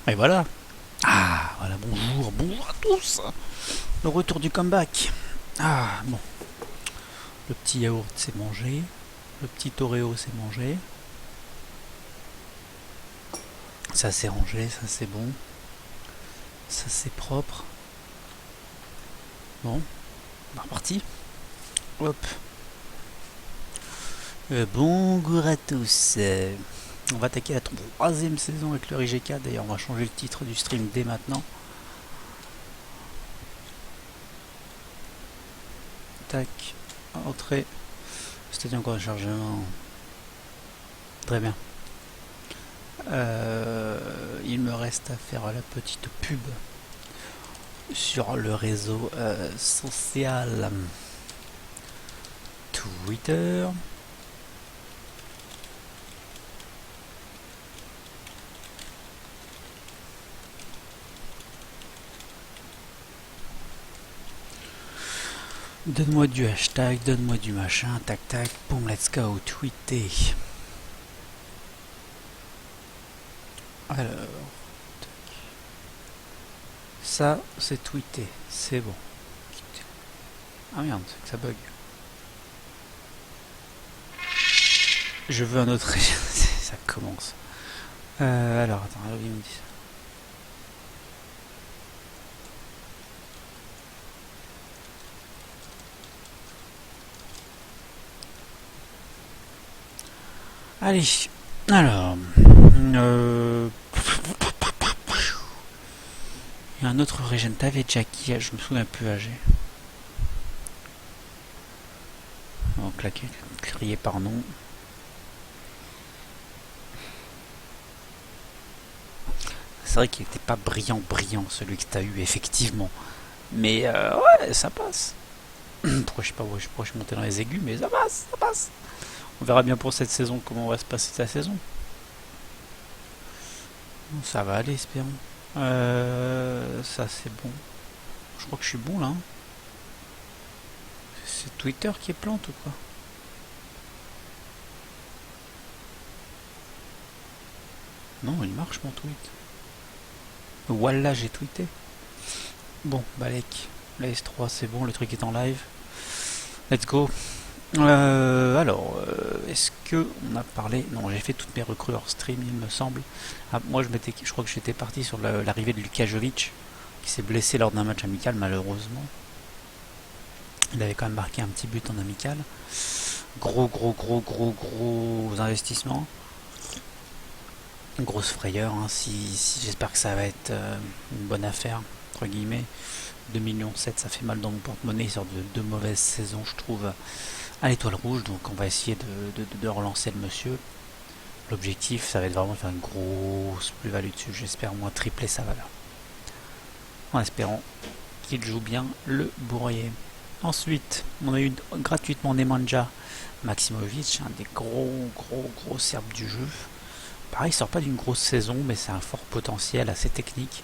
Et voilà. Ah, voilà, bonjour, bonjour à tous. Le retour du comeback. Ah, bon. Le petit yaourt c'est mangé. Le petit Oreo c'est mangé. Ça c'est rangé, ça c'est bon. Ça c'est propre. Bon, on est reparti. Hop. Bonjour à tous. On va attaquer la troisième saison avec le RIGK. D'ailleurs, on va changer le titre du stream dès maintenant. Tac. Entrée. C'était encore un chargement. Très bien. Il me reste à faire la petite pub sur le réseau social Twitter. Donne-moi du hashtag, donne-moi du machin, tac tac, boum, let's go, tweeter. Alors, ça c'est tweeté, c'est bon. Ah merde, c'est que ça bug. Je veux un autre. Ça commence. Alors, attends, il me dit ça. Allez, alors. Il y a un autre origine. T'avais Jackie, je me souviens plus âgé. Donc là, crier par nom. C'est vrai qu'il n'était pas brillant, celui que t'as eu, effectivement. Mais ouais, ça passe. Pourquoi je sais pas, pourquoi je suis monté dans les aigus, mais ça passe, ça passe. On verra bien pour cette saison comment va se passer sa saison. Ça va aller, espérons. Ça c'est bon. Je crois que je suis bon là. Hein. C'est Twitter qui est plante ou quoi? Non, il marche mon tweet. Voilà, j'ai tweeté. Bon, Balek. La S3 c'est bon, le truc est en live. Let's go. Alors, est-ce que on a parlé? Non, j'ai fait toutes mes recrues hors stream, il me semble. Ah, moi, je crois que j'étais parti sur l'arrivée de Lukajovic, qui s'est blessé lors d'un match amical, malheureusement. Il avait quand même marqué un petit but en amical. Gros investissement. Grosse frayeur. Hein, j'espère que ça va être une bonne affaire, entre guillemets. 2,7 millions, ça fait mal dans mon porte-monnaie. Il sort de deux mauvaises saisons, je trouve, à l'Étoile Rouge. Donc on va essayer de relancer le monsieur. L'objectif, ça va être vraiment de faire une grosse plus-value dessus. J'espère au moins tripler sa valeur. En espérant qu'il joue bien le bourrier. Ensuite, on a eu gratuitement Nemanja Maximovic, un des gros serbes du jeu. Pareil, il sort pas d'une grosse saison, mais c'est un fort potentiel, assez technique.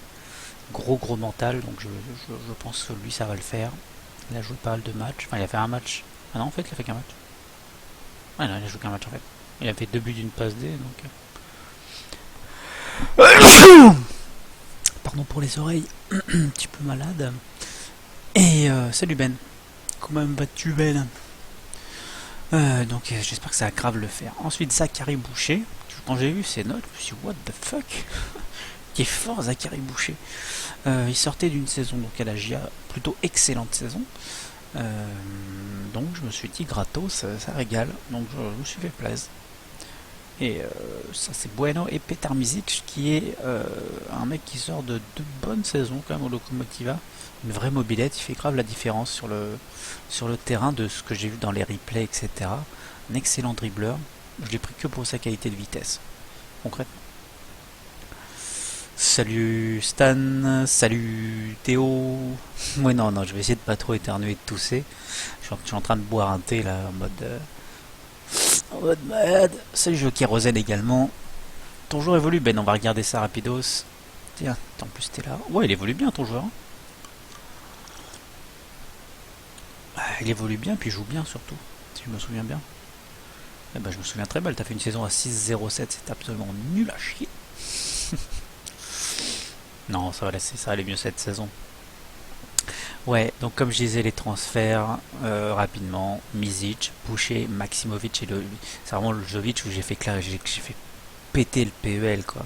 Gros mental, donc je pense que lui ça va le faire. Il a joué pas mal de matchs. Enfin, il a fait un match. Ah non, en fait, il a fait qu'un match. Ah non, il a joué qu'un match en fait. Il a fait 2 buts d'une passe D, donc. Pardon pour les oreilles, un petit peu malade. Et salut Ben. Comment vas-tu Ben? Donc j'espère que ça va grave le faire. Ensuite Zachary Boucher. Quand j'ai vu ces notes, je me suis dit what the fuck. Qui est fort Zachary Boucher. Il sortait d'une saison donc à la GIA, plutôt excellente saison. Donc je me suis dit gratos, ça régale. Donc je me suis fait plaisir. Et ça c'est Bueno et Petar Mizic qui est un mec qui sort de 2 bonnes saisons quand même au Lokomotiva. Une vraie mobilette, il fait grave la différence sur le terrain de ce que j'ai vu dans les replays, etc. Un excellent dribbleur. Je l'ai pris que pour sa qualité de vitesse, concrètement. Salut Stan, salut Théo. Ouais non, je vais essayer de pas trop éternuer et de tousser. Je suis en train de boire un thé là en mode malade. Salut Joker Rosen également. Ton joueur évolue, Ben, on va regarder ça rapidos. Tiens, en plus t'es là. Ouais, il évolue bien ton joueur. Hein. Il évolue bien, puis il joue bien surtout, si je me souviens bien. Eh ben, je me souviens très mal, t'as fait une saison à 6,07, c'est absolument nul à chier. Non, ça va aller mieux cette saison. Ouais, donc comme je disais, les transferts, rapidement, Mizic, Boucher, Maximovic et le... C'est vraiment le Jovic où j'ai fait clair, j'ai fait péter le PEL, quoi.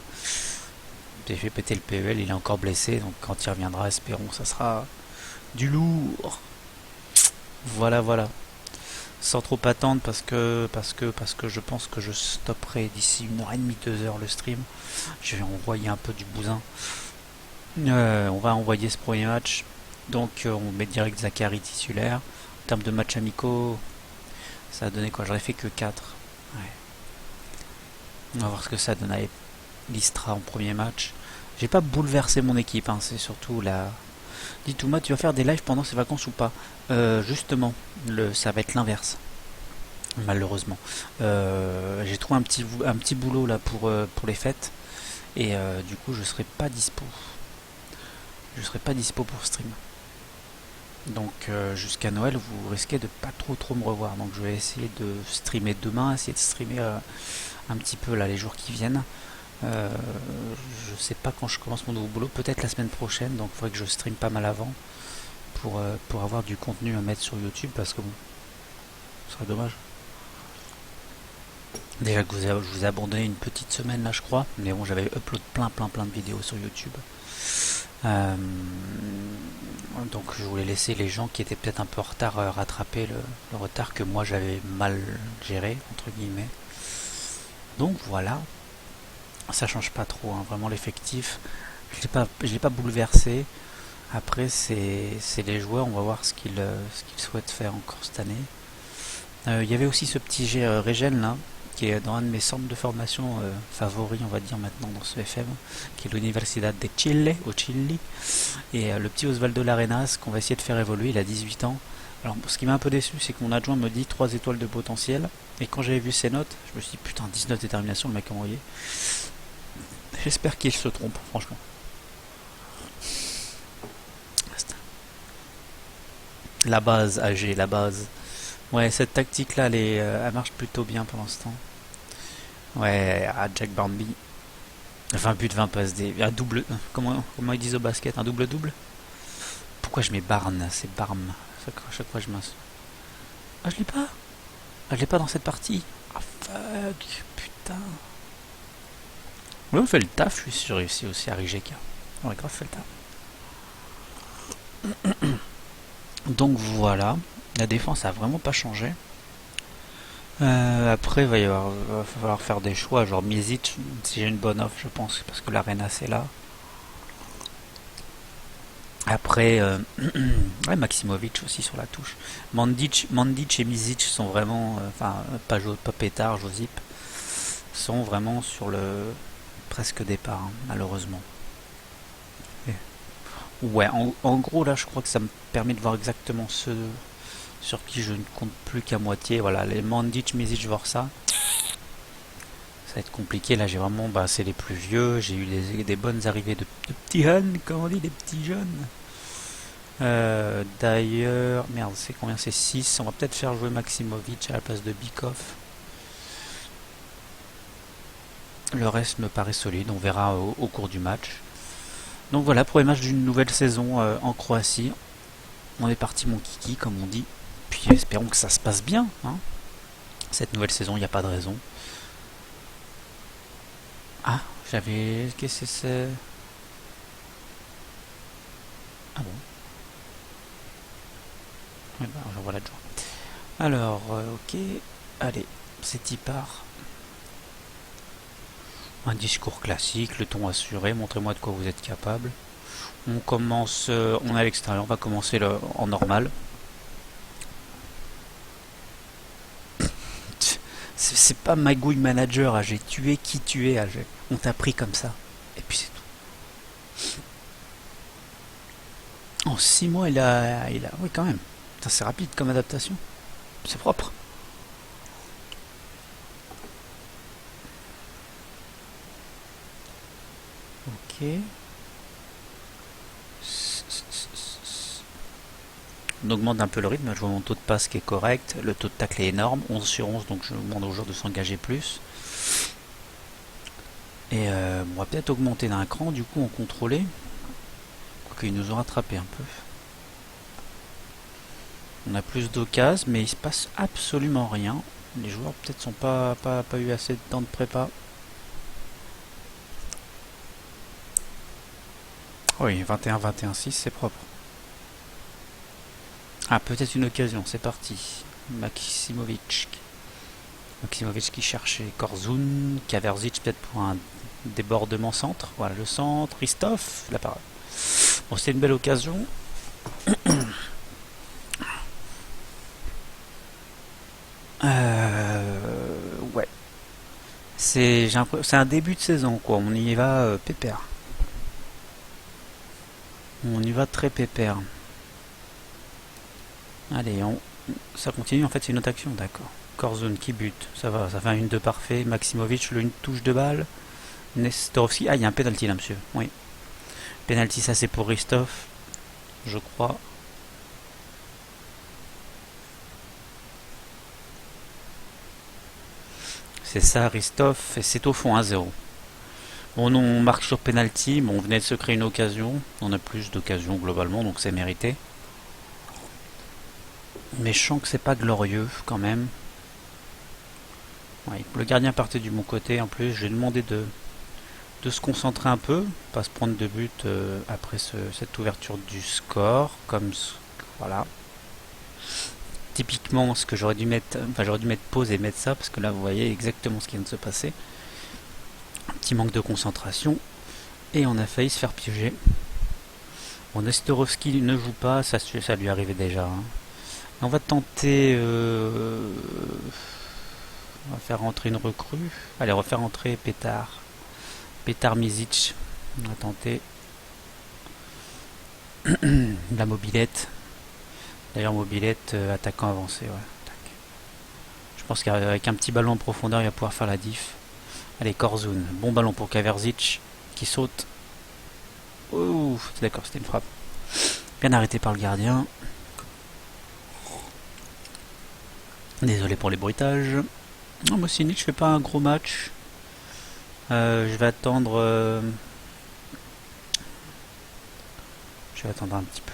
J'ai fait péter le PEL, il est encore blessé, donc quand il reviendra, espérons, ça sera du lourd. Voilà, voilà. Sans trop attendre parce que je pense que je stopperai d'ici 1h30, 2 heures le stream. Je vais envoyer un peu du bousin. On va envoyer ce premier match. Donc on met direct Zachary titulaire. En termes de matchs amicaux, ça a donné quoi? J'aurais fait que 4. Ouais. On va voir ce que ça donne avec l'Istra en premier match. J'ai pas bouleversé mon équipe, hein, c'est surtout la... Dis Thomas, tu vas faire des lives pendant ces vacances ou pas? Justement, ça va être l'inverse, malheureusement. J'ai trouvé un petit boulot là pour les fêtes. Et du coup je serai pas dispo. Je serai pas dispo pour stream. Donc jusqu'à Noël, vous risquez de pas trop me revoir. Donc je vais essayer de streamer demain, essayer de streamer un petit peu là les jours qui viennent. Euh, je sais pas quand je commence mon nouveau boulot, peut-être la semaine prochaine. Donc il faudrait que je stream pas mal avant pour avoir du contenu à mettre sur YouTube parce que bon, ce serait dommage. Déjà que je vous ai abandonné une petite semaine là, je crois. Mais bon, j'avais upload plein de vidéos sur YouTube. Euh, donc je voulais laisser les gens qui étaient peut-être un peu en retard rattraper le retard que moi j'avais mal géré, entre guillemets. Donc voilà, ça change pas trop, hein, vraiment l'effectif. Je l'ai pas bouleversé. Après c'est les joueurs, on va voir ce qu'ils souhaitent faire encore cette année. Il y avait aussi ce petit Regen là, qui est dans un de mes centres de formation favoris, on va dire maintenant dans ce FM, qui est l'Universidad de Chile, au Chili. Et le petit Osvaldo Larenas, qu'on va essayer de faire évoluer, il a 18 ans. Alors ce qui m'a un peu déçu, c'est que mon adjoint me dit 3 étoiles de potentiel. Et quand j'avais vu ses notes, je me suis dit putain, 19 détermination, le mec a envoyé. J'espère qu'il se trompe, franchement. La base, AG, la base. Ouais, cette tactique-là, elle marche plutôt bien pour l'instant. Ouais, à Jack Barnby. 20 buts, 20 passes D. Un double. Comment ils disent au basket? Un double-double? Pourquoi je mets Barn? C'est Barm. Chaque fois je m'insulte. Ah, je l'ai pas. Ah, je l'ai pas dans cette partie. Ah, fuck. Putain. Ouais, on fait le taf. Je suis réussi aussi à Rijeka. On a grave fait le taf. Donc voilà. La défense a vraiment pas changé. Après, va falloir faire des choix. Genre Mizic, si j'ai une bonne offre, je pense. Parce que l'Arena c'est là. Après, ouais, Maximovic aussi sur la touche. Mandic et Mizic sont vraiment, enfin, pas Pétard, Josip, sont vraiment sur le presque départ, hein, malheureusement. Ouais, en gros, là, je crois que ça me permet de voir exactement ceux sur qui je ne compte plus qu'à moitié. Voilà, les Mandic, Mizic, Vorsa. Ça va être compliqué. Là, j'ai vraiment, bah, c'est les plus vieux. J'ai eu des bonnes arrivées de petits jeunes, comme on dit, des petits jeunes. D'ailleurs, merde, c'est combien? C'est 6. On va peut-être faire jouer Maximovic à la place de Bikov. Le reste me paraît solide, on verra au cours du match. Donc voilà, premier match d'une nouvelle saison en Croatie. On est parti mon kiki, comme on dit. Puis espérons que ça se passe bien, hein. Cette nouvelle saison, il n'y a pas de raison. Ah, qu'est-ce que c'est? Ah bon. Ouais, bah, j'envoie l'adjoint. Alors, ok. Allez, c'est y part. Un discours classique, le ton assuré, montrez-moi de quoi vous êtes capable. On commence, on est à l'extérieur, on va commencer en normal. C'est pas magouille manager, AG. Tu es qui tu es, AG. On t'a pris comme ça. Et puis c'est tout. En 6 mois, oui, quand même. C'est rapide comme adaptation. C'est propre. Ok. On augmente un peu le rythme, je vois mon taux de passe qui est correct, le taux de tacle est énorme, 11 sur 11, donc je demande aux joueurs de s'engager plus. Et on va peut-être augmenter d'un cran du coup en contrôlé. qu'ils nous ont rattrapé un peu. On a plus d'occasions, mais il se passe absolument rien. Les joueurs peut-être sont pas eu assez de temps de prépa. Oui, 21-21-6, c'est propre. Ah, peut-être une occasion, c'est parti. Maksimovic qui cherchait Korzun, Kaverzic peut-être pour un débordement centre. Voilà le centre, Christophe, la parade. Bon, c'est une belle occasion. Ouais. C'est un début de saison, quoi. On y va pépère. On y va très pépère. Allez, ça continue. En fait, c'est une autre action, d'accord. Korzun qui bute, ça va, ça fait un 1-2 parfait. Maksimovic, une touche de balle. Nestorovski, ah, il y a un penalty là, monsieur. Oui. Penalty, ça c'est pour Ristov, je crois. C'est ça, Ristov, et c'est au fond 1-0. Bon, nous, on marque sur penalty, mais on venait de se créer une occasion. On a plus d'occasions globalement, donc c'est mérité. Mais je sens que c'est pas glorieux quand même. Ouais, le gardien partait du bon côté en plus. J'ai demandé de se concentrer un peu, pas se prendre de but après cette ouverture du score. Voilà. Typiquement ce que j'aurais dû mettre, j'aurais dû mettre pause et mettre ça, parce que là vous voyez exactement ce qui vient de se passer. Un petit manque de concentration, et on a failli se faire piéger. Bon, Nestorovski ne joue pas, ça lui arrivait déjà. Hein. On va tenter... on va faire rentrer une recrue. Allez, on va faire rentrer Petar Mizic. On va tenter. La mobilette. D'ailleurs, mobilette, attaquant avancé. Ouais. Je pense qu'avec un petit ballon en profondeur, il va pouvoir faire la diff. Allez, Korzun. Bon ballon pour Kaverzic qui saute. Ouh, d'accord, c'était une frappe. Bien arrêté par le gardien. Désolé pour les bruitages. Non, Mosinic, je fais pas un gros match. Je vais attendre. Je vais attendre un petit peu.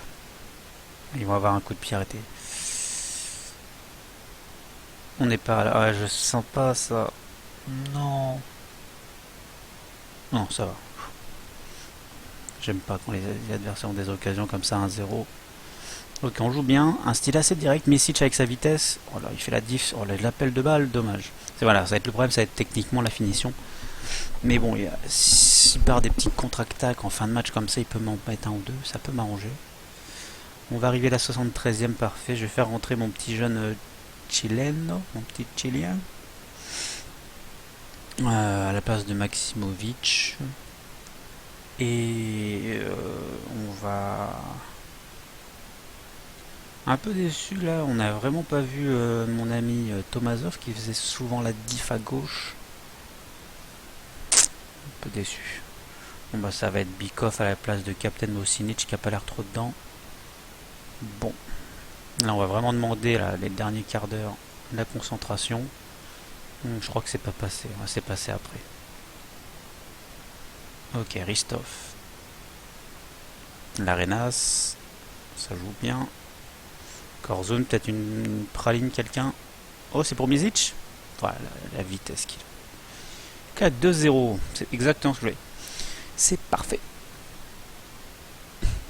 Ils vont avoir un coup de pied arrêté. On n'est pas là. Ah, je sens pas ça. Non. Non, ça va. J'aime pas quand les adversaires ont des occasions comme ça, 1-0. Ok, on joue bien. Un style assez direct. Misic avec sa vitesse. Oh là, il fait la diff. Oh là, l'appel de balle, dommage. Voilà, ça va être le problème, ça va être techniquement la finition. Mais bon, s'il part des petits contre-attaques en fin de match comme ça, il peut m'en mettre un ou deux. Ça peut m'arranger. On va arriver à la 73e, parfait. Je vais faire rentrer mon petit jeune chileno, mon petit chilien. À la place de Maksimovic. Et on va... Un peu déçu là, on n'a vraiment pas vu mon ami Tomazov qui faisait souvent la diff à gauche. Un peu déçu. Bon bah ça va être Bikov à la place de Captain Mosinic qui a pas l'air trop dedans. Bon. Là on va vraiment demander là, les derniers quarts d'heure la concentration. Je crois que c'est pas passé, c'est passé après. Ok, Ristov. L'Arenas. Ça joue bien. Korzun, peut-être une praline quelqu'un. Oh, c'est pour Mizic. Voilà, la vitesse qu'il a. 4-2-0, c'est exactement ce que je voulais. C'est parfait.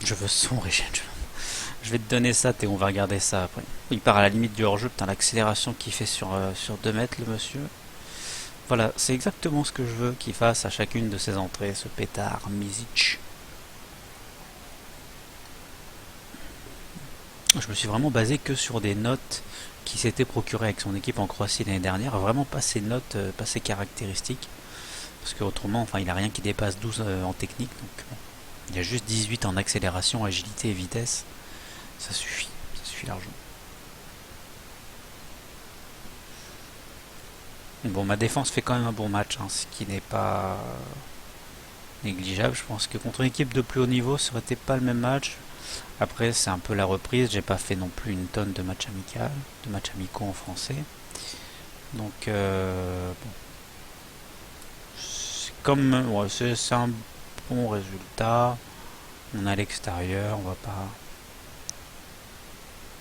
Je veux son régime. Je vais te donner ça, Théo, on va regarder ça après. Il part à la limite du hors-jeu, putain, l'accélération qu'il fait sur 2 mètres, le monsieur. Voilà, c'est exactement ce que je veux qu'il fasse à chacune de ses entrées, ce pétard Mizic. Je me suis vraiment basé que sur des notes qui s'étaient procurées avec son équipe en Croatie l'année dernière, vraiment pas ses notes, pas ses caractéristiques, parce qu'autrement, enfin, il n'a rien qui dépasse 12 en technique, donc bon, il y a juste 18 en accélération, agilité et vitesse, ça suffit largement. Bon, ma défense fait quand même un bon match, hein, ce qui n'est pas négligeable. Je pense que contre une équipe de plus haut niveau, ça aurait été pas le même match. Après, c'est un peu la reprise. J'ai pas fait non plus une tonne de matchs amicaux en français. Donc, bon. C'est un bon résultat. On est à l'extérieur, on va pas...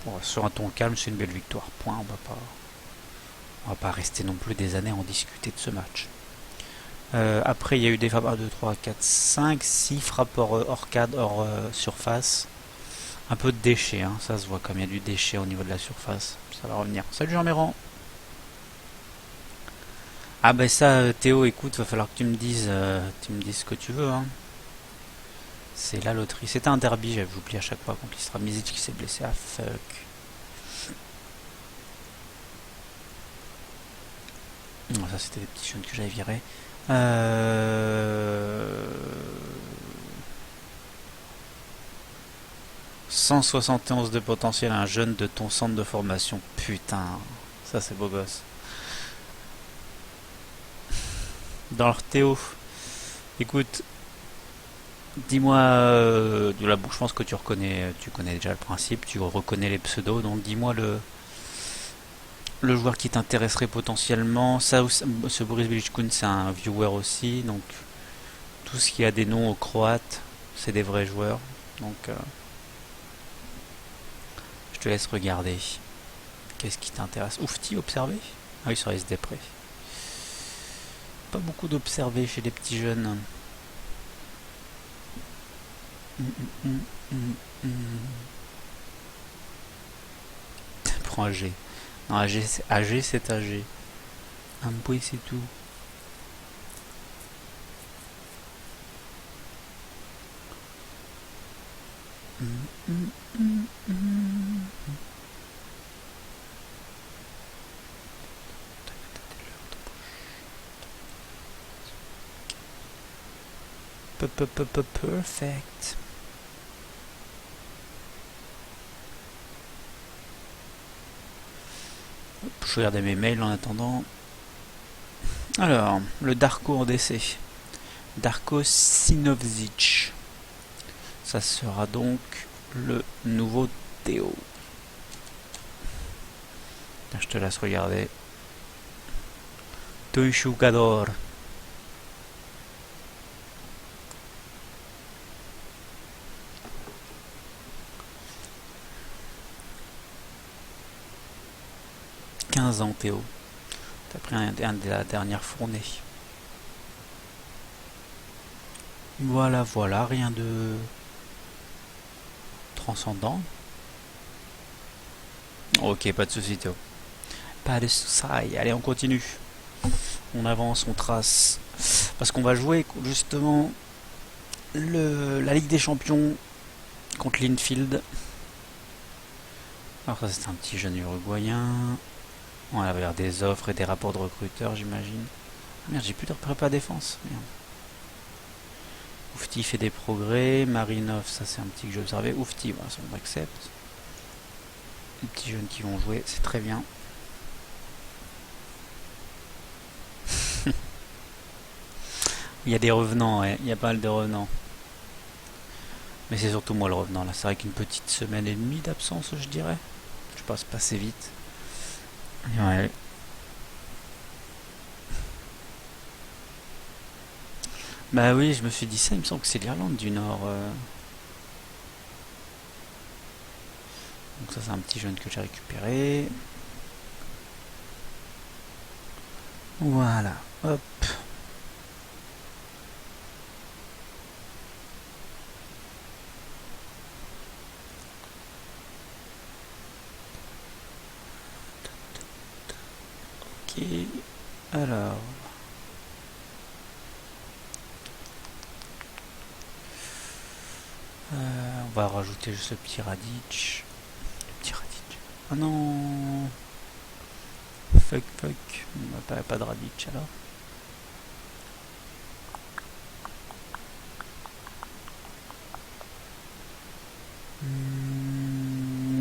Bon, sur un ton calme, c'est une belle victoire. Point, on va pas rester non plus des années à en discuter de ce match. Après, il y a eu des frappes 1, 2, 3, 4, 5, 6 frappes hors cadre, hors surface. Un peu de déchets, hein, ça se voit comme il y a du déchet au niveau de la surface. Ça va revenir. Salut Jean-Méran. Ah ben ça, Théo, écoute, va falloir que tu me dises ce que tu veux. Hein. C'est la loterie. C'était un derby, j'oublie à chaque fois contre l'Istra Misic qui s'est blessé. Ah fuck. Non, ça c'était des petits jeunes que j'avais virés. 171 de potentiel, un jeune de ton centre de formation. Putain, ça c'est beau gosse. Dans leur Théo, écoute, dis-moi de la bouche, je pense que tu connais déjà le principe, tu reconnais les pseudos, donc dis-moi le joueur qui t'intéresserait potentiellement. Ça, ce Boris Velichkoun, c'est un viewer aussi, donc tout ce qui a des noms croates, c'est des vrais joueurs. Donc, je te laisse regarder. Qu'est-ce qui t'intéresse? Oufti, observer? Ah oui, sur SD Pré. Pas beaucoup d'observer chez les petits jeunes. Prends AG. Non, AG c'est AG. Un bruit, c'est tout. Perfect. Je regarde mes mails en attendant. Alors, le Darko en décès. Darko Sinovzic. Ça sera donc le nouveau Théo. Je te laisse regarder. Tu jugador. Ans Théo. T'as pris un de la dernière fournée. Voilà, voilà, rien de transcendant. Ok, pas de soucis Théo. Pas de soucis. Allez, on continue. On avance, on trace. Parce qu'on va jouer justement la Ligue des Champions contre l'Infield. Alors ça c'est un petit jeune uruguayen. On va avoir des offres et des rapports de recruteurs, j'imagine. Merde, j'ai plus de prépa défense. Merde. Oufti fait des progrès. Marinov, ça c'est un petit que j'ai observé. Oufti, voilà, on accepte. Les petits jeunes qui vont jouer, c'est très bien. Il y a des revenants, ouais. Il y a pas mal de revenants. Mais c'est surtout moi le revenant là. C'est vrai qu'une petite semaine et demie d'absence, je dirais. Je passe pas assez vite. Ouais. Bah oui, je me suis dit ça, il me semble que c'est l'Irlande du Nord. Donc ça c'est un petit jeune que j'ai récupéré. Voilà, hop. Ok, alors... on va rajouter juste le petit Radic. Le petit Radic. Ah non. Fuck. Pas de Radic alors.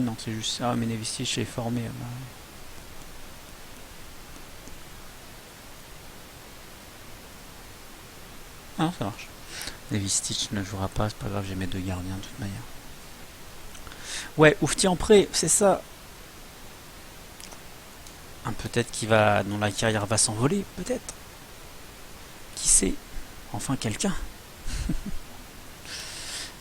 Non, c'est juste ça. Mais Nevistich est formé. Ah non, ça marche. Nevistich ne jouera pas, c'est pas grave, j'ai mes deux gardiens de toute manière. Ouais, Oufti en prêt, c'est ça. Peut-être qu'il va, dont la carrière va s'envoler, peut-être. Qui sait? Enfin quelqu'un.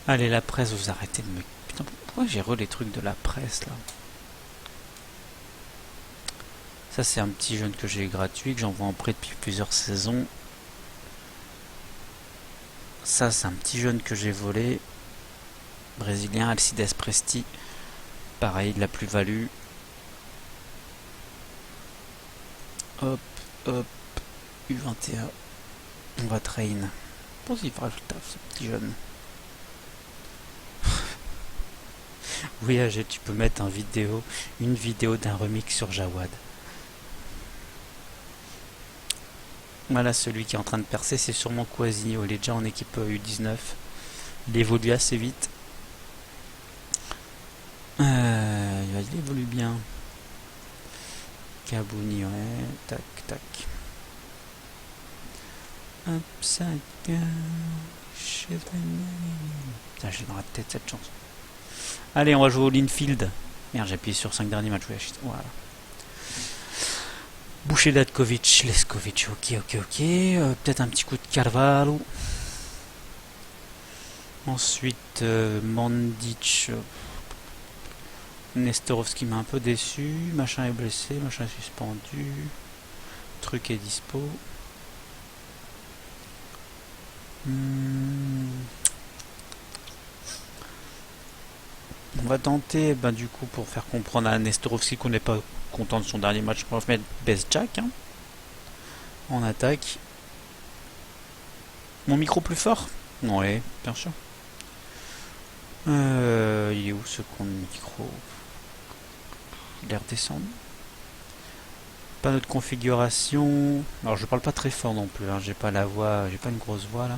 Allez, la presse, vous arrêtez de me... Putain, pourquoi j'ai les trucs de la presse, là? Ça, c'est un petit jeune que j'ai gratuit, que j'envoie en prêt depuis plusieurs saisons. Ça, c'est un petit jeune que j'ai volé. Brésilien, Alcides Presti. Pareil, de la plus-value. Hop, hop. U21. On va train. Bon, il fera le taf, ce petit jeune. Oui, AG, tu peux mettre une vidéo d'un remix sur Jawad. Voilà, celui qui est en train de percer, c'est sûrement Quasinho. Il est déjà en équipe U19. Il évolue assez vite. Il évolue bien. Kabouni, ouais. Tac, tac. Upside down. Putain, j'ai dans la tête cette chanson. Allez, on va jouer au Linfield. Merde, j'ai appuyé sur 5 derniers matchs. Voilà. Boucher Datkovic, Leskovic, ok. Peut-être un petit coup de Carvalho. Ensuite, Mandic. Nestorovski m'a un peu déçu. Machin est blessé, machin est suspendu. Truc est dispo. On va tenter, du coup, pour faire comprendre à Nestorovski qu'on n'est pas content de son dernier match, on va mettre Bezjak en attaque. Mon micro plus fort? Oui, bien sûr. Il est où ce con de micro? Il est redescendu. Pas notre configuration. Alors je parle pas très fort non plus, j'ai pas la voix, j'ai pas une grosse voix là.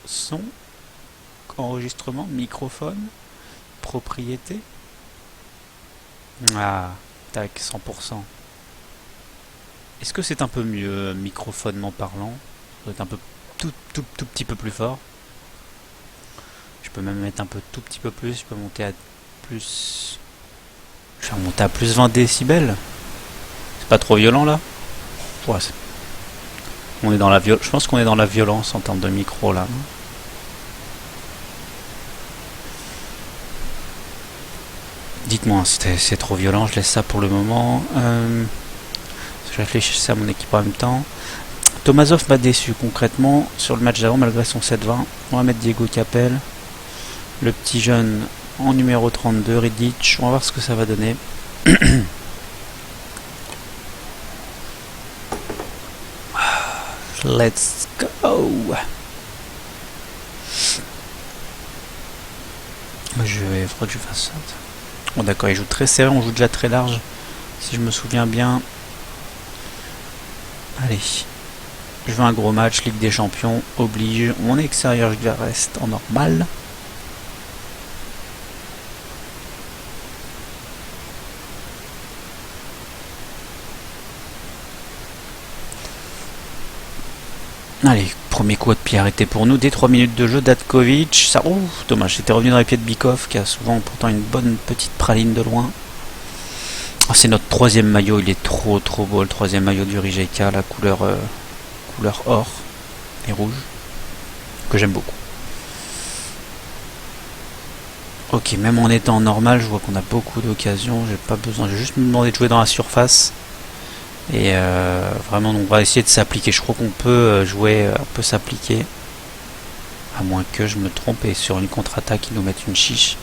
Son, enregistrement, microphone, propriété. Ah, tac, 100%. Est-ce que c'est un peu mieux, microphonement parlant? Ça doit être un peu tout petit peu plus fort. Je peux même mettre un peu tout petit peu plus. Je peux monter à plus. Je vais remonter à plus 20 décibels. C'est pas trop violent là? Ouais, on est dans la je pense qu'on est dans la violence en termes de micro là. Dites-moi si c'est trop violent, je laisse ça pour le moment. Je réfléchissais à mon équipe en même temps. Tomazov m'a déçu concrètement sur le match d'avant malgré son 7-20. On va mettre Diego Capel. Le petit jeune en numéro 32, Ridic. On va voir ce que ça va donner. Let's go. Je vais faudra que je fasse ça. Bon d'accord, il joue très serré, on joue déjà très large. Si je me souviens bien. Allez. Je veux un gros match, Ligue des Champions, oblige. Mon extérieur, je reste en normal. Allez, premier coup de pied arrêté pour nous. Dès 3 minutes de jeu, Datkovic. Ça, dommage, j'étais revenu dans les pieds de Bikov, qui a souvent pourtant une bonne petite praline de loin. Oh, c'est notre troisième maillot, il est trop beau, le troisième maillot du Rijeka, la couleur or et rouge, que j'aime beaucoup. Ok, même en étant normal, je vois qu'on a beaucoup d'occasions, j'ai pas besoin, j'ai juste me demandé de jouer dans la surface. Et vraiment, on va essayer de s'appliquer. Je crois qu'on peut jouer, on peut s'appliquer. À moins que je me trompe et sur une contre-attaque, ils nous mettent une chiche.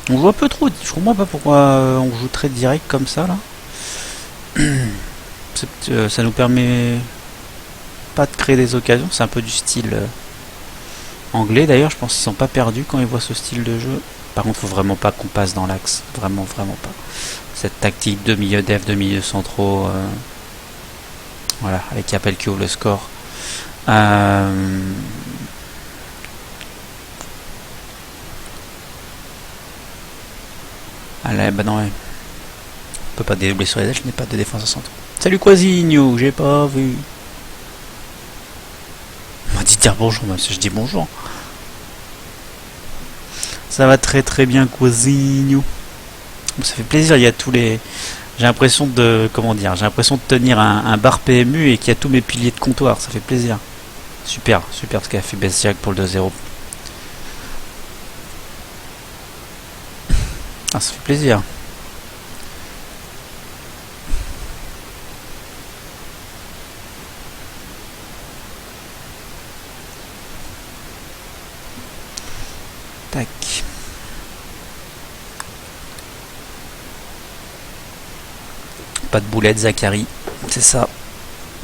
On joue un peu trop. Je comprends pas pourquoi on joue très direct comme ça là. Ça nous permet pas de créer des occasions. C'est un peu du style anglais d'ailleurs. Je pense qu'ils sont pas perdus quand ils voient ce style de jeu. Par contre, faut vraiment pas qu'on passe dans l'axe. Vraiment pas. Cette tactique de milieu def, de milieu centraux, voilà, avec Capel qui ouvre le score. Allez, non, ouais. On peut pas dédoubler sur les ailes, je n'ai pas de défense à centre. Salut Quasinho, j'ai pas vu. On m'a dit de dire bonjour, même si je dis bonjour. Ça va très bien Quasinho. Ça fait plaisir, il y a tous les J'ai l'impression de, comment dire, j'ai l'impression de tenir un bar PMU et qu'il y a tous mes piliers de comptoir, ça fait plaisir. Super, super ce qu'a fait Bestiac pour le 2-0. Ah, ça fait plaisir. Tac. Pas de boulette, Zachary. C'est ça.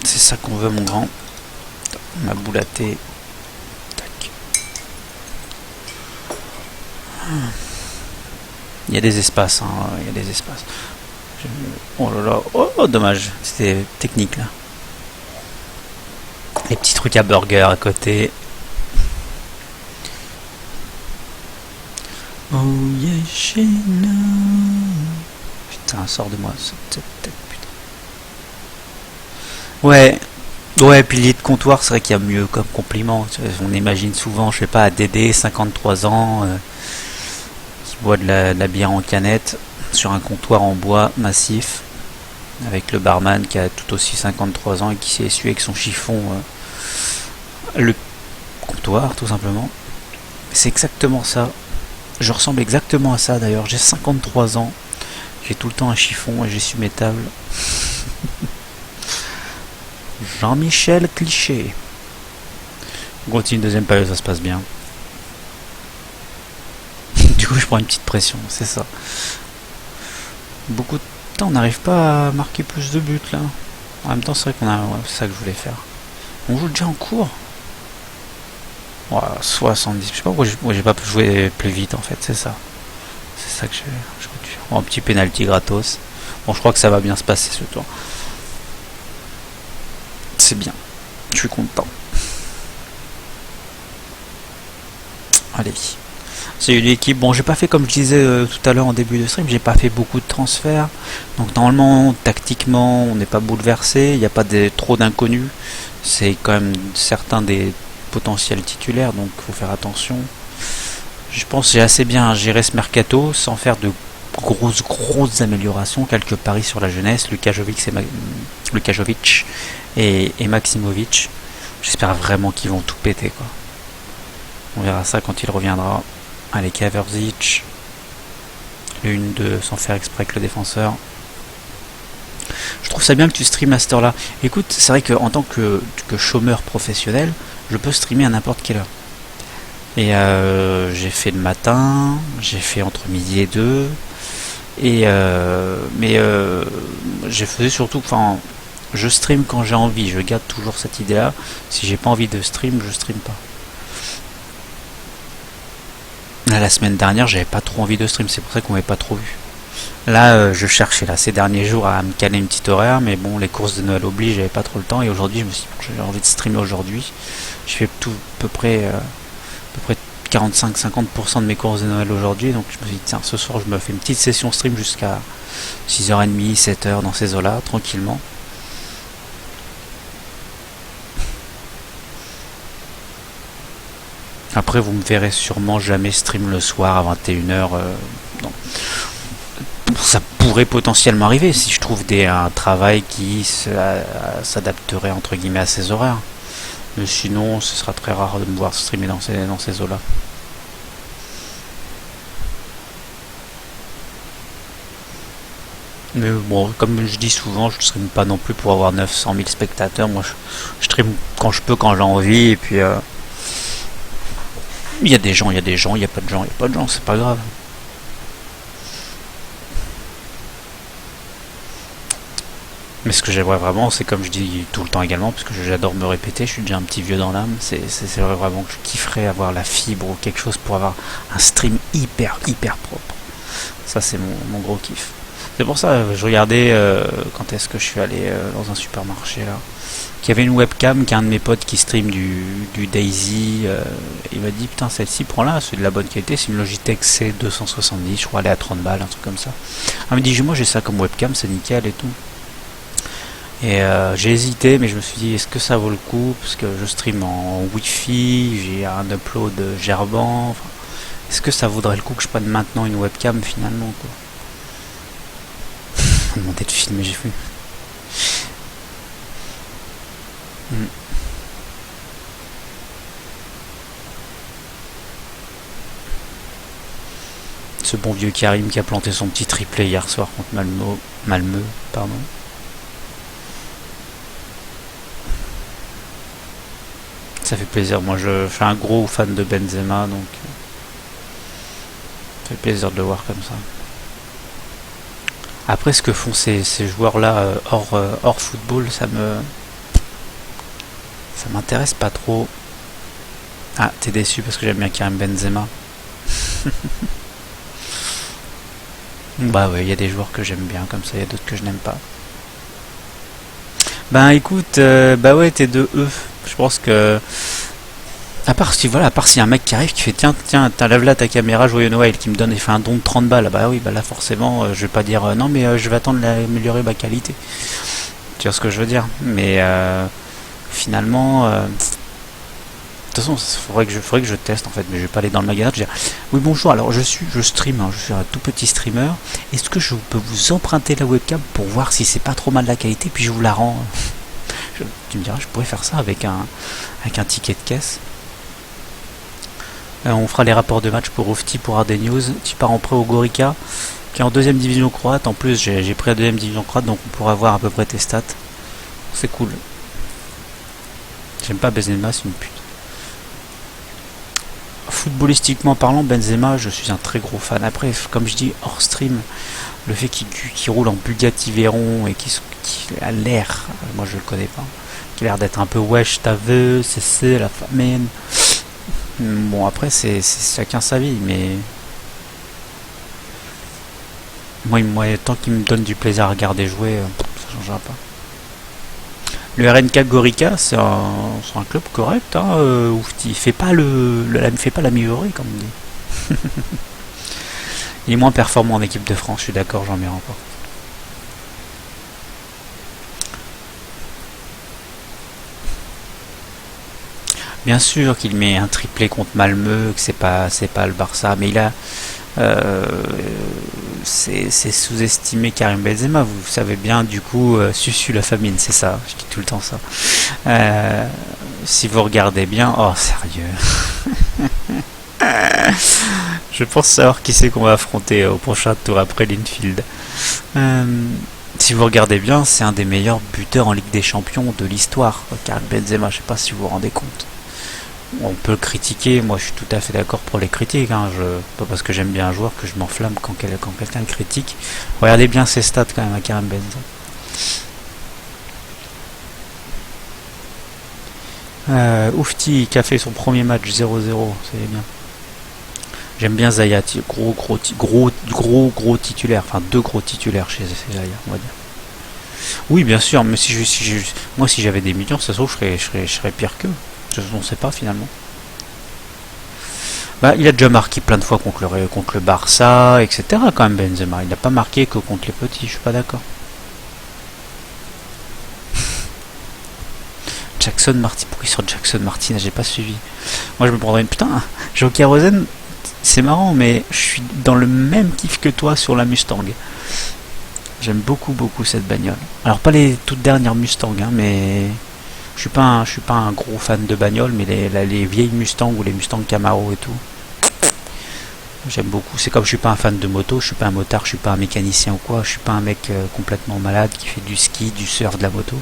C'est ça qu'on veut, mon grand. On a boulaté. Tac. Il y a des espaces, hein. Il y a des espaces. Oh là là. Oh, dommage. C'était technique, là. Les petits trucs à burger à côté. Oh yeah, Sheena. Putain, sors de moi cette tête, putain. Ouais, ouais, pilier de comptoir, c'est vrai qu'il y a mieux comme compliment. On imagine souvent, je sais pas, Dédé, 53 ans, qui boit de la bière en canette sur un comptoir en bois massif, avec le barman qui a tout aussi 53 ans et qui s'est essuyé avec son chiffon le comptoir, tout simplement. C'est exactement ça. Je ressemble exactement à ça d'ailleurs. J'ai 53 ans. J'ai tout le temps un chiffon et j'essuie mes tables. Jean-Michel Cliché. On continue deuxième période, ça se passe bien. Du coup, je prends une petite pression, c'est ça. Beaucoup de temps, on n'arrive pas à marquer plus de buts là. En même temps, c'est vrai qu'on a. Ouais, c'est ça que je voulais faire. On joue déjà en cours. Ouais, 70. Je sais pas pourquoi j'ai pas pu jouer plus vite en fait, c'est ça. C'est ça que j'aurais dû faire. Bon, un petit penalty gratos. Bon, je crois que ça va bien se passer ce tour. C'est bien. Je suis content. Allez. C'est une équipe. Bon, j'ai pas fait comme je disais tout à l'heure en début de stream, j'ai pas fait beaucoup de transferts. Donc normalement, tactiquement, on n'est pas bouleversé. Il n'y a pas trop d'inconnus. C'est quand même certains des potentiels titulaires, donc il faut faire attention. Je pense que j'ai assez bien géré ce mercato sans faire de grosses améliorations. Quelques paris sur la jeunesse, Lukajovic et Maximovic. J'espère vraiment qu'ils vont tout péter, quoi. On verra ça quand il reviendra. Allez, Kaverzic. Le 1-2 sans faire exprès avec le défenseur. Je trouve ça bien que tu streames à cette heure-là. Écoute, c'est vrai qu'en tant que chômeur professionnel, je peux streamer à n'importe quelle heure. Et j'ai fait le matin, j'ai fait entre midi et 2. Et j'ai fait surtout, enfin, je stream quand j'ai envie. Je garde toujours cette idée-là. Si j'ai pas envie de stream, je stream pas. Là, la semaine dernière, j'avais pas trop envie de stream. C'est pour ça qu'on m'avait pas trop vu. Là, je cherchais là ces derniers jours à me caler une petite horaire, mais bon, les courses de Noël obligent, j'avais pas trop le temps. Et aujourd'hui, je me suis dit, j'ai envie de streamer aujourd'hui. Je fais tout à peu près 45-50% de mes courses de Noël aujourd'hui, donc je me suis dit tiens, ce soir je me fais une petite session stream jusqu'à 6h30, 7h dans ces eaux-là, tranquillement. Après vous me verrez sûrement jamais stream le soir à 21h. Non. Ça pourrait potentiellement arriver si je trouve un travail qui s'adapterait entre guillemets à ces horaires. Mais sinon, ce sera très rare de me voir streamer dans ces eaux-là. Mais bon, comme je dis souvent, je ne stream pas non plus pour avoir 900 000 spectateurs. Moi, je stream quand je peux, quand j'ai envie. Et puis, il y a des gens, il y a des gens, il n'y a pas de gens, il n'y a pas de gens, c'est pas grave. Mais ce que j'aimerais vraiment, c'est comme je dis tout le temps également, parce que j'adore me répéter, je suis déjà un petit vieux dans l'âme, c'est vraiment que je kifferais avoir la fibre ou quelque chose pour avoir un stream hyper propre. Ça c'est mon gros kiff. C'est pour ça je regardais quand est-ce que je suis allé dans un supermarché là, qu'il y avait une webcam qu'un de mes potes qui stream du Daisy, il m'a dit putain celle-ci prends-la, c'est de la bonne qualité, c'est une Logitech C270, je crois elle est à 30 balles, un truc comme ça. Il me dit moi j'ai ça comme webcam, c'est nickel et tout. Et j'ai hésité, mais je me suis dit est-ce que ça vaut le coup, parce que je stream en Wi-Fi, j'ai un upload gerbant, enfin, est-ce que ça vaudrait le coup que je prenne maintenant une webcam finalement quoi. m'a demandé de filmer, j'ai fait. Ce bon vieux Karim qui a planté son petit triplé hier soir contre Malmö, pardon. Ça fait plaisir, moi je suis un gros fan de Benzema, donc ça fait plaisir de le voir comme ça. Après ce que font ces joueurs-là hors football, ça m'intéresse pas trop. Ah, t'es déçu parce que j'aime bien Karim Benzema. Bah ouais, il y a des joueurs que j'aime bien comme ça, il y a d'autres que je n'aime pas. Ben écoute, bah ouais, t'es de E. Je pense que à part si voilà, à part s'il y a un mec qui arrive qui fait tiens, lève là ta caméra, joyeux Noël, qui me donne et fait un don de 30 balles, bah oui, bah là forcément, je vais pas dire non mais je vais attendre d'améliorer ma qualité. Tu vois ce que je veux dire? Mais finalement, de toute façon, faudrait que je teste en fait, mais je vais pas aller dans le magasin. Je vais dire oui bonjour, alors je stream, hein, je suis un tout petit streamer. Est-ce que je peux vous emprunter la webcam pour voir si c'est pas trop mal la qualité, puis je vous la rends. Tu me diras, je pourrais faire ça avec un ticket de caisse. On fera les rapports de match pour Ufti, pour Arden News. Tu pars en prêt au Gorica, qui est en deuxième division croate. En plus, j'ai pris la deuxième division croate, donc on pourra voir à peu près tes stats. C'est cool. J'aime pas Benzema, c'est une pute. Footballistiquement parlant, Benzema, je suis un très gros fan. Après, comme je dis, hors stream, le fait qu'il roule en Bugatti Veyron et qu'il a l'air, moi je le connais pas, qu'il a l'air d'être un peu wesh, t'as vu, c'est la famine. Bon, après, c'est chacun sa vie, mais moi tant qu'il me donne du plaisir à regarder jouer, ça changera pas. Le RNK Gorica, c'est un club correct, hein, où il fait pas l'améliorer, comme on dit. Il est moins performant en équipe de France, je suis d'accord, j'en mets encore. Bien sûr qu'il met un triplé contre Malmö, que c'est pas le Barça, mais il a c'est sous-estimé Karim Benzema, vous savez bien, du coup, Susu la famine, c'est ça, je dis tout le temps ça. Si vous regardez bien, oh sérieux. Je pense savoir qui c'est qu'on va affronter au prochain tour après Linfield. Si vous regardez bien, c'est un des meilleurs buteurs en Ligue des Champions de l'histoire, Karim Benzema, je sais pas si vous vous rendez compte. On peut le critiquer, moi je suis tout à fait d'accord pour les critiques, hein. Pas parce que j'aime bien un joueur que je m'enflamme quand quelqu'un le critique. Regardez bien ses stats quand même à Karim Benzema. Ufti qui a fait son premier match 0-0, c'est bien. J'aime bien Zayat, gros titulaire, enfin deux gros titulaires chez Zayat, on va dire. Oui bien sûr, mais moi si j'avais des millions, ça se trouve je serais pire qu'eux. On ne sait pas finalement. Bah, il a déjà marqué plein de fois contre le Barça, etc. quand même Benzema. Il n'a pas marqué que contre les petits, je suis pas d'accord. Jackson Martin, pourquoi il sort Jackson Martin? J'ai pas suivi. Moi je me prendrais une putain. Joker Rosen, c'est marrant, mais je suis dans le même kiff que toi sur la Mustang. J'aime beaucoup cette bagnole. Alors pas les toutes dernières Mustang, hein, mais je suis pas un gros fan de bagnole, mais les vieilles Mustang ou les Mustang Camaro et tout, j'aime beaucoup. C'est comme je suis pas un fan de moto, je suis pas un motard, je suis pas un mécanicien ou quoi, je suis pas un mec complètement malade qui fait du ski, du surf, de la moto,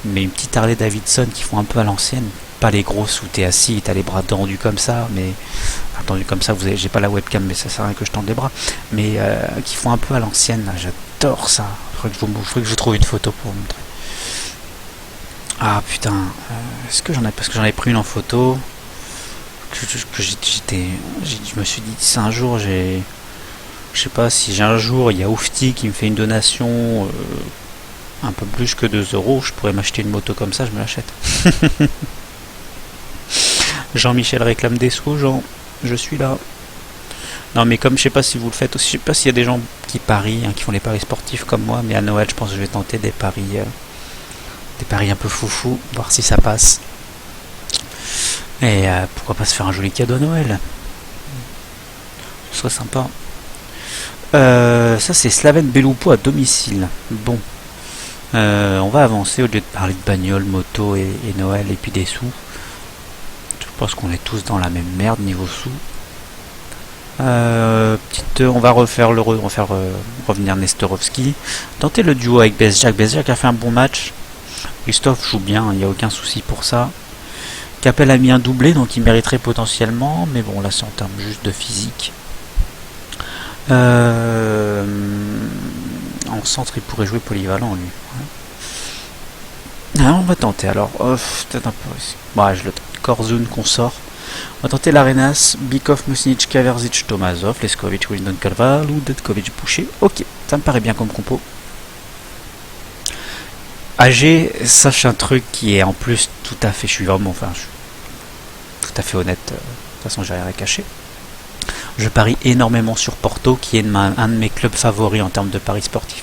mais une petite Harley Davidson qui font un peu à l'ancienne, pas les grosses où t'es assis et t'as les bras tendus comme ça, mais tendus comme ça, j'ai pas la webcam, mais ça sert à rien que je tende les bras, mais qui font un peu à l'ancienne, là, j'adore ça. Faudrait que je trouve une photo pour vous montrer. Ah putain, est-ce que parce que j'en ai pris une en photo, je me suis dit si un jour je sais pas si j'ai un jour il y a Ufti qui me fait une donation un peu plus que 2 euros, je pourrais m'acheter une moto comme ça, je me l'achète. Jean-Michel réclame des sous, Jean, je suis là. Non mais comme je sais pas si vous le faites aussi, je sais pas s'il y a des gens qui parient, hein, qui font les paris sportifs comme moi, mais à Noël je pense que je vais tenter des paris un peu foufou, voir si ça passe. Et pourquoi pas se faire un joli cadeau à Noël, ce serait sympa. Ça c'est Slaven Beloupo à domicile. Bon, on va avancer au lieu de parler de bagnole, moto et Noël et puis des sous. Je pense qu'on est tous dans la même merde niveau sous. On va refaire revenir Nestorovski. Tenter le duo avec Bezjak. Bezjak a fait un bon match. Christophe joue bien, il n'y a aucun souci pour ça. Capel a mis un doublé, donc il mériterait potentiellement, mais bon là c'est en termes juste de physique. En centre il pourrait jouer polyvalent lui. Ah, on va tenter alors. Peut-être un peu risqué. Bon, je le tente. Korzun qu'on sort. On va tenter l'Arenas, Bikov, Musnic, Kaverzic, Tomazov, Leskovic, Wildon Kalval ou Detkovic Boucher. Ok, ça me paraît bien comme compo. AG sache un truc qui est en plus tout à fait, je suis tout à fait honnête, de toute façon j'ai rien à cacher. Je parie énormément sur Porto qui est un de mes clubs favoris en termes de paris sportifs.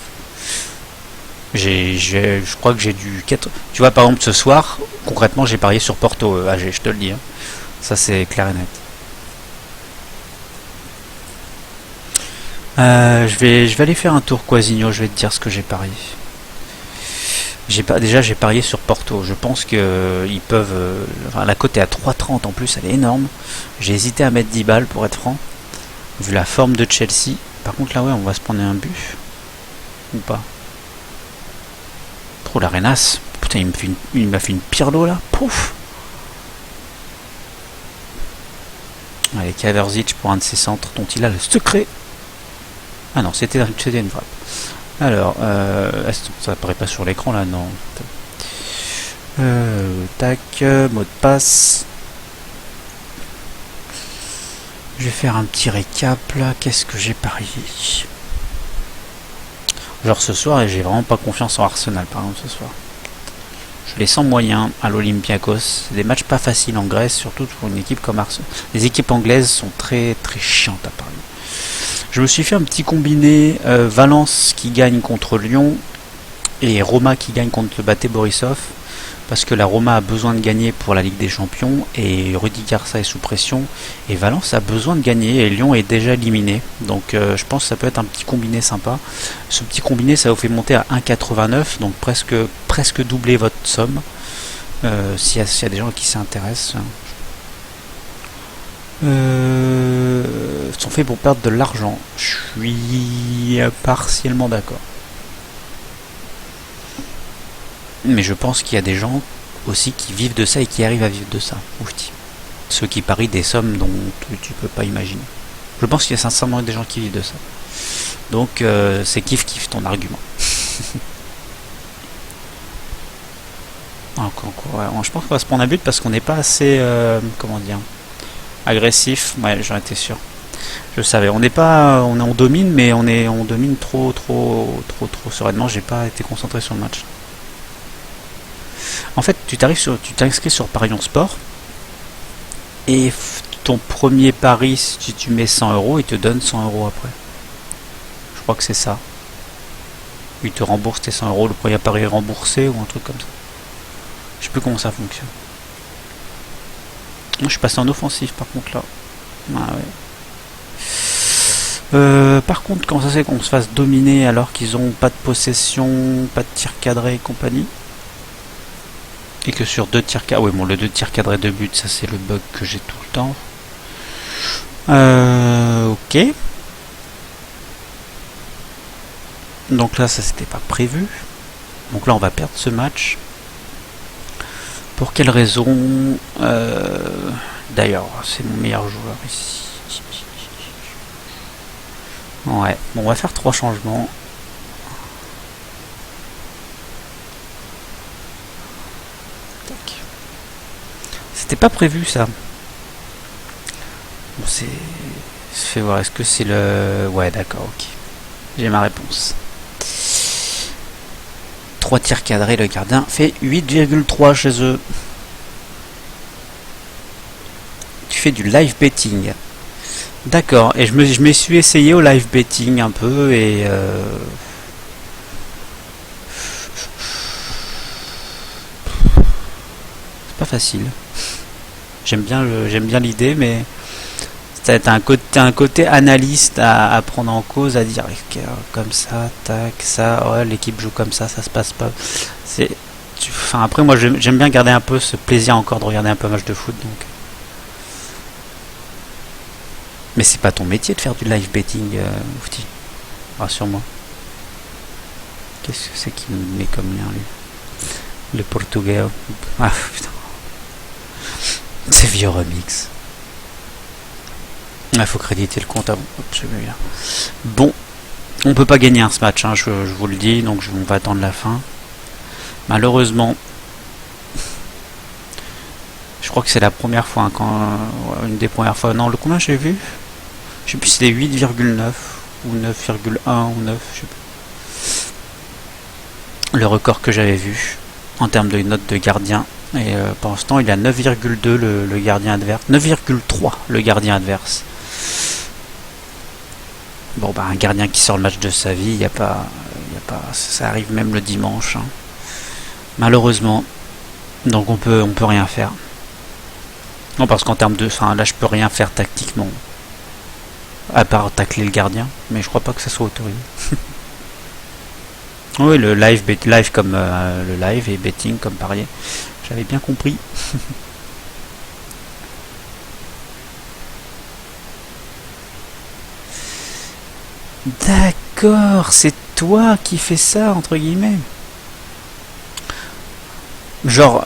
Je crois que j'ai dû... Tu vois par exemple ce soir, concrètement j'ai parié sur Porto AG, je te le dis. Hein. Ça c'est clair et net. Je vais aller faire un tour Quasigno, je vais te dire ce que j'ai parié. Déjà j'ai parié sur Porto, je pense que ils peuvent... la cote est à 3,30 en plus, elle est énorme. J'ai hésité à mettre 10 balles pour être franc, vu la forme de Chelsea. Par contre là ouais on va se prendre un but. Ou pas. Pro l'Arenas. Putain il m'a fait une pirlo là. Pouf. Allez, Kaverzic pour un de ses centres dont il a le secret. Ah non, c'était une frappe. Alors, ça apparaît pas sur l'écran là, non. Tac, mot de passe. Je vais faire un petit récap là. Qu'est-ce que j'ai parié? Genre ce soir, et j'ai vraiment pas confiance en Arsenal par exemple ce soir. Je les sens moyens à l'Olympiakos. C'est des matchs pas faciles en Grèce, surtout pour une équipe comme Arsenal. Les équipes anglaises sont très très chiantes à parier. Je me suis fait un petit combiné Valence qui gagne contre Lyon et Roma qui gagne contre le Bate Borisov, parce que la Roma a besoin de gagner pour la Ligue des Champions et Rudi Garcia est sous pression et Valence a besoin de gagner et Lyon est déjà éliminé, donc je pense que ça peut être un petit combiné sympa. Ce petit combiné ça vous fait monter à 1,89, donc presque doubler votre somme s'il y a des gens qui s'intéressent. Sont faits pour perdre de l'argent. Je suis partiellement d'accord. Mais je pense qu'il y a des gens aussi qui vivent de ça et qui arrivent à vivre de ça. Oui. Ceux qui parient des sommes dont tu peux pas imaginer. Je pense qu'il y a sincèrement des gens qui vivent de ça. Donc c'est kiff ton argument. Ouais, je pense qu'on va se prendre un but parce qu'on n'est pas assez comment dire, agressif. Ouais, j'en étais sûr. Je savais. On domine, mais on domine trop sereinement. J'ai pas été concentré sur le match. En fait, tu t'inscris sur Parion Sport et ton premier pari, si tu mets 100 €, il te donne 100 € après. Je crois que c'est ça. Il te rembourse tes 100 €, le premier pari est remboursé ou un truc comme ça. Je sais plus comment ça fonctionne. Moi, je suis passé en offensif par contre là. Ah ouais. Par contre, quand ça c'est qu'on se fasse dominer alors qu'ils ont pas de possession, pas de tir cadré et compagnie, et que sur 2 tirs cadrés, oui bon le 2 tirs cadrés de but, ça c'est le bug que j'ai tout le temps. Ok. Donc là ça c'était pas prévu. Donc là on va perdre ce match. Pour quelle raison? D'ailleurs c'est mon meilleur joueur ici. Ouais, bon, on va faire 3 changements. Tac. C'était pas prévu ça. Bon, c'est... Fais voir, est-ce que c'est le... Ouais, d'accord, ok. J'ai ma réponse. 3 tirs cadrés, le gardien fait 8,3 chez eux. Tu fais du live betting. D'accord, et je me suis essayé au live betting un peu et c'est pas facile. J'aime bien l'idée, mais t'as un côté analyste à prendre en cause, à dire comme ça, tac, ça, ouais, l'équipe joue comme ça se passe pas. C'est, enfin après moi j'aime bien garder un peu ce plaisir encore de regarder un peu un match de foot donc. Mais c'est pas ton métier de faire du live betting, Outi. Rassure-moi. Qu'est-ce que c'est qui nous met comme lien lui? Le portugais. Ah putain. C'est vieux remix. Il faut créditer le compte avant. Hop, celui-là. Bon, on peut pas gagner ce match, hein, je vous le dis, donc on va attendre la fin. Malheureusement, je crois que c'est la première fois, hein, une des premières fois. Non, le combien j'ai vu? Je sais plus si c'était 8,9 ou 9,1 ou 9, je sais plus. Le record que j'avais vu en termes de note de gardien. Et pour l'instant, il a 9,2 le gardien adverse. 9,3 le gardien adverse. Bon, bah, un gardien qui sort le match de sa vie, il n'y a pas. Ça arrive même le dimanche. Hein. Malheureusement. Donc on peut rien faire. Non, parce qu'en termes de. Enfin, là, je peux rien faire tactiquement. À part tacler le gardien. Mais je crois pas que ça soit autorisé. Oui, le live comme le live et betting comme parier. J'avais bien compris. D'accord, c'est toi qui fais ça, entre guillemets. Genre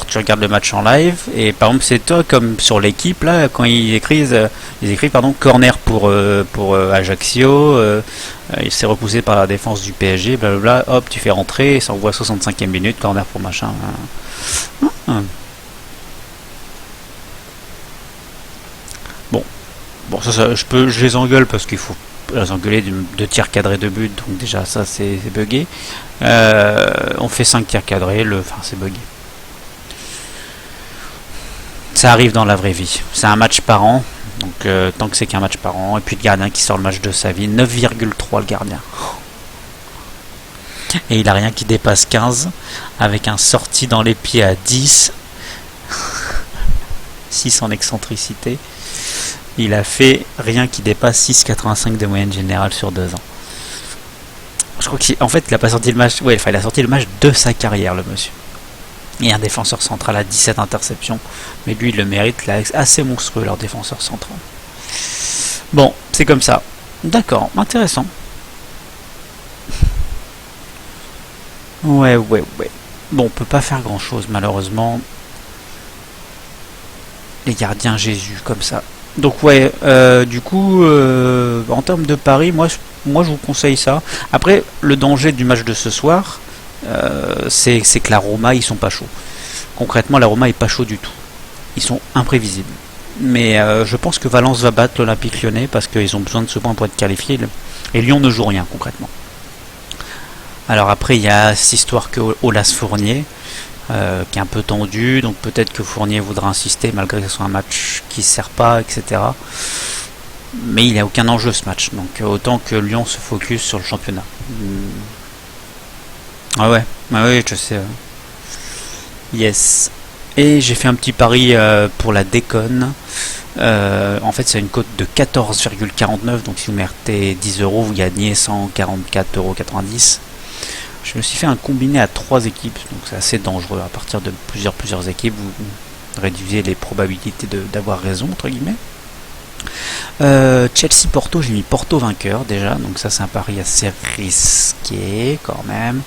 tu regardes le match en live et par exemple c'est toi comme sur l'équipe là quand ils écrivent pardon corner pour Ajaccio, il s'est repoussé par la défense du PSG, blablabla, hop tu fais rentrer et ça envoie 65e minute corner pour machin. Bon ça je les engueule parce qu'il faut les engueuler de tirs cadrés de but, donc déjà ça c'est buggé. On fait 5 tirs cadrés, enfin c'est buggé. Ça arrive dans la vraie vie. C'est un match par an, donc tant que c'est qu'un match par an, et puis le gardien qui sort le match de sa vie, 9,3 le gardien. Et il a rien qui dépasse 15, avec un sorti dans les pieds à 10, 6 en excentricité. Il a fait rien qui dépasse 6,85 de moyenne générale sur 2 ans. Je crois qu'en fait il a pas sorti le match. Ouais, enfin, il a sorti le match de sa carrière, le monsieur. Et un défenseur central à 17 interceptions. Mais lui, il le mérite. Il est assez monstrueux, leur défenseur central. Bon, c'est comme ça. D'accord, intéressant. Ouais. Bon, on peut pas faire grand chose, malheureusement. Les gardiens Jésus, comme ça. Donc ouais, du coup, en termes de paris, moi je vous conseille ça. Après, le danger du match de ce soir, c'est que la Roma, ils sont pas chauds. Concrètement, la Roma est pas chaud du tout. Ils sont imprévisibles. Mais je pense que Valence va battre l'Olympique Lyonnais parce qu'ils ont besoin de ce point pour être qualifiés. Et Lyon ne joue rien concrètement. Alors après, il y a cette histoire que Olas Fournier, qui est un peu tendu, donc peut-être que Fournier voudra insister malgré que ce soit un match qui ne sert pas, etc. Mais il n'y a aucun enjeu ce match, donc autant que Lyon se focus sur le championnat. Ah ouais, je sais. Yes. Et j'ai fait un petit pari pour la déconne. En fait, c'est une cote de 14,49, donc si vous mettez 10 euros, vous gagnez 144,90 €. Je me suis fait un combiné à 3 équipes, donc c'est assez dangereux. À partir de plusieurs équipes, vous réduisez les probabilités d'avoir raison, entre guillemets. Chelsea-Porto, j'ai mis Porto vainqueur déjà, donc ça c'est un pari assez risqué quand même.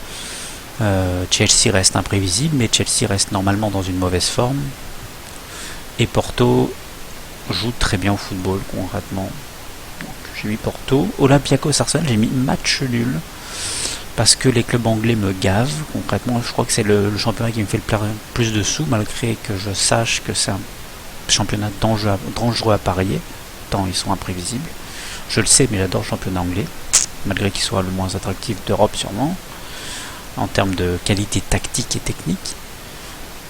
Chelsea reste imprévisible, mais Chelsea reste normalement dans une mauvaise forme. Et Porto joue très bien au football, concrètement. Donc j'ai mis Porto. Olympiakos Arsenal, j'ai mis match nul. Parce que les clubs anglais me gavent. Concrètement, je crois que c'est le championnat qui me fait le plus de sous, malgré que je sache que c'est un championnat dangereux à parier, tant ils sont imprévisibles. Je le sais, mais j'adore le championnat anglais, malgré qu'il soit le moins attractif d'Europe sûrement, en termes de qualité tactique et technique.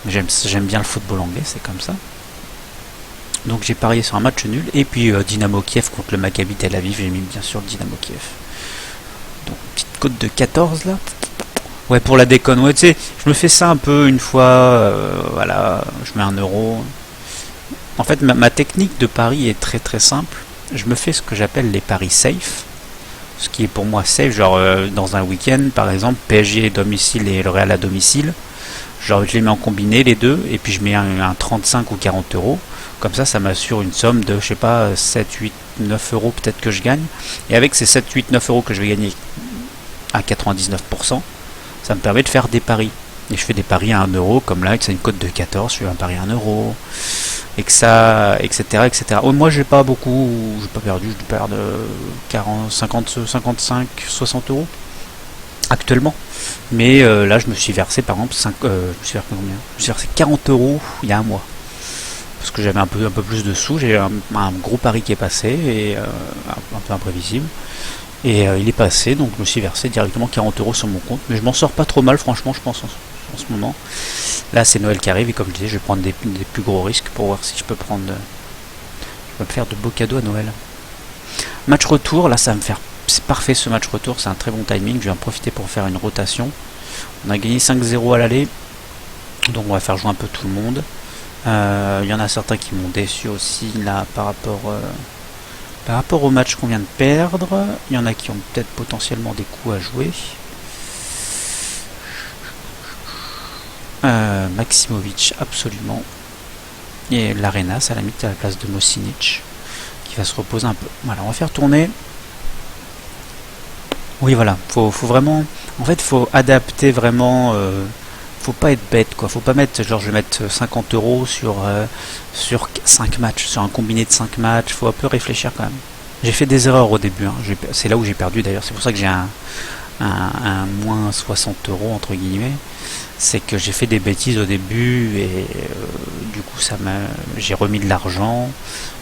J'aime bien le football anglais, c'est comme ça. Donc j'ai parié sur un match nul, et puis Dynamo Kiev contre le Maccabi Tel Aviv, j'ai mis bien sûr Dynamo Kiev. Donc petite cote de 14 là. Ouais, pour la déconne, ouais, tu sais, je me fais ça un peu une fois, voilà, je mets 1 euro. En fait, ma technique de pari est très très simple. Je me fais ce que j'appelle les paris safe. Ce qui est pour moi safe, genre dans un week-end, par exemple, PSG à domicile et le Real à domicile. Genre, je les mets en combiné les deux, et puis je mets un 35 ou 40 euros. Comme ça m'assure une somme de, je sais pas, 7, 8, 9 euros peut-être que je gagne. Et avec ces 7, 8, 9 euros que je vais gagner à 99%, ça me permet de faire des paris. Et je fais des paris à 1 euro, comme là, c'est une cote de 14, je fais un pari à 1 euro, et que ça, etc., etc. Oh, moi, j'ai pas beaucoup, j'ai pas perdu, je perds de 40, 50, 55, 60 euros actuellement. Mais là, je me suis versé, par exemple, je me suis versé combien? Je me suis versé 40 euros il y a un mois. Parce que j'avais un peu plus de sous, j'ai un gros pari qui est passé, et un peu imprévisible. Et il est passé, donc je me suis versé directement 40 euros sur mon compte. Mais je m'en sors pas trop mal, franchement, je pense, en ce moment. Là, c'est Noël qui arrive, et comme je disais, je vais prendre des plus gros risques pour voir si je peux prendre. Je peux me faire de beaux cadeaux à Noël. Match retour, là, ça va me faire. C'est parfait ce match retour, c'est un très bon timing. Je vais en profiter pour faire une rotation. On a gagné 5-0 à l'aller, donc on va faire jouer un peu tout le monde. Il y en a certains qui m'ont déçu aussi là par rapport au match qu'on vient de perdre. Il y en a qui ont peut-être potentiellement des coups à jouer. Maximovic, absolument. Et l'Arenas à la limite à la place de Mosinic, qui va se reposer un peu. Voilà, on va faire tourner. Oui, voilà, faut vraiment. En fait, faut adapter vraiment. Faut pas être bête, quoi. Faut pas mettre, genre, je vais mettre 50 euros sur 5 matchs, sur un combiné de 5 matchs. Faut un peu réfléchir quand même. J'ai fait des erreurs au début, hein. C'est là où j'ai perdu d'ailleurs. C'est pour ça que j'ai un moins 60 euros entre guillemets. C'est que j'ai fait des bêtises au début, et du coup j'ai remis de l'argent,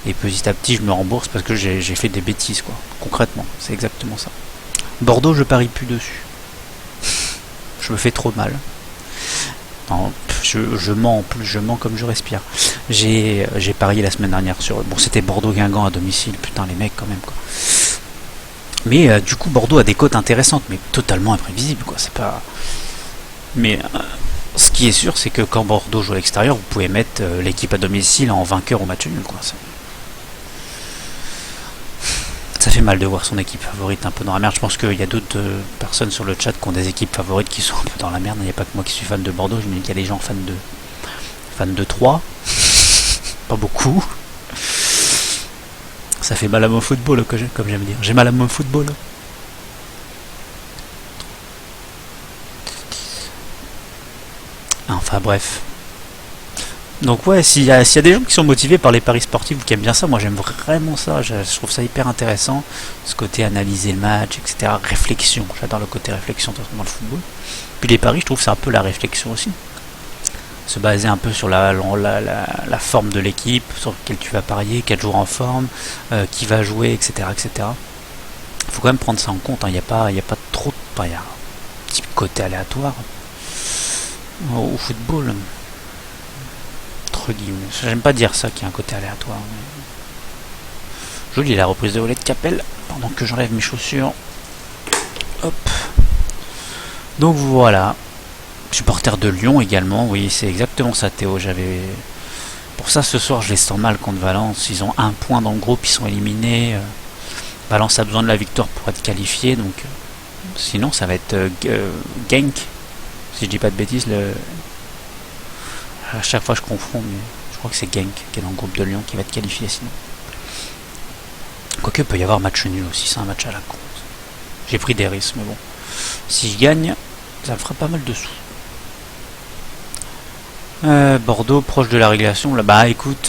et petit à petit je me rembourse parce que j'ai fait des bêtises, quoi. Concrètement, c'est exactement ça. Bordeaux, je parie plus dessus. Je me fais trop mal. Non, je mens en plus, je mens comme je respire. J'ai parié la semaine dernière sur. Bon, c'était Bordeaux-Guingamp à domicile, putain, les mecs, quand même, quoi. Mais du coup, Bordeaux a des cotes intéressantes, mais totalement imprévisibles, quoi. C'est pas. Mais ce qui est sûr, c'est que quand Bordeaux joue à l'extérieur, vous pouvez mettre l'équipe à domicile en vainqueur au match nul, quoi. Ça fait mal de voir son équipe favorite un peu dans la merde. Je pense qu'il y a d'autres personnes sur le chat qui ont des équipes favorites qui sont un peu dans la merde. Il n'y a pas que moi qui suis fan de Bordeaux, je me dis qu'il y a des gens fans de 3. Pas beaucoup. Ça fait mal à mon football, comme j'aime dire. J'ai mal à mon football. Enfin bref. Donc ouais, s'il y a des gens qui sont motivés par les paris sportifs ou qui aiment bien ça, moi j'aime vraiment ça, je trouve ça hyper intéressant, ce côté analyser le match, etc. Réflexion, j'adore le côté réflexion dans le football. Puis les paris, je trouve que c'est un peu la réflexion aussi. Se baser un peu sur la forme de l'équipe, sur laquelle tu vas parier, quel jour en forme, qui va jouer, etc. etc. Il faut quand même prendre ça en compte, hein. Il n'y a pas trop de... Il y a un petit côté aléatoire au football. J'aime pas dire ça, qu'il y a un côté aléatoire. Jolie la reprise de volet de Capel, pendant que j'enlève mes chaussures. Hop. Donc voilà. Supporter de Lyon également, oui, c'est exactement ça, Théo. Pour ça, ce soir, je les sens mal contre Valence. Ils ont un point dans le groupe, ils sont éliminés. Valence a besoin de la victoire pour être qualifié, donc sinon ça va être Genk. Si je dis pas de bêtises, à chaque fois je confonds, mais je crois que c'est Genk qui est dans le groupe de Lyon qui va être qualifié sinon. Quoique il peut y avoir match nul aussi, c'est un match à la con. J'ai pris des risques, mais bon. Si je gagne, ça me fera pas mal de sous. Bordeaux proche de la relégation. Là, bah écoute,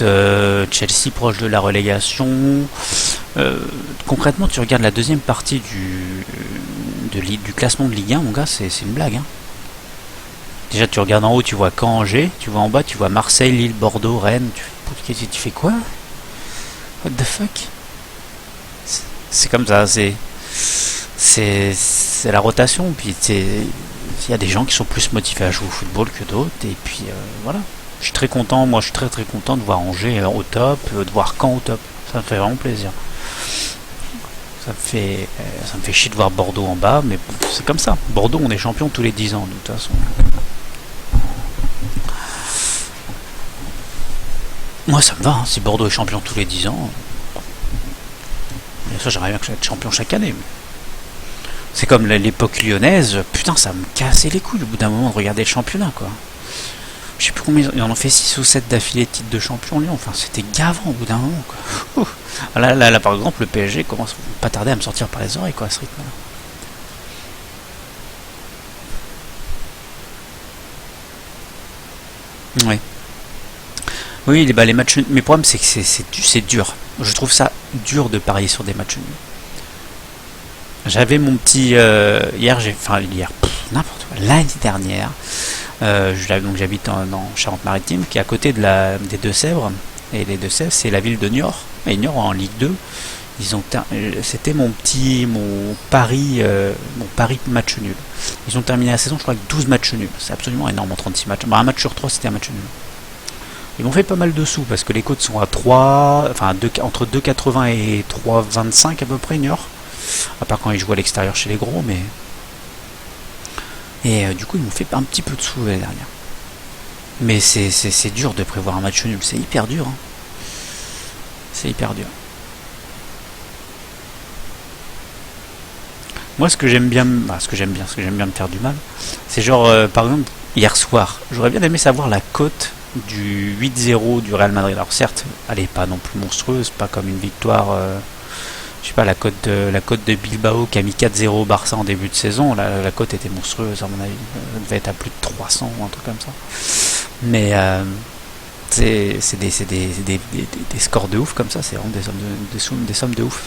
Chelsea proche de la relégation. Concrètement, tu regardes la deuxième partie du classement de Ligue 1, mon gars, c'est une blague, hein. Déjà, tu regardes en haut, tu vois Caen, Angers, tu vois en bas, tu vois Marseille, Lille, Bordeaux, Rennes. Tu fais quoi? What the fuck? C'est comme ça, c'est la rotation. Puis il y a des gens qui sont plus motivés à jouer au football que d'autres. Et puis voilà. Je suis très content, moi je suis très très content de voir Angers au top, de voir Caen au top. Ça me fait vraiment plaisir. Ça me fait chier de voir Bordeaux en bas, mais bon, c'est comme ça. Bordeaux, on est champion tous les 10 ans, de toute façon. Moi ça me va, hein. Si Bordeaux est champion tous les 10 ans, bien sûr j'aimerais bien que je sois champion chaque année. Mais c'est comme l'époque lyonnaise, putain ça me cassait les couilles au bout d'un moment de regarder le championnat quoi. Je sais plus combien ils en ont fait 6 ou 7 d'affilée de titres de champion Lyon, enfin c'était gavant au bout d'un moment quoi. Là par exemple le PSG commence pas tarder à me sortir par les oreilles quoi à ce rythme là. Ouais. Oui, les matchs nuls. Mais le problème, c'est que c'est dur. Je trouve ça dur de parier sur des matchs nuls. J'avais mon petit. Hier, n'importe quoi. L'année dernière, donc j'habite dans Charente-Maritime, qui est à côté des Deux-Sèvres. Et les Deux-Sèvres, c'est la ville de Niort. Et Niort, en Ligue 2, c'était mon pari match nul. Ils ont terminé la saison, je crois, avec 12 matchs nuls. C'est absolument énorme en 36 matchs. Un match sur 3, c'était un match nul. Ils m'ont fait pas mal de sous parce que les cotes sont à 3, enfin entre 2,80 et 3,25 à peu près, Niort. À part quand ils jouent à l'extérieur chez les gros, mais. Et du coup, ils m'ont fait un petit peu de sous l'année dernière. Mais c'est dur de prévoir un match nul, c'est hyper dur. Hein. C'est hyper dur. Moi, ce que j'aime bien me faire du mal, c'est genre, par exemple, hier soir, j'aurais bien aimé savoir la cote du 8-0 du Real Madrid. Alors certes, elle est pas non plus monstrueuse, pas comme une victoire, je sais pas, la cote de Bilbao qui a mis 4-0 au Barça en début de saison, la cote était monstrueuse à mon avis, elle devait être à plus de 300 ou un truc comme ça. Mais c'est des scores de ouf comme ça, c'est vraiment des sommes de ouf.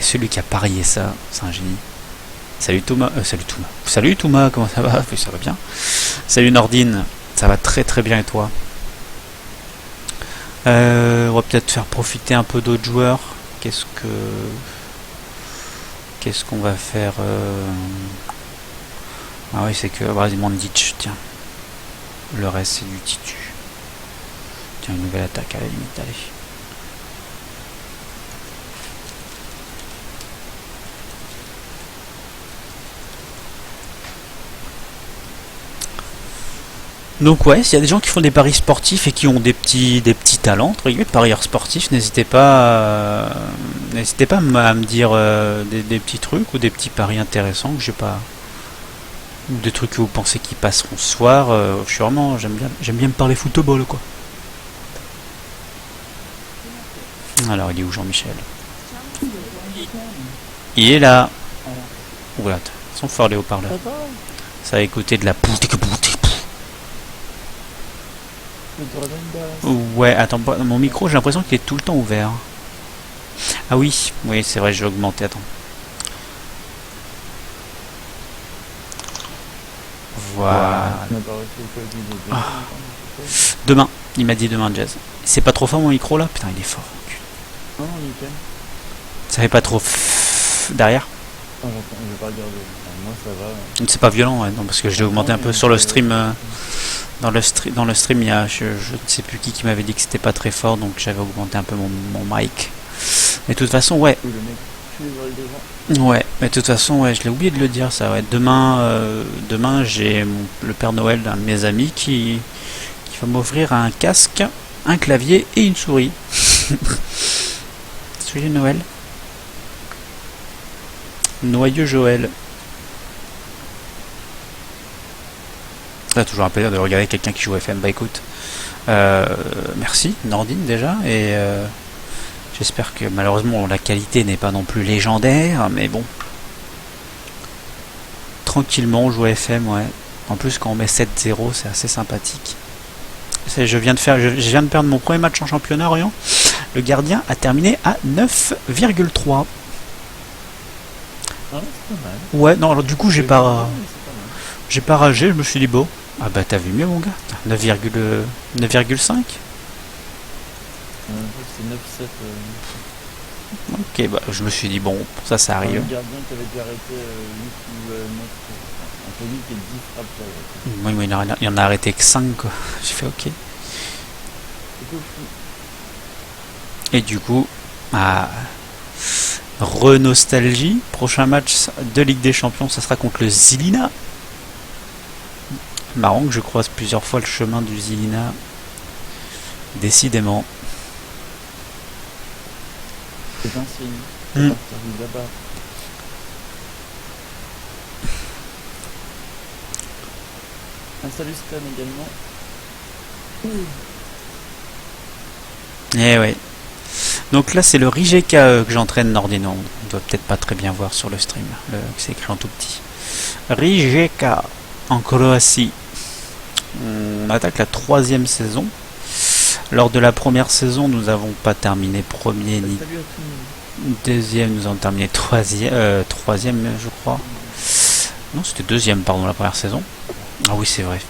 Et celui qui a parié ça, c'est un génie. Salut Thomas, Salut Thomas, comment ça va? Ça va bien. Salut Nordine, ça va très très bien et toi? On va peut-être faire profiter un peu d'autres joueurs. Qu'est-ce qu'on va faire Ah oui, c'est que vas-y Mandic, tiens. Le reste c'est du titu. Tiens, une nouvelle attaque à la limite, allez. Donc ouais, s'il y a des gens qui font des paris sportifs et qui ont des petits talents, entre guillemets, parieurs sportifs, n'hésitez pas à me dire des petits trucs ou des petits paris intéressants que j'ai pas, ou des trucs que vous pensez qui passeront ce soir. Je suis vraiment, j'aime bien me parler football quoi. Alors il est où Jean-Michel? Il est là. Oula, ils sont forts les haut-parleurs. Ça va écouter de la poutre. Ouais, attends, mon micro, j'ai l'impression qu'il est tout le temps ouvert. Ah oui, c'est vrai, je vais augmenter, attends. Voilà. Ah. Demain, il m'a dit demain, Jazz. C'est pas trop fort mon micro là? Putain, il est fort. Non, nickel. Ça fait pas trop derrière? Non, je vais pas regarder. Moi, ça va. C'est pas violent, ouais, non, parce que je l'ai augmenté un peu sur le stream. Dans le stream, il y a je ne sais plus qui m'avait dit que c'était pas très fort, donc j'avais augmenté un peu mon mic. Mais de toute façon, ouais. Ouais, mais de toute façon, ouais, je l'ai oublié de le dire ça. Ouais. Demain, j'ai le Père Noël d'un de mes amis qui va m'offrir un casque, un clavier et une souris. Joyeux Noël. Noyeux Joël. C'est toujours un plaisir de regarder quelqu'un qui joue FM. Bah écoute, merci Nordine déjà, et j'espère que malheureusement la qualité n'est pas non plus légendaire, mais bon, tranquillement on joue FM, ouais. En plus quand on met 7-0, c'est assez sympathique. Je viens de perdre mon premier match en championnat, Orient. Le gardien a terminé à 9,3. Ah, c'est pas mal. Ouais, non, alors du coup j'ai pas ragé, je me suis dit bon. Ah bah t'as vu mieux mon gars, 9,5. C'est 9,7. Ok, bah je me suis dit bon, ça arrive. Le gardien qui avait déjà arrêté 8 ou 9, entre 8 et 10 frappes. Oui, il en a arrêté que 5 quoi. J'ai fait ok. Et du coup, re-nostalgie, prochain match de Ligue des Champions, ça sera contre le Žilina. Marrant que je croise plusieurs fois le chemin du Žilina. Décidément. C'est un signe. Hmm. Partir de là-bas. Un salut Stan également. Eh ouais. Donc là c'est le Rijeka que j'entraîne Nordino. On doit peut-être pas très bien voir sur le stream. C'est écrit en tout petit. Rijeka en Croatie. On attaque la 3e saison. Lors de la première saison, nous n'avons pas terminé premier ni Salut à tout le monde. deuxième, nous avons terminé troisième, je crois. Non, c'était deuxième, pardon, la première saison. Ah oui, c'est vrai.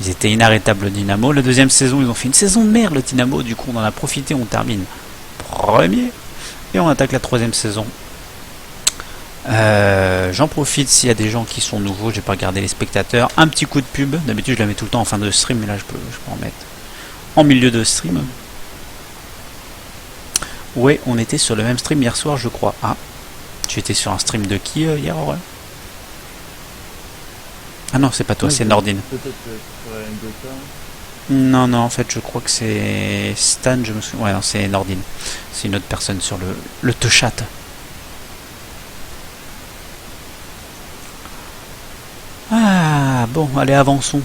Ils étaient inarrêtables, le Dynamo. La deuxième saison, ils ont fait une saison de merde, le Dynamo. Du coup, on en a profité, on termine premier. Et on attaque la 3e saison. J'en profite s'il y a des gens qui sont nouveaux, j'ai pas regardé les spectateurs. Un petit coup de pub. D'habitude, je la mets tout le temps en fin de stream, mais là, je peux en mettre en milieu de stream. Ouais, on était sur le même stream hier soir, je crois. Ah, tu étais sur un stream de qui hier, Aurel? Ah non, c'est pas toi, c'est Nordine. Peut-être sur Gotha. Non, non, en fait, je crois que c'est Stan, je me souviens. Ouais, non, c'est Nordine. C'est une autre personne sur le te chat. Ah, bon, allez, avançons.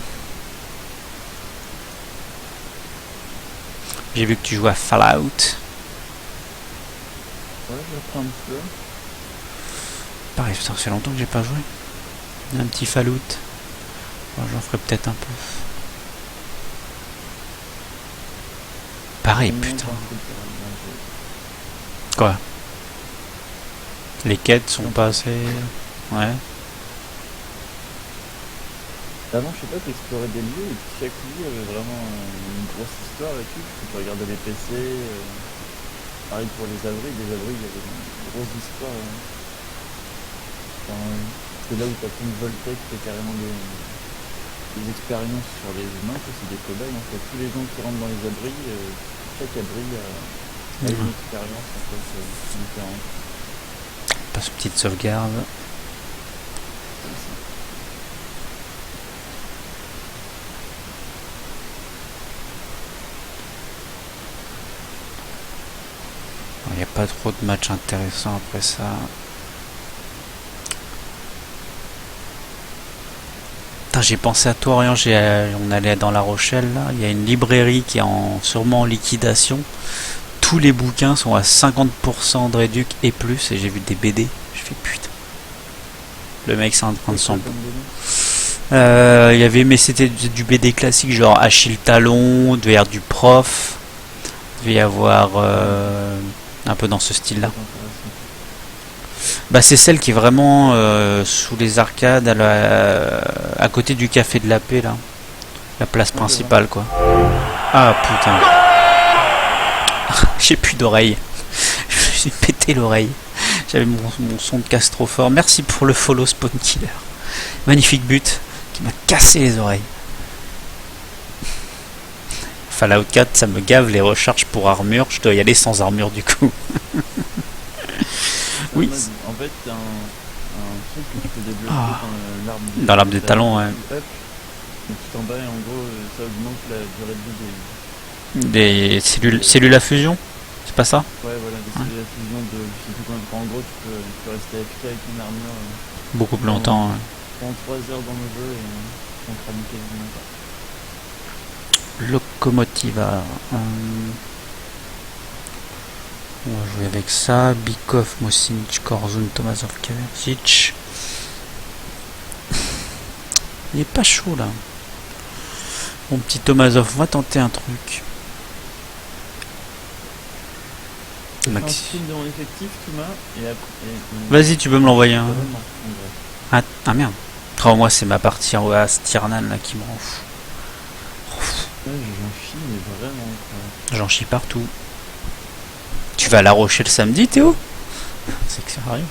J'ai vu que tu joues à Fallout. Ouais, je reprends un petit peu. Pareil, ça fait longtemps que j'ai pas joué. Un petit Fallout. Bon, j'en ferai peut-être un peu. Pareil, putain. Quoi? Les quêtes sont pas assez... Ouais. Avant, je sais pas, t'explorais des lieux et puis chaque lieu avait vraiment une grosse histoire et tout. Tu peux regarder les PC. Pareil pour les abris. Les abris, il y avait une grosse histoire. C'est là où t'as plein de Voltec, t'as carrément des expériences sur les humains, c'est des cobayes. En fait, tous les gens qui rentrent dans les abris, chaque abri a une expérience en fait différente. Passe petite sauvegarde. Il n'y a pas trop de matchs intéressants après ça. J'ai pensé à toi, Orient. On allait dans La Rochelle là. Il y a une librairie qui est sûrement en liquidation. Tous les bouquins sont à 50% de réduc et plus. Et j'ai vu des BD. Je fais putain. Le mec c'est en train de s'en... Il y avait, mais c'était du BD classique, genre Achille Talon, il devait y avoir du Prof, il devait y avoir un peu dans ce style-là. Bah c'est celle qui est vraiment sous les arcades, à côté du Café de la Paix, là. La place principale, quoi. Ah putain. J'ai plus d'oreille. J'ai pété l'oreille. J'avais mon son de casse trop fort. Merci pour le follow Spawn Killer. Magnifique but qui m'a cassé les oreilles. Fallout 4, ça me gave les recharges pour armure. Je dois y aller sans armure du coup. Oui. En fait, c'est un truc que tu peux développer dans l'arbre des talons. Ouais. Et tout en bas, et en gros, ça augmente la durée de vie des cellules à fusion. C'est pas ça? Ouais, voilà, des cellules à fusion de... Je sais plus combien. En gros, tu peux rester AFK avec une armure. Beaucoup plus longtemps. Pendant 3 heures dans le jeu et on crame quasiment pas. Locomotiva. On va jouer avec ça. Bikov, Mosinic, Korzun, Tomazov, Kavercic. Il est pas chaud là. Mon petit Tomazov, on va tenter un truc. Maxi. De mon effectif, et vas-y, tu peux me l'envoyer. Ah merde. Oh, moi c'est ma partie à Stirnan là qui me rend fou. Ouais, j'en chie, mais vraiment. J'en chie partout. Tu vas à La Rochelle samedi, Théo? C'est que ça arrive.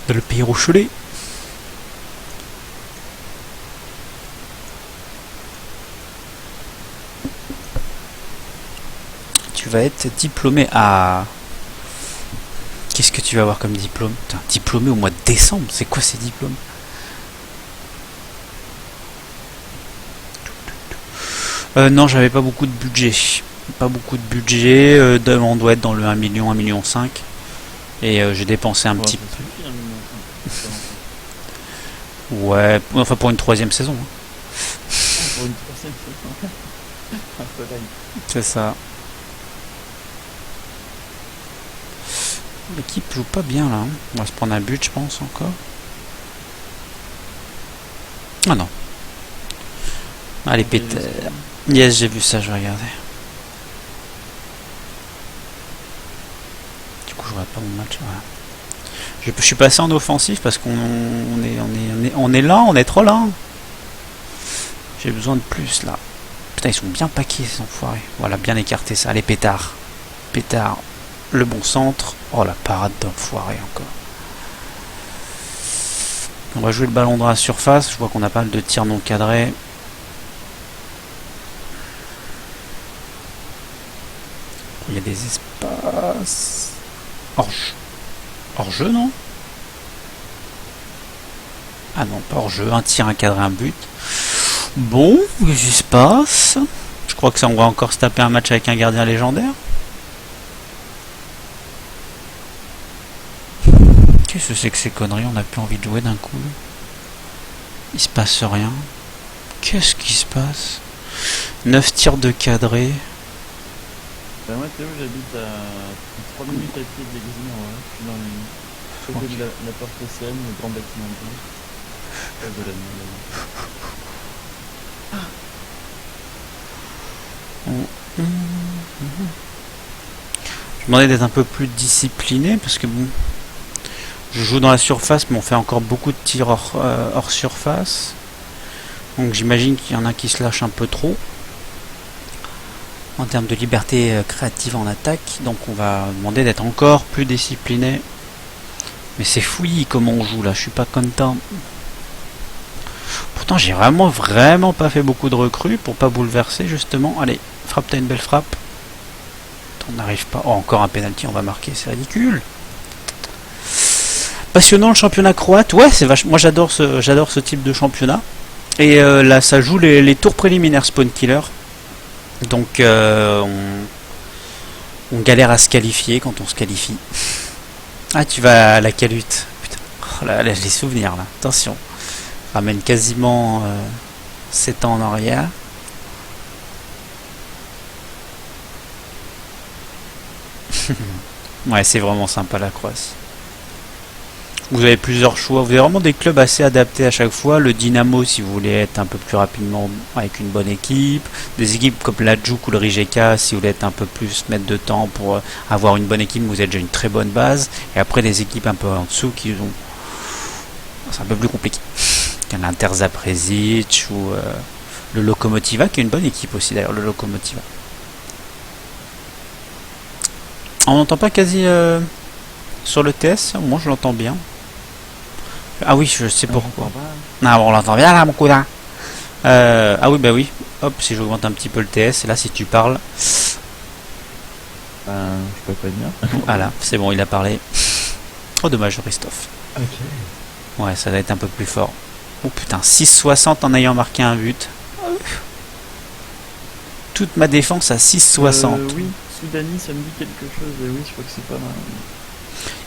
Dans le pays rochelais. Tu vas être diplômé à... Qu'est-ce que tu vas avoir comme diplôme? Putain, diplômé au mois de décembre, c'est quoi ces diplômes? Non, j'avais pas beaucoup de budget. Pas beaucoup de budget. On doit être dans le 1 million, 1 million 5. Et j'ai dépensé un Ouais, petit ça suffit, 1 million. Ouais, enfin pour une troisième saison. Hein. Pour une troisième saison. Un soleil. C'est ça. L'équipe joue pas bien là. Hein. On va se prendre un but, je pense, encore. Ah non. Allez, pète. Yes, j'ai vu ça, je vais regarder. Du coup, je vois pas mon match. Voilà. Je suis passé en offensif parce qu'on on est là, on est trop là. J'ai besoin de plus là. Putain, ils sont bien paqués ces enfoirés. Voilà, bien écarté ça. Allez, pétard. Pétard. Le bon centre. Oh, la parade d'enfoiré encore. On va jouer le ballon dans la surface. Je vois qu'on a pas mal de tirs non cadrés. Il y a des espaces. Hors jeu, non? Ah non, pas hors jeu. Un tir, un cadré, un but. Bon, qu'est-ce qui se passe? Je crois que ça, on va encore se taper un match avec un gardien légendaire. Qu'est-ce que c'est que ces conneries? On n'a plus envie de jouer d'un coup. Il se passe rien. Qu'est-ce qui se passe? 9 tirs de cadré. Ben moi Théo, j'habite à 3 minutes à pied de l'église Miroir. Je suis dans le côté de la porte océane, le grand bâtiment blanc. Pas de la Je demandais d'être un peu plus discipliné parce que bon, je joue dans la surface, mais on fait encore beaucoup de tirs hors surface. Donc j'imagine qu'il y en a qui se lâchent un peu trop en termes de liberté créative en attaque. Donc on va demander d'être encore plus discipliné. Mais c'est fouillis comment on joue là, je suis pas content. Pourtant j'ai vraiment pas fait beaucoup de recrues pour pas bouleverser justement. Allez, frappe, t'as une belle frappe. On n'arrive pas. Oh, encore un penalty, on va marquer, c'est ridicule. Passionnant le championnat croate. Ouais, c'est moi j'adore ce type de championnat. Et là ça joue les tours préliminaires Spawn Killer. Donc on galère à se qualifier quand on se qualifie. Ah, tu vas à la calute. Putain. Oh là, les souvenirs là. Attention. Ramène quasiment 7 ans en arrière. Ouais, c'est vraiment sympa la Croatie. Vous avez plusieurs choix. Vous avez vraiment des clubs assez adaptés à chaque fois. Le Dynamo, si vous voulez être un peu plus rapidement avec une bonne équipe. Des équipes comme l'Adjouk ou le Rijeka, si vous voulez être un peu plus mettre de temps pour avoir une bonne équipe, vous avez déjà une très bonne base. Et après, des équipes un peu en dessous qui ont... C'est un peu plus compliqué. Il y a l'Inter Zaprezic ou le Lokomotiva, qui est une bonne équipe aussi d'ailleurs, le Lokomotiva. On n'entend pas quasi sur le TS, moi je l'entends bien. Ah oui, je sais pourquoi. Ah, on l'entend bien là, mon cousin. Ah oui, bah oui. Hop, si j'augmente un petit peu le TS, et là si tu parles. Je peux pas dire. Voilà, c'est bon, il a parlé. Oh, dommage, Christophe. Ok. Ouais, ça va être un peu plus fort. Oh putain, 6,60 en ayant marqué un but. Toute ma défense à 6,60. Oui, Soudani, ça me dit quelque chose. Et oui, je crois que c'est pas mal.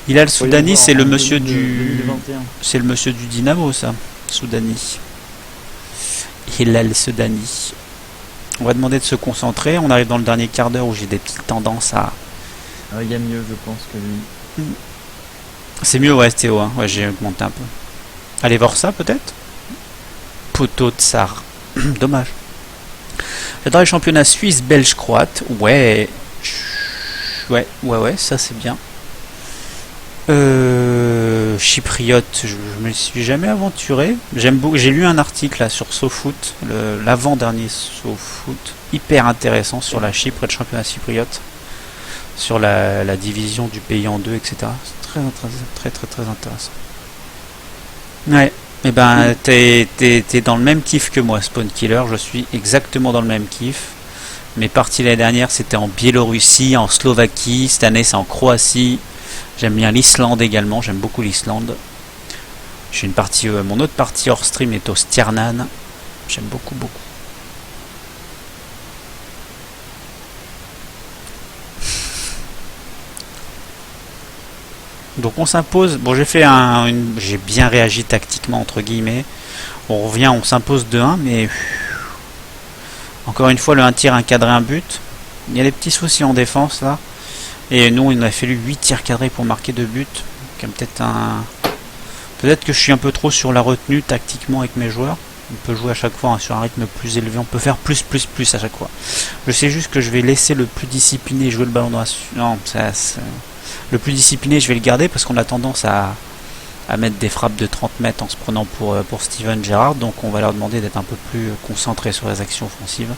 Hilal Soudani, c'est le monsieur du... 2021. C'est le monsieur du Dynamo, ça. Soudani. Hilal Soudani. On va demander de se concentrer. On arrive dans le dernier quart d'heure où j'ai des petites tendances à... Il y a mieux, je pense, que lui. C'est mieux, ouais, Théo. Hein. Ouais, j'ai augmenté un peu. Allez voir ça, peut-être. Poteau Tsar. Dommage. J'adore les championnats suisse, belge, croate. Ouais. Ouais, ça c'est bien. Chypriote, je me suis jamais aventuré. J'aime beaucoup. J'ai lu un article là sur SoFoot, l'avant-dernier SoFoot, hyper intéressant sur la Chypre et le championnat chypriote, sur la division du pays en deux, etc. C'est très intéressant. Ouais. Et ben, t'es dans le même kiff que moi, Spawn Killer. Je suis exactement dans le même kiff. Mes parties l'année dernière, c'était en Biélorussie, en Slovaquie. Cette année, c'est en Croatie. J'aime bien l'Islande également. J'aime beaucoup l'Islande. J'ai une partie, mon autre partie hors stream est au Stjarnan. J'aime beaucoup. Donc on s'impose. Bon, j'ai bien réagi tactiquement entre guillemets. On revient, on s'impose 2-1, mais encore une fois le 1 tir, un cadré, un but. Il y a des petits soucis en défense là. Et nous, il nous a fallu 8 tirs cadrés pour marquer 2 buts. Peut-être que je suis un peu trop sur la retenue tactiquement avec mes joueurs. On peut jouer à chaque fois sur un rythme plus élevé. On peut faire plus à chaque fois. Je sais juste que je vais laisser le plus discipliné jouer le ballon dans la... Non, le plus discipliné, je vais le garder parce qu'on a tendance à mettre des frappes de 30 mètres en se prenant pour Steven Gerrard. Donc on va leur demander d'être un peu plus concentrés sur les actions offensives.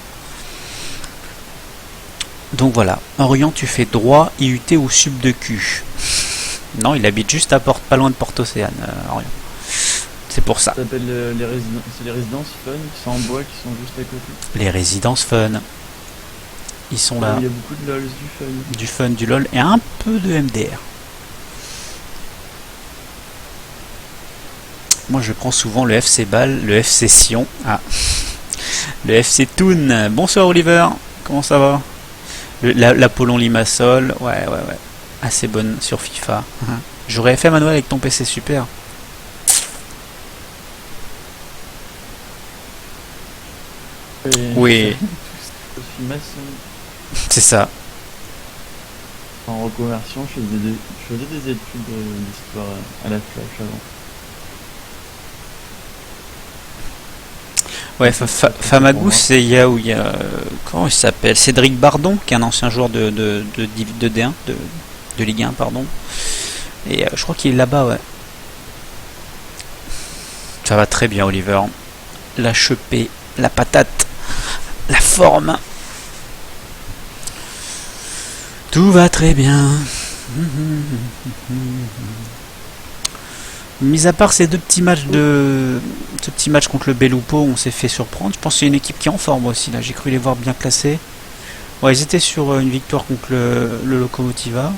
Donc voilà. Orient, tu fais droit, IUT ou sub de Q. Non, il habite juste à pas loin de Port-Océane, Orient. C'est pour ça. Ça s'appelle les résidences fun qui sont en bois, qui sont juste à côté. Les résidences fun. Ils sont là. Il y a beaucoup de LOL, du fun. Du fun, du LOL et un peu de MDR. Moi je prends souvent le FC Bâle, le FC Sion. Ah. Le FC Toon. Bonsoir Oliver. Comment ça va? L'Apollon Limassol. Ouais. Assez bonne sur FIFA. J'aurais fait manuel avec ton PC, super. Oui. C'est ça. En reconversion, je faisais des études d'histoire à la flèche avant. Ouais, Famagou, c'est il y a comment il s'appelle? Cédric Bardon, qui est un ancien joueur de D1, de Ligue 1, pardon. Et je crois qu'il est là-bas, ouais. Ça va très bien, Oliver. La chepée, la patate, la forme. Tout va très bien. Mis à part ces ce petit match contre le Belupo, on s'est fait surprendre. Je pense que c'est une équipe qui est en forme aussi. Là, j'ai cru les voir bien classés. Ouais, ils étaient sur une victoire contre le Lokomotiva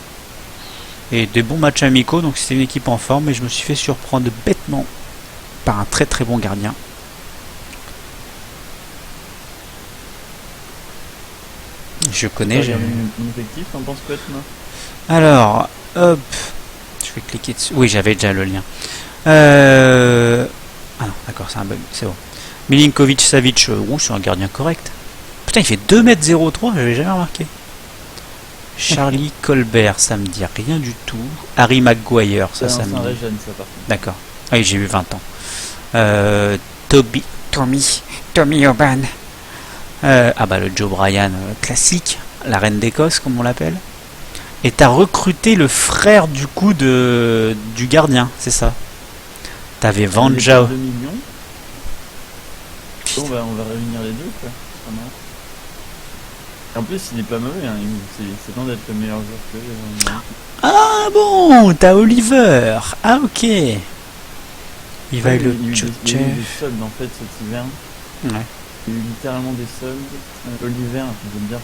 et des bons matchs amicaux. Donc c'était une équipe en forme, et je me suis fait surprendre bêtement par un très très bon gardien. Je connais. Mon effectif, t'en penses quoi, Thomas? Alors, hop, je vais cliquer dessus. Oui, j'avais déjà le lien. Ah non, d'accord, c'est un bug, c'est bon. Milinkovic Savic, c'est un gardien correct. Putain, il fait 2m03, j'avais jamais remarqué. Charlie Colbert, ça me dit rien du tout. Harry Maguire, ça me dit. D'accord. Oui, j'ai eu 20 ans. Tommy Oban. Ah bah le Joe Bryan classique, la reine d'Écosse comme on l'appelle. Et t'as recruté le frère du coup du gardien, c'est ça? T'avais Vanja. 2 millions. On va réunir les deux, quoi. En plus, il est pas mauvais, hein. C'est temps d'être le meilleur joueur que j'ai. Ah bon, t'as Oliver. Ah ok. Il va être le chef. Il y a eu des soldes en fait cet hiver. Ouais. Il y a eu littéralement des soldes. Oliver, je veux dire,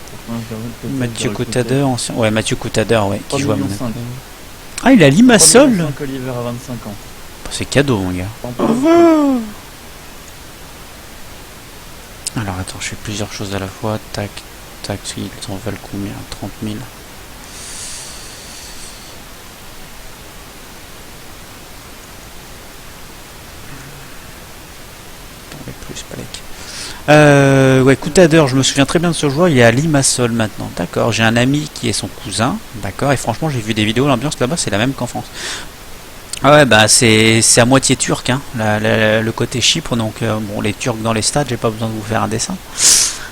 pour Mathieu Coutader, ancien. Ouais, Mathieu Coutader, ouais, qui joue à Monaco. 5. Ah, il a Limassol. Oliver à 25 ans. C'est cadeau, mon gars. Alors attends, je fais plusieurs choses à la fois. Tac, tac, ils en veulent combien? 30 000. Plus, Palek. Ouais, Coutader, je me souviens très bien de ce joueur. Il est à Limassol maintenant. D'accord, j'ai un ami qui est son cousin. D'accord, et franchement, j'ai vu des vidéos. L'ambiance là-bas, c'est la même qu'en France. Ah ouais, bah c'est à moitié turc, hein, le côté Chypre. Donc, bon, les Turcs dans les stades, j'ai pas besoin de vous faire un dessin.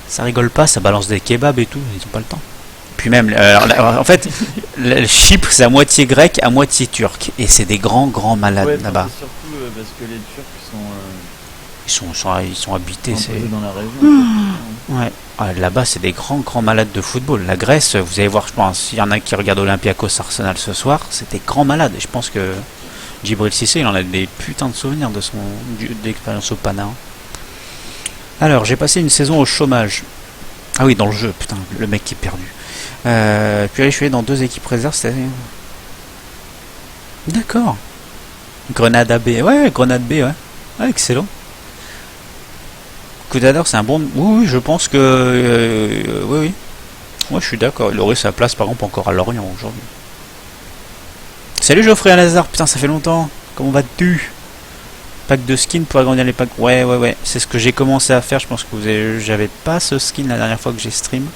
Ça rigole pas, ça balance des kebabs et tout. Ils ont pas le temps. Puis même, en fait, le Chypre, c'est à moitié grec, à moitié turc. Et c'est des grands malades là-bas. Surtout parce que les Turcs sont. Ils sont habités. C'est dans la région. Ouais. Ah, là-bas, c'est des grands malades de football. La Grèce, vous allez voir, je pense, s'il y en a qui regardent Olympiakos Arsenal ce soir, c'est des grands malades. Et je pense que Djibril Cissé, il en a des putains de souvenirs de d'expérience au Pana. Alors, j'ai passé une saison au chômage. Ah oui, dans le jeu, putain, le mec qui est perdu. Puis allez, je suis allé dans 2 équipes réserves, c'était... D'accord. Grenade AB, ouais, Grenade B, ouais. Ah, excellent. Coutader, c'est un bon... Oui, je pense que... oui. Moi, je suis d'accord. Il aurait sa place, par exemple, encore à Lorient aujourd'hui. Salut Geoffrey Alazar, putain ça fait longtemps. Comment vas-tu? Pack de skins pour agrandir les packs. Ouais. C'est ce que j'ai commencé à faire. Je pense que j'avais pas ce skin la dernière fois que j'ai stream.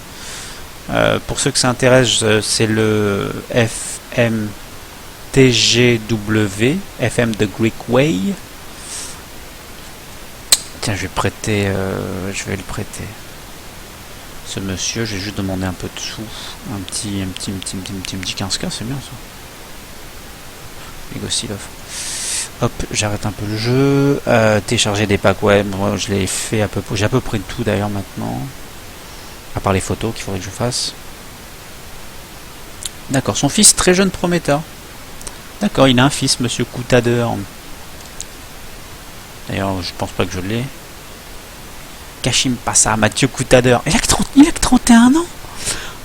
Pour ceux que ça intéresse, c'est le FMTGW, FM The Greek Way. Tiens, je vais le prêter. Ce monsieur, j'ai juste demandé un peu de sous. Un petit 15K, c'est bien ça. Legosilov. Hop, j'arrête un peu le jeu. Télécharger des packs, ouais, moi je l'ai fait à peu près. J'ai à peu près tout d'ailleurs maintenant. À part les photos qu'il faudrait que je fasse. D'accord, son fils très jeune prometteur. D'accord, il a un fils, monsieur Coutader. D'ailleurs, je pense pas que je l'ai. Kashim Passa, Mathieu Coutader. Il a que 31 ans.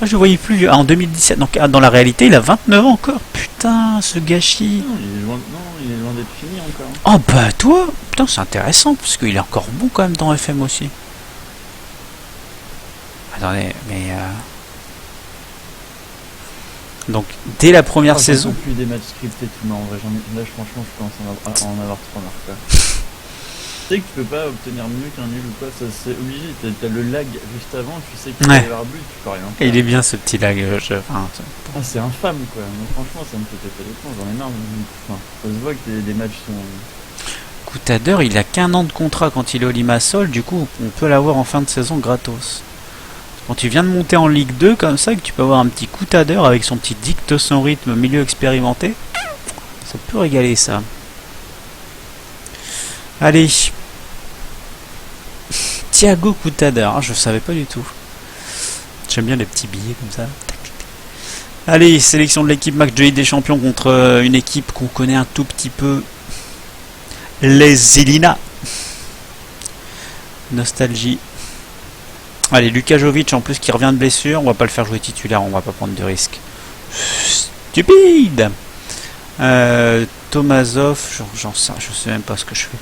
Je le voyais plus vieux. En 2017, donc dans la réalité, il a 29 ans encore. Putain, ce gâchis. Non, il est loin d'être fini encore. Oh bah toi, putain, c'est intéressant, parce qu'il est encore bon quand même dans FM aussi. Attendez, mais... Donc, dès la première saison... J'en peux plus des matchs scriptés tout, mais en vrai, là franchement, je commence à en avoir trop marre, quoi. Tu sais que tu peux pas obtenir mieux qu'un nul ou quoi, ça c'est obligé, t'as le lag juste avant, tu sais qu'il va y avoir but, tu peux rien faire. Et il est bien ce petit lag, c'est infâme quoi, mais franchement ça me fait péter les plombs, j'en ai marre, enfin, ça se voit que les matchs sont... Coutader, il a qu'un an de contrat quand il est au Limassol, du coup on peut l'avoir en fin de saison gratos. Quand tu viens de monter en Ligue 2 comme ça, que tu peux avoir un petit Coutader avec son petit dicte son rythme milieu expérimenté, ça peut régaler ça. Allez. Thiago Coutader, je savais pas du tout. J'aime bien les petits billets comme ça. Allez, sélection de l'équipe match de Ligue des Champions contre une équipe qu'on connaît un tout petit peu. Les Zilina. Nostalgie. Allez, Luka Jovic en plus qui revient de blessure. On va pas le faire jouer titulaire, on va pas prendre de risques. Stupide. Tomazov, je sais même pas ce que je fais.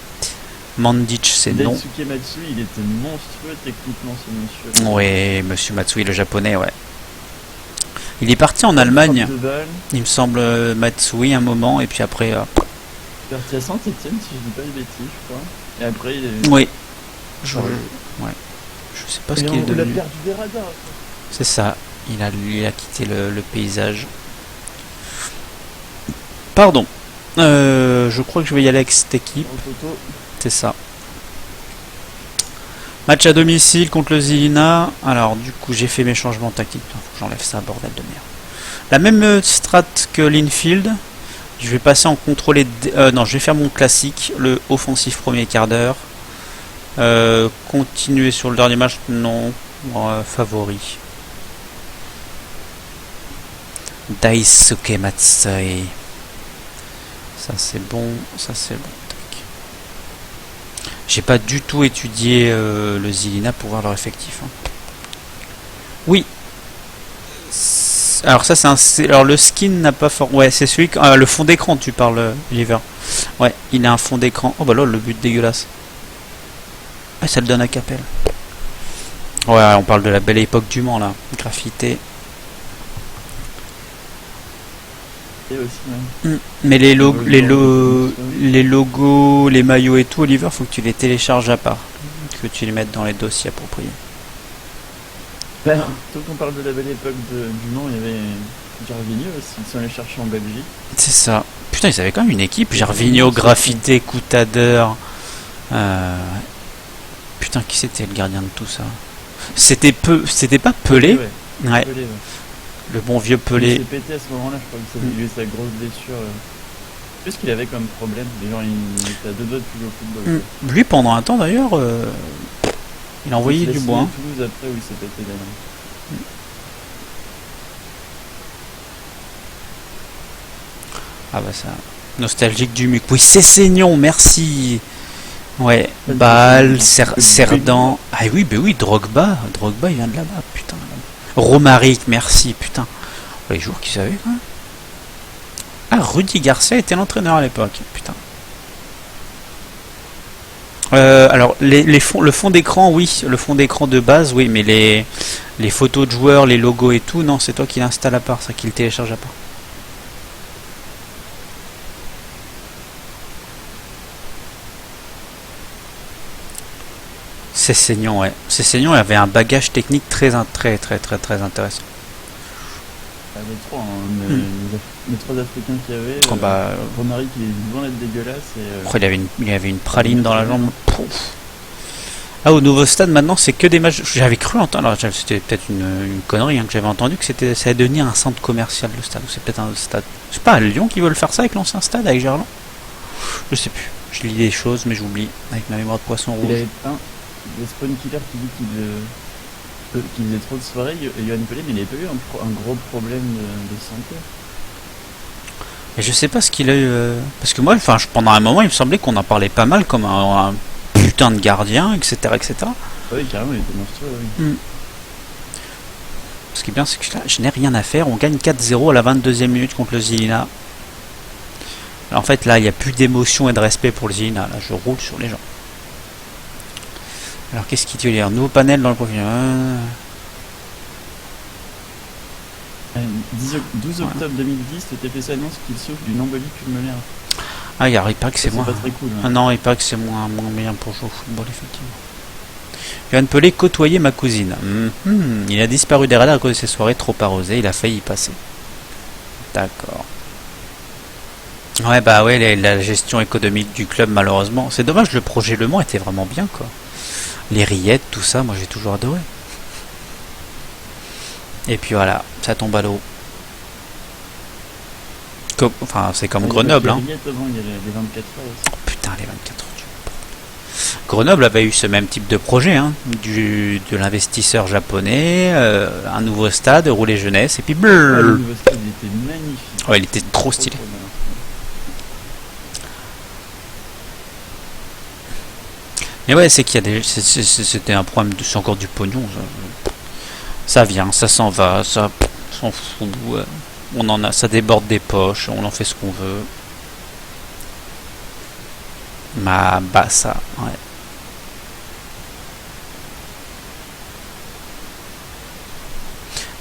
Mandic, c'est non. Daisuke Matsui, il était monstrueux techniquement ce monsieur. Ouais, monsieur Matsui, le japonais, ouais. Il est parti en Allemagne, il me semble, Matsui, un moment, et puis après... Il est parti à Saint-Etienne, si je dis pas de bêtises, je crois. Et après, il est... Oui. Je sais pas ce qu'il est devenu. Il a perdu des radars. C'est ça, il a quitté le paysage. Pardon. Je crois que je vais y aller avec cette équipe. C'est ça. Match à domicile contre le Zilina. Alors du coup j'ai fait mes changements tactiques. Faut que j'enlève ça, bordel de merde. La même strat que l'infield. Je vais passer en contrôler. Non, je vais faire mon classique, le offensif premier quart d'heure. Continuer sur le dernier match, non. Favori. Daisuke Matsui. Ça c'est bon, ça c'est bon. J'ai pas du tout étudié le Zilina pour voir leur effectif. Oui. Alors ça c'est alors le skin n'a pas fort. Ouais, c'est celui le fond d'écran tu parles, Liver. Ouais, il a un fond d'écran. Oh bah là le but dégueulasse. Ah, ça le donne à Capel. Ouais, on parle de la belle époque du Mans là, graffité. Aussi, mais les logos, les maillots et tout, Oliver, faut que tu les télécharges à part, que tu les mettes dans les dossiers appropriés. Tant qu'on parle de la belle époque du Mans, il y avait Gervinho aussi, ils sont allés chercher en Belgique. C'est ça. Putain, ils avaient quand même une équipe. Gervinho, Graffité, Coutader. Putain, qui c'était le gardien de tout ça? C'était pas Pelé? Ouais. Pelé, ouais. Le bon vieux Pelé. Il s'est pété à ce moment-là, je crois que ça a eu sa grosse blessure. Qu'est-ce qu'il avait comme problème? Genre, il était à deux doigts de plus au football. Lui, pendant un temps d'ailleurs, il a envoyé du bois. Toulouse après où il s'est pété d'ailleurs. Ah bah ça. Nostalgique du Muc. Oui, c'est Seignon, merci. Ouais, Bâle, Cerdan. Ah oui, bah oui, Drogba. Drogba, il vient de là-bas, putain. Romaric, merci, putain. Les jours qui savaient, quoi. Ah, Rudy Garcia était l'entraîneur à l'époque, putain. Alors, le fond d'écran, oui, le fond d'écran de base, oui, mais les photos de joueurs, les logos et tout, non, c'est toi qui l'installes à part, ça, qui le télécharge à part. Cessignon, ouais. Cessignon avait un bagage technique très intéressant. Les trois, hein, les trois Africains qu'il y avait, Romaric il est loin d'être dégueulasse. Il avait une praline dans la jambe. Pouf. Ah, au nouveau stade maintenant c'est que des matchs. J'avais cru entendre, alors c'était peut-être une connerie hein, que j'avais entendu que ça allait devenir un centre commercial le stade. C'est peut-être un stade. Je sais pas, à Lyon qui veulent faire ça avec l'ancien stade avec Gerland. Je sais plus. Je lis des choses mais j'oublie avec ma mémoire de poisson rouge. Il y avait des Spawn Killer qui dit qu'il faisait trop de soirées, Yoann Pelé, mais il n'avait pas eu un gros problème de santé. Et je sais pas ce qu'il a eu. Parce que moi, pendant un moment, il me semblait qu'on en parlait pas mal comme un putain de gardien, etc. Oui, carrément, il était monstrueux, oui. Ce qui est bien, c'est que je n'ai rien à faire. On gagne 4-0 à la 22e minute contre le Zilina. Alors, en fait, là, il n'y a plus d'émotion et de respect pour le Zilina. Là, je roule sur les gens. Alors, qu'est-ce qu'il veut dire? Nouveau panel dans le profil. 12 octobre 2010, le TFC annonce qu'il souffre d'une embolie pulmonaire. Ah, il paraît que c'est moins. Pas très cool, hein. Ah non, il paraît que c'est moins bien pour jouer au football, effectivement. Yoann Pelé côtoyait ma cousine. Il a disparu des radars à cause de ses soirées trop arrosées. Il a failli y passer. D'accord. Ouais, bah ouais, la gestion économique du club, malheureusement. C'est dommage, le projet Le Mans était vraiment bien, quoi. Les rillettes, tout ça, moi j'ai toujours adoré. Et puis voilà, ça tombe à l'eau. Enfin, c'est comme Grenoble, hein. Il y a les 24 heures aussi. Oh putain, les 24 heures. Grenoble avait eu ce même type de projet, hein, de l'investisseur japonais, un nouveau stade, rouler jeunesse, et puis Le nouveau stade, il était magnifique. Ouais, il était trop stylé. Mais ouais, c'est qu'il y a c'était un problème, c'est encore du pognon. Ça vient, ça s'en va, ça s'en fout. On en a, ça déborde des poches, on en fait ce qu'on veut. Bah ça, ouais.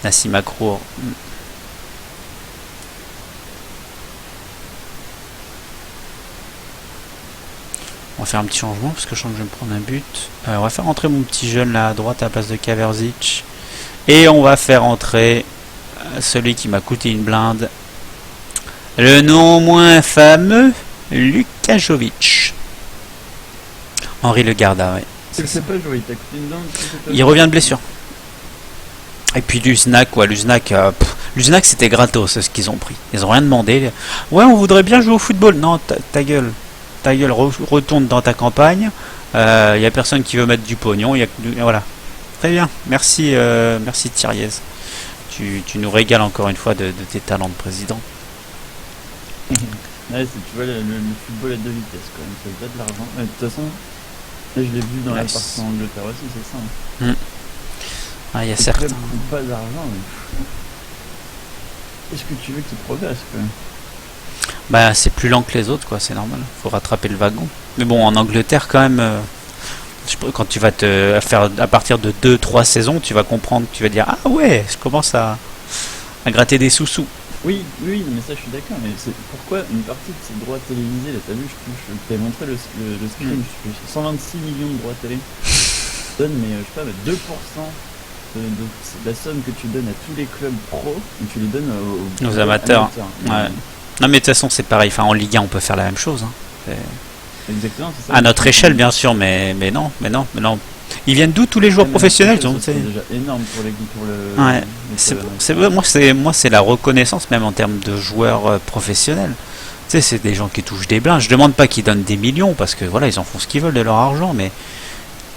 Nassim Akrour. On va faire un petit changement parce que je sens que je vais me prendre un but. On va faire entrer mon petit jeune là à droite à la place de Kaverzic. Et on va faire entrer celui qui m'a coûté une blinde. Le non moins fameux Lukajovic. Henri Le Garda, ouais. Tu le sais pas jouer, il t'a coûté une blinde. Il revient de blessure. Et puis Luznac, quoi. Luznac c'était gratos ce qu'ils ont pris. Ils ont rien demandé. Ouais, on voudrait bien jouer au football. Non, ta gueule. Ta gueule, retourne dans ta campagne. Y a personne qui veut mettre du pognon. Voilà. Très bien. Merci Thiriez. Tu nous régales encore une fois de tes talents de président. Ouais, tu vois, le football à deux vitesses quand même. Ça te donne de l'argent. De toute façon, là, je l'ai vu dans la partie en Angleterre aussi, c'est ça. Hein. Ah, il y a certains. Pas d'argent, mais... Qu'est-ce que tu veux qu'ils progressent, quoi? Bah, c'est plus lent que les autres, quoi, c'est normal. Faut rattraper le wagon. Mais bon, en Angleterre, quand même, quand tu vas te faire à partir de 2-3 saisons, tu vas comprendre, tu vas dire ah ouais, je commence à gratter des sous-sous. Oui, mais ça, je suis d'accord. Mais c'est pourquoi une partie de ces droits télévisés, là, t'as vu, je t'ai montré le screen, 126 millions de droits télé. Donne, mais je sais pas, 2%. De la somme que tu donnes à tous les clubs pro, tu les donnes aux amateurs. Ouais. Non mais de toute façon c'est pareil, enfin en Ligue 1 on peut faire la même chose. Hein. Exactement, c'est ça. À notre échelle bien sûr, mais non. Ils viennent d'où tous les joueurs professionnels c'est déjà énorme pour le... Ouais. Moi c'est la reconnaissance même en termes de joueurs professionnels. Tu sais, c'est des gens qui touchent des blindes. Je demande pas qu'ils donnent des millions parce que voilà ils en font ce qu'ils veulent de leur argent, mais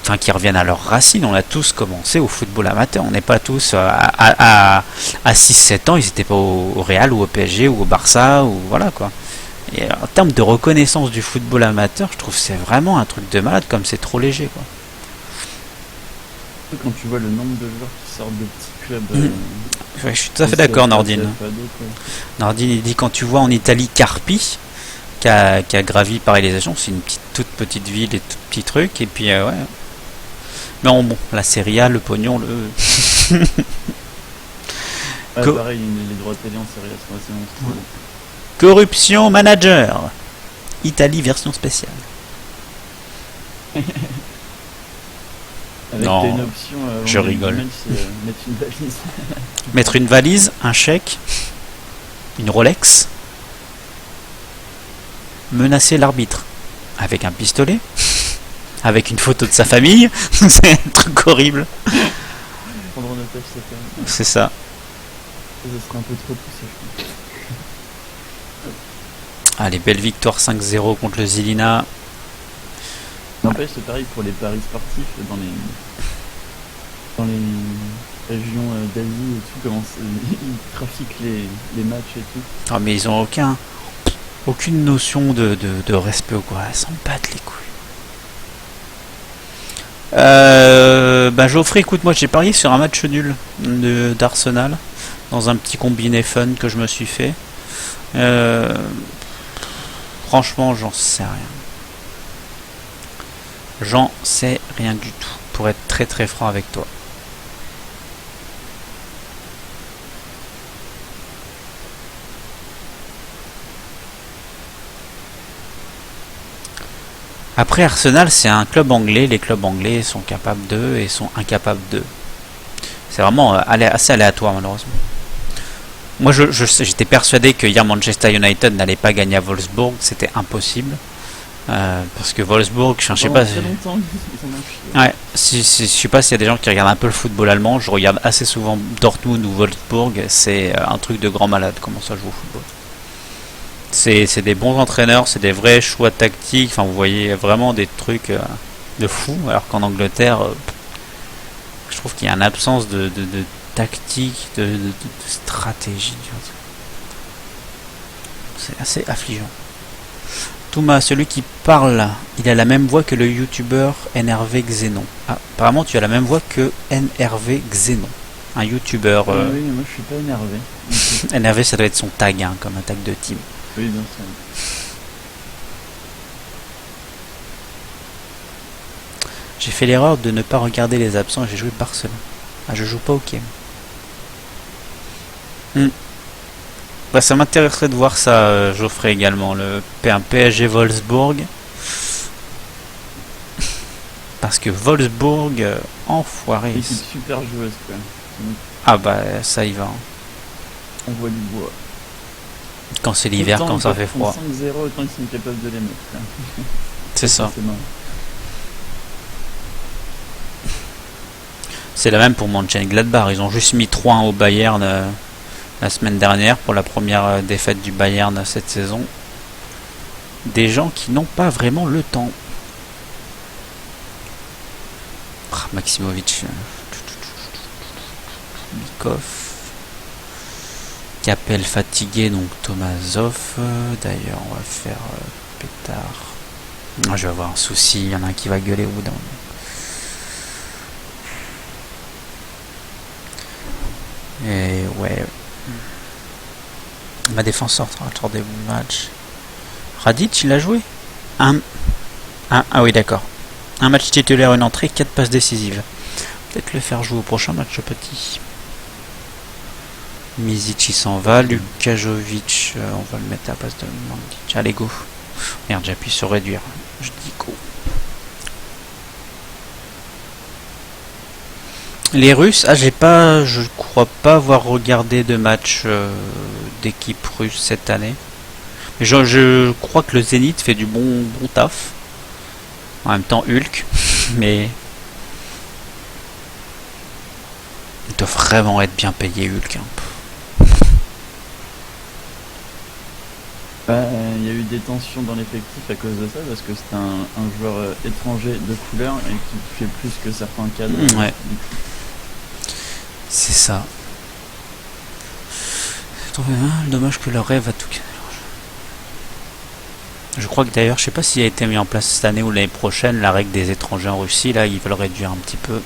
enfin qui reviennent à leurs racines. On a tous commencé au football amateur. On n'est pas tous à 6-7 ans, ils n'étaient pas au Real ou au PSG ou au Barça ou voilà quoi. Et en termes de reconnaissance du football amateur, je trouve que c'est vraiment un truc de malade comme c'est trop léger quoi. Quand tu vois le nombre de joueurs qui sortent de petits clubs. Ouais, je suis tout à fait d'accord, Nordine. Nordine il dit quand tu vois en Italie Carpi qui a gravi pareil les agents, c'est une toute petite ville et tout petit truc et puis ouais. Mais bon, la Serie A, le pognon, pareil, les droits télé en Serie A sont assez monstrueux. Corruption manager. Italie version spéciale. Avec Non, t'as une option je avant le début du rigole. match, c'est mettre une valise. Mettre une valise, un chèque, une Rolex, menacer l'arbitre avec un pistolet, avec une photo de sa famille. C'est un truc horrible. Prendre en otage sa famille. C'est ça. Ça serait un peu trop poussé, je pense. Allez, belle victoire 5-0 contre le Zilina. N'empêche, c'est pareil pour les paris sportifs dans les régions d'Asie et tout, comment ils trafiquent les matchs et tout. Ah, mais ils ont aucune notion de respect ou quoi. Ils s'en battent les couilles. Bah Geoffrey, écoute, moi j'ai parié sur un match nul d'Arsenal dans un petit combiné fun que je me suis fait. Franchement, j'en sais rien. J'en sais rien du tout, pour être très très franc avec toi. Après, Arsenal, c'est un club anglais. Les clubs anglais sont capables d'eux et sont incapables d'eux. C'est vraiment assez aléatoire, malheureusement. Moi, j'étais persuadé que hier Manchester United n'allait pas gagner à Wolfsburg. C'était impossible. Parce que Wolfsburg, je sais pas. Très longtemps, ils en ont chié. Ouais, je sais pas s'il y a des gens qui regardent un peu le football allemand. Je regarde assez souvent Dortmund ou Wolfsburg. C'est un truc de grand malade comment ça joue au football. C'est des bons entraîneurs, c'est des vrais choix tactiques. Enfin, vous voyez vraiment des trucs de fou. Alors qu'en Angleterre, je trouve qu'il y a une absence de tactique, de stratégie. C'est assez affligeant. Thomas, celui qui parle, il a la même voix que le youtubeur NRV Xenon. Ah, apparemment tu as la même voix que NRV Xenon. Un youtubeur. Oui, mais moi je suis pas énervé. NRV, ça doit être son tag, hein, comme un tag de team. Oui, bien sûr. J'ai fait l'erreur de ne pas regarder les absents et j'ai joué Barcelone. Ah, je joue pas au game. Bah, ça m'intéresserait de voir ça, Geoffrey, également. Le PSG Wolfsburg. Parce que Wolfsburg, enfoiré. Équipe super joueuse, quoi. Ah bah, ça y va. Hein. On voit du bois. Quand c'est l'hiver, quand ça fait froid. 5-0, autant qu'ils sont capables de les mettre. C'est ça. C'est marrant. C'est la même pour Mönchengladbach. Ils ont juste mis 3-1 au Bayern la semaine dernière pour la première défaite du Bayern cette saison. Des gens qui n'ont pas vraiment le temps. Ah, Maximovic. Bikov. Capel fatigué, donc Tomazov. D'ailleurs, on va faire pétard. Je vais avoir un souci. Il y en a un qui va gueuler au bout d'un moment. Et ouais. Ma défense sortira le rendez-vous match. Radic, il a joué ah oui, d'accord. Un match titulaire, une entrée, 4 passes décisives. Peut-être le faire jouer au prochain match, petit. Mizic, il s'en va. Lukajovic, on va le mettre à la place de Mandic. Allez, go. Merde, j'appuie sur réduire. Je dis go. Les Russes, je crois pas avoir regardé de match d'équipe russe cette année. Mais je crois que le Zénith fait du bon taf. En même temps, Hulk, mais il doit vraiment être bien payé, Hulk. Hein. Il y a eu des tensions dans l'effectif à cause de ça, parce que c'est un joueur étranger de couleur et qui fait plus que certains cadres. Ouais. C'est ça. Dommage que leur rêve a tout. Je crois que d'ailleurs, je sais pas s'il a été mis en place cette année ou l'année prochaine, la règle des étrangers en Russie, là, ils veulent réduire un petit peu.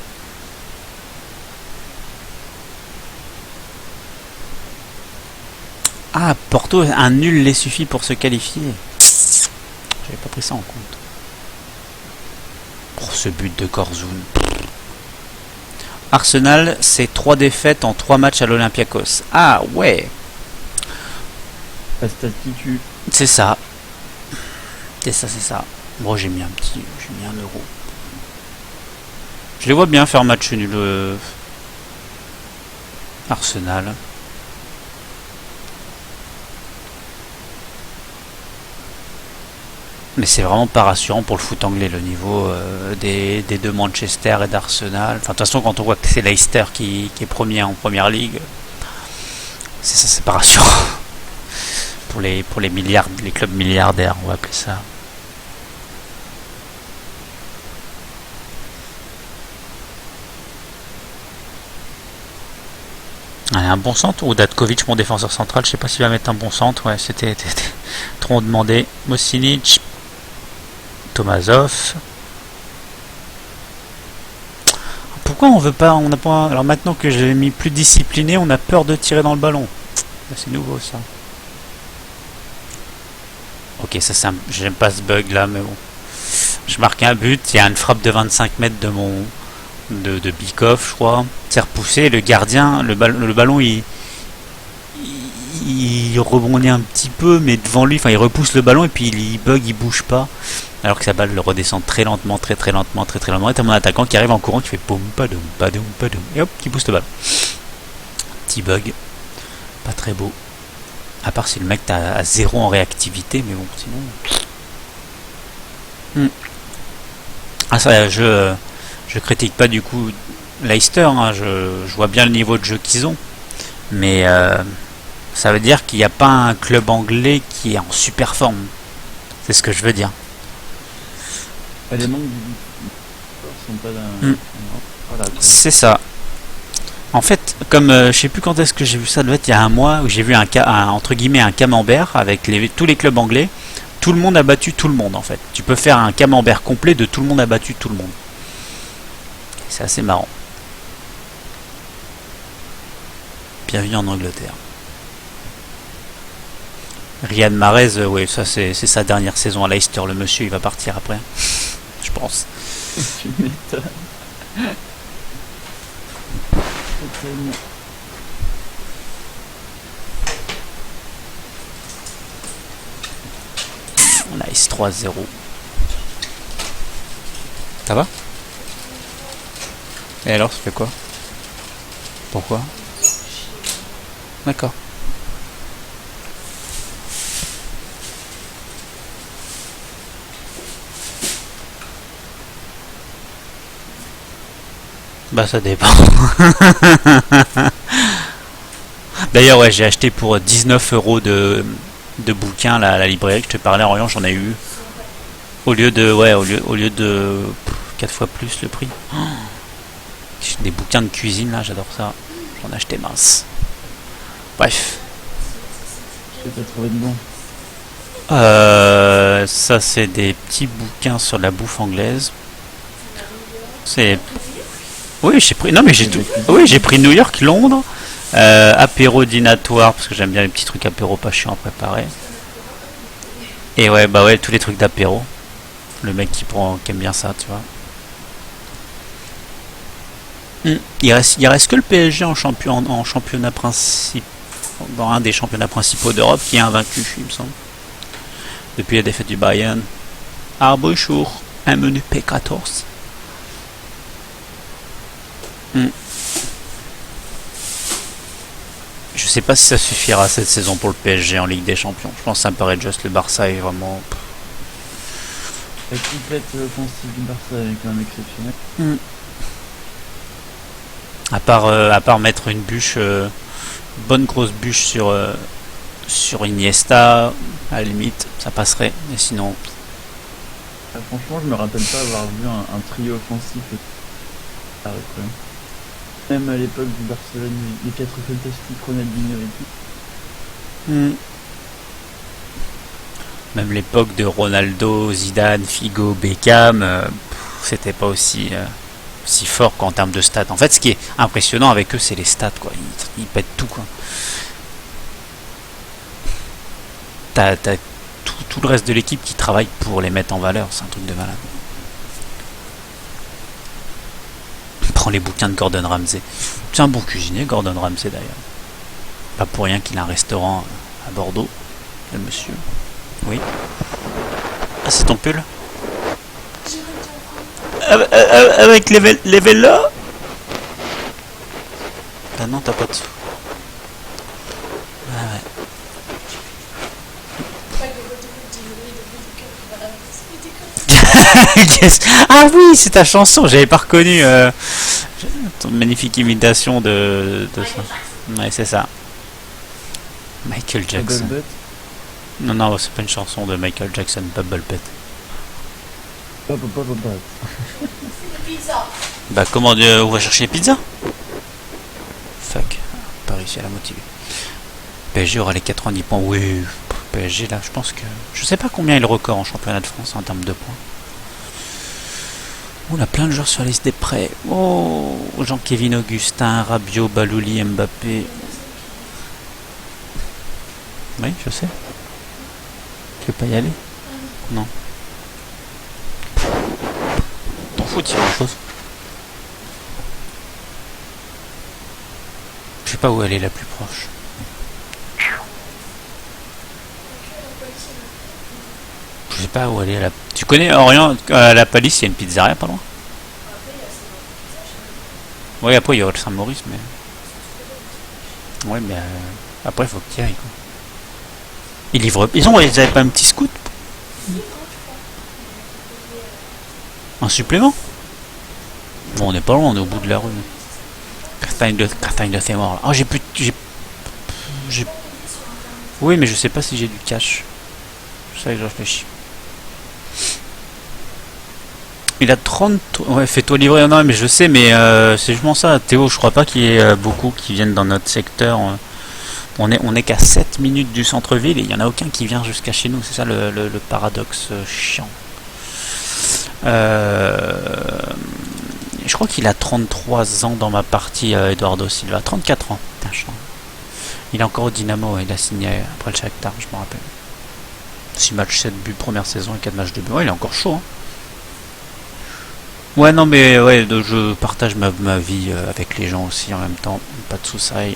Ah, Porto, un nul les suffit pour se qualifier. J'avais pas pris ça en compte. Pour ce but de Korzoun. Arsenal, c'est 3 défaites en 3 matchs à l'Olympiakos. Ah ouais. La statue. C'est ça. C'est ça. Bon, j'ai mis un euro. Je les vois bien faire match nul Arsenal. Mais c'est vraiment pas rassurant pour le foot anglais, le niveau des deux Manchester et d'Arsenal. Enfin, de toute façon, quand on voit que c'est Leicester qui est premier en première ligue, c'est ça, c'est pas rassurant. Pour les milliards, les clubs milliardaires, on va appeler ça. Allez, un bon centre ou Datkovic, mon défenseur central, je sais pas s'il va mettre un bon centre. Ouais, c'était trop demandé. Mosinic, Tomazov. Pourquoi on veut pas, on n'a pas. Alors maintenant que j'ai mis plus discipliné, on a peur de tirer dans le ballon. C'est nouveau ça. Ok, ça j'aime pas ce bug là, mais bon. Je marque un but, il y a une frappe de 25 mètres de Bikoff, je crois. C'est repoussé, le gardien, le ballon il rebondit un petit peu, mais devant lui, enfin il repousse le ballon et puis il bug, il bouge pas. Alors que sa balle le redescend très lentement, très lentement. Et t'as mon attaquant qui arrive en courant, qui fait poum padoum padoum padoum et hop, qui pousse le ballon. Petit bug, pas très beau. À part si le mec t'as à 0 en réactivité, mais bon, sinon. Ah ça, je critique pas du coup Leicester, hein, je vois bien le niveau de jeu qu'ils ont, mais ça veut dire qu'il n'y a pas un club anglais qui est en super forme. C'est ce que je veux dire. Les membres sont pas d'un. Voilà, c'est ça. En fait, comme je sais plus quand est-ce que j'ai vu ça, il y a un mois où j'ai vu entre guillemets un camembert avec tous les clubs anglais. Tout le monde a battu tout le monde en fait. Tu peux faire un camembert complet de tout le monde a battu tout le monde. C'est assez marrant. Bienvenue en Angleterre. Riyad Mahrez, oui, ça c'est sa dernière saison à Leicester. Le monsieur, il va partir après. Je pense. Tu m'étonnes. Nice, 3-0. Ça va? Et alors, ça fait quoi? Pourquoi? D'accord. Bah ça dépend. D'ailleurs ouais, j'ai acheté pour 19 € de bouquins la librairie que je te parlais en Orient, j'en ai eu au lieu de 4 fois plus le prix. Oh, des bouquins de cuisine là, j'adore ça. J'en ai acheté mince. Bref. Qu'est-ce que t'as trouvé de bon? Ça c'est des petits bouquins sur la bouffe anglaise. C'est oui, j'ai pris. Non, mais j'ai tout. Oui, j'ai pris New York, Londres, apéro dînatoire parce que j'aime bien les petits trucs apéro pas chiants à préparer. Et ouais, bah ouais, tous les trucs d'apéro. Le mec qui aime bien ça, tu vois. Il reste que le PSG en championnat principal, dans un des championnats principaux d'Europe qui est invaincu, il me semble. Depuis la défaite du Bayern. Ah bonjour, un menu P14. Je sais pas si ça suffira cette saison pour le PSG en Ligue des Champions. Je pense que ça me paraît juste, le Barça est vraiment. La complète offensive du Barça est quand même exceptionnelle. À part mettre une bûche, bonne grosse bûche sur Iniesta, à la limite, ça passerait. Mais sinon. Franchement, je me rappelle pas avoir vu un trio offensif. Même à l'époque du Barcelone, les 4 fantastiques, Ronaldinho et tout. Même l'époque de Ronaldo, Zidane, Figo, Beckham, c'était pas aussi fort qu'en termes de stats. En fait, ce qui est impressionnant avec eux, c'est les stats, quoi. Ils pètent tout, quoi. T'as tout le reste de l'équipe qui travaille pour les mettre en valeur. C'est un truc de malade. Prends les bouquins de Gordon Ramsay. C'est un bon cuisinier, Gordon Ramsay d'ailleurs. Pas pour rien qu'il a un restaurant à Bordeaux, le monsieur. Oui. Ah, c'est ton pull? Avec les vélos. Ah non, t'as pas de sous. Ah ouais. Yes. Ah oui, c'est ta chanson, j'avais pas reconnu ton magnifique imitation de ça. Ouais, c'est ça. Michael Jackson. Butt. Non, non, c'est pas une chanson de Michael Jackson, Bubble Pet. Bah, comment on va chercher les pizzas? Fuck, pas réussi à la motiver. PSG aura les 90 points. Oui, PSG là, je pense que. Je sais pas combien est le record en championnat de France en termes de points. On a plein de joueurs sur la liste des prêts. Oh, Jean-Kévin Augustin, Rabiot, Balouli, Mbappé. Oui, je sais. Tu veux pas y aller? Non. T'en fous de quelque chose. Je sais pas où elle est la plus proche. Je sais pas où elle est la. Tu connais Orient, à la Palisse, il y a une pizzeria pas loin. Oui, après il y aura le Saint-Maurice, mais. Ouais, mais après il faut que tu y ailles quoi. Ils livrent. Ils avaient pas un petit scoot? Un supplément? Bon, on est pas loin, on est au bout de la rue. Castagne de Fémor là. Oh, j'ai plus. Oui, mais je sais pas si j'ai du cash. C'est ça que je réfléchis. Il a 30. Ouais, fais-toi livrer. Non, mais je sais, mais c'est justement ça. Théo, je crois pas qu'il y ait beaucoup qui viennent dans notre secteur. On est qu'à 7 minutes du centre-ville et il n'y en a aucun qui vient jusqu'à chez nous. C'est ça le paradoxe chiant. Je crois qu'il a 33 ans dans ma partie, Eduardo Silva. 34 ans. Putain, il est encore au Dynamo. Il a signé après le Shakhtar, je me rappelle. 6 matchs, 7 buts première saison et 4 matchs de but. Ouais, il est encore chaud. Hein. Ouais, non, mais ouais, je partage ma vie avec les gens aussi en même temps. Pas de soucis.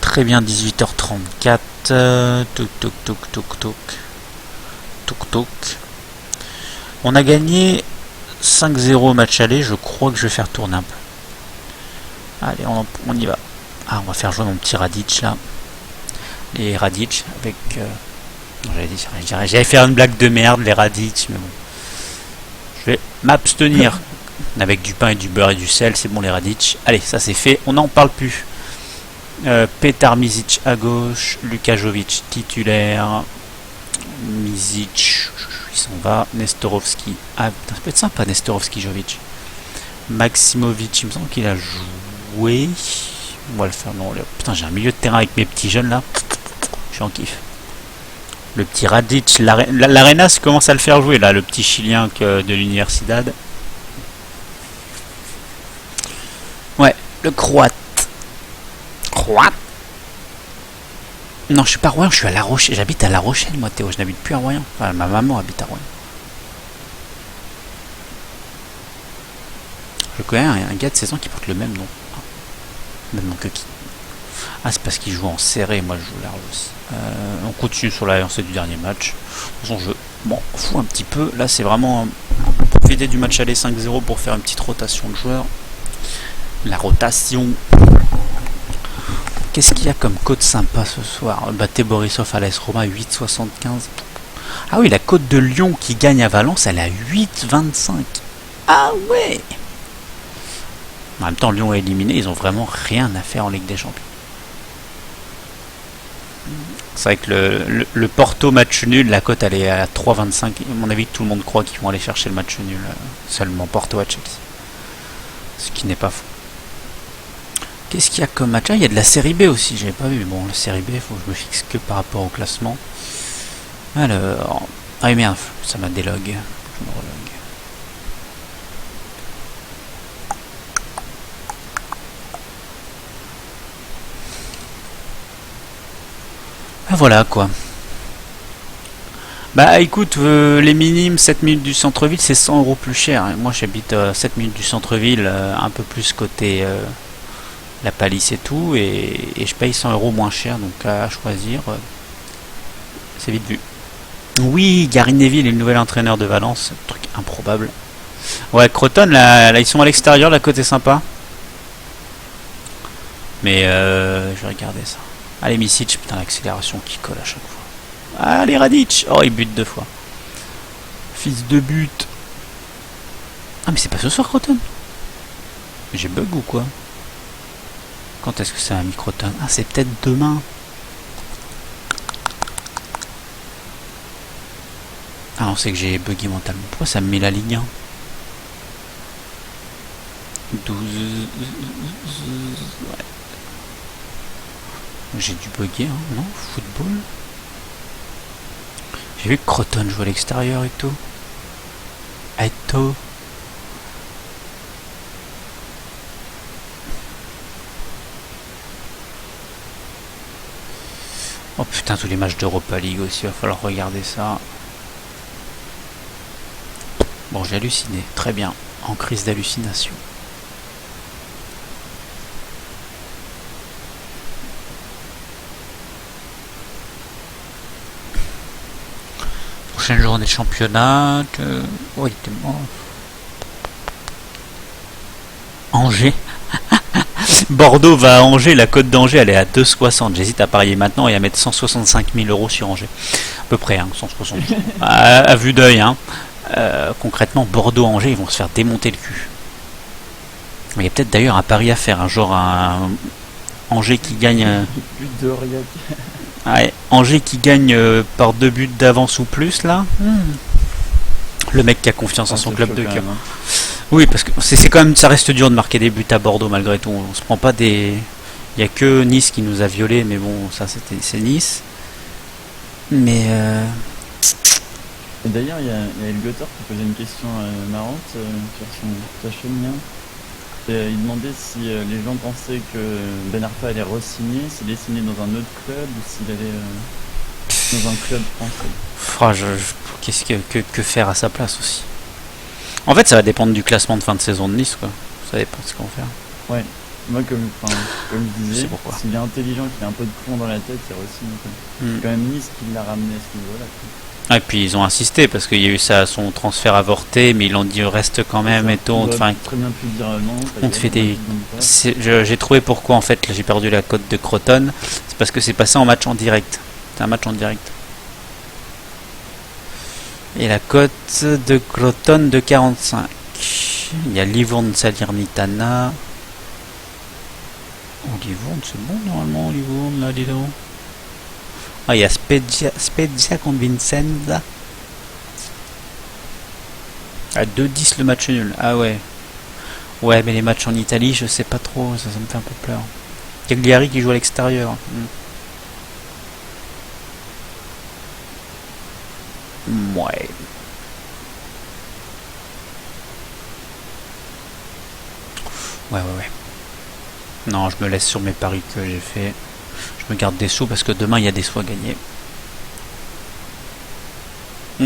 Très bien, 18h34. Touk. On a gagné 5-0 match aller. Je crois que je vais faire tourner un peu. Allez, on y va. Ah, on va faire jouer mon petit Radic là. Les Radic avec. J'allais faire une blague de merde, les Radic, mais bon. Je vais m'abstenir. Avec du pain et du beurre et du sel, c'est bon les Radic. Allez, ça c'est fait, on n'en parle plus. Petar Mizic à gauche, Luka Jovic titulaire. Mizic, il s'en va. Nestorovski. Ah putain, ça peut être sympa Nestorovski Jovic. Maximovic, il me semble qu'il a joué. On va le faire. Non, putain, j'ai un milieu de terrain avec mes petits jeunes là. Je suis en kiff. Le petit Radic, l'Arenas commence à le faire jouer là, le petit chilien de l'Universidad. Ouais, le croate. Non, je suis pas à Royan, je suis à La Rochelle. J'habite à La Rochelle, moi, Théo. Je n'habite plus à Royan. Enfin, ma maman habite à Royan. Je connais un gars de 16 ans qui porte le même nom. Même nom que qui? Ah, c'est parce qu'il joue en serré. Moi, je joue large aussi. On continue sur la lancée du dernier match. De toute façon, je m'en fous un petit peu. Là, c'est vraiment profiter du match aller 5-0 pour faire une petite rotation de joueurs. La rotation. Qu'est-ce qu'il y a comme cote sympa ce soir? Battez Borisov à l'AS Roma 8,75. Ah oui, la cote de Lyon qui gagne à Valence, elle est à 8,25. Ah ouais. En même temps, Lyon est éliminé, ils ont vraiment rien à faire en Ligue des Champions. C'est vrai que le Porto match nul, la cote elle est à 3,25. À mon avis, tout le monde croit qu'ils vont aller chercher le match nul. Seulement Porto à Chelsea. Ce qui n'est pas faux. Qu'est-ce qu'il y a comme match? Ah, il y a de la série B aussi, j'avais pas vu. Bon, la série B, il faut que je me fixe que par rapport au classement. Alors. Ah merde, ça m'a délog. Je me relog. Ah voilà quoi. Bah écoute, les minimes 7 minutes du centre-ville, c'est 100 € plus cher. Moi j'habite 7 minutes du centre-ville, un peu plus côté la palisse et tout, et je paye 100 € moins cher, donc à choisir, c'est vite vu. Oui, Gary Neville est le nouvel entraîneur de Valence. Truc improbable. Ouais, Croton, là, ils sont à l'extérieur, la côte est sympa. Mais je vais regarder ça. Allez, Misic, putain, l'accélération qui colle à chaque fois. Allez, Radic. Oh, il bute 2 fois. Fils de but. Ah, mais c'est pas ce soir, Croton. J'ai bug ou quoi? Quand est-ce que c'est un Microton? Ah, c'est peut-être demain. Ah non, c'est que j'ai bugué mentalement. Pourquoi ça me met la ligne 1? 12... Ouais. J'ai dû bugger, hein, non? Football. J'ai vu que Croton jouait à l'extérieur et tout. Et tout. Oh putain, tous les matchs d'Europa League aussi, il va falloir regarder ça. Bon, j'ai halluciné, très bien, en crise d'hallucination. Prochaine journée de championnat, oh, il était mort. Angers. Bordeaux va à Angers, la cote d'Angers elle est à 2,60. J'hésite à parier maintenant et à mettre 165 000 euros sur Angers. À peu près, hein, 160. à vue d'œil, hein. Concrètement, Bordeaux-Angers, ils vont se faire démonter le cul. Il y a peut-être d'ailleurs un pari à faire, un genre un Angers qui gagne. Ouais, Angers qui gagne par 2 buts d'avance ou plus là. Le mec qui a confiance en son club de cœur. Oui, parce que c'est quand même, ça reste dur de marquer des buts à Bordeaux malgré tout. On se prend pas des. Il y a que Nice qui nous a violés, mais bon, ça c'est Nice. Mais Et d'ailleurs, il y a El Gotor qui posait une question marrante sur sa chaîne là. Il demandait si les gens pensaient que Ben Arfa allait re-signer, s'il allait signer dans un autre club ou s'il allait dans un club français. Qu'est-ce que faire à sa place aussi? En fait, ça va dépendre du classement de fin de saison de Nice, quoi. Ça dépend de ce qu'on va faire. Ouais, moi comme je disais, s'il est intelligent, qu'il a un peu de plomb dans la tête, il re-signe. C'est quand même Nice qui l'a ramené à ce niveau-là. Et puis ils ont insisté parce qu'il y a eu ça, son transfert avorté, mais ils l'ont dit reste quand même et tout. Enfin, très bien pu dire non. On te fait des. J'ai trouvé pourquoi en fait j'ai perdu la cote de Croton. C'est parce que c'est passé en match en direct. C'est un match en direct. Et la cote de Croton de 45. Il y a Livourne Salernitana. Oh, Livourne, c'est bon normalement, Livourne là, dis donc. Ah, il y a Spezia contre Vicenza. À 2-10 le match nul. Ah ouais. Ouais, mais les matchs en Italie, je sais pas trop. Ça me fait un peu peur. Cagliari qui joue à l'extérieur. Ouais. Ouais. Non, je me laisse sur mes paris que j'ai fait. Je me garde des sous parce que demain il y a des sous à gagner.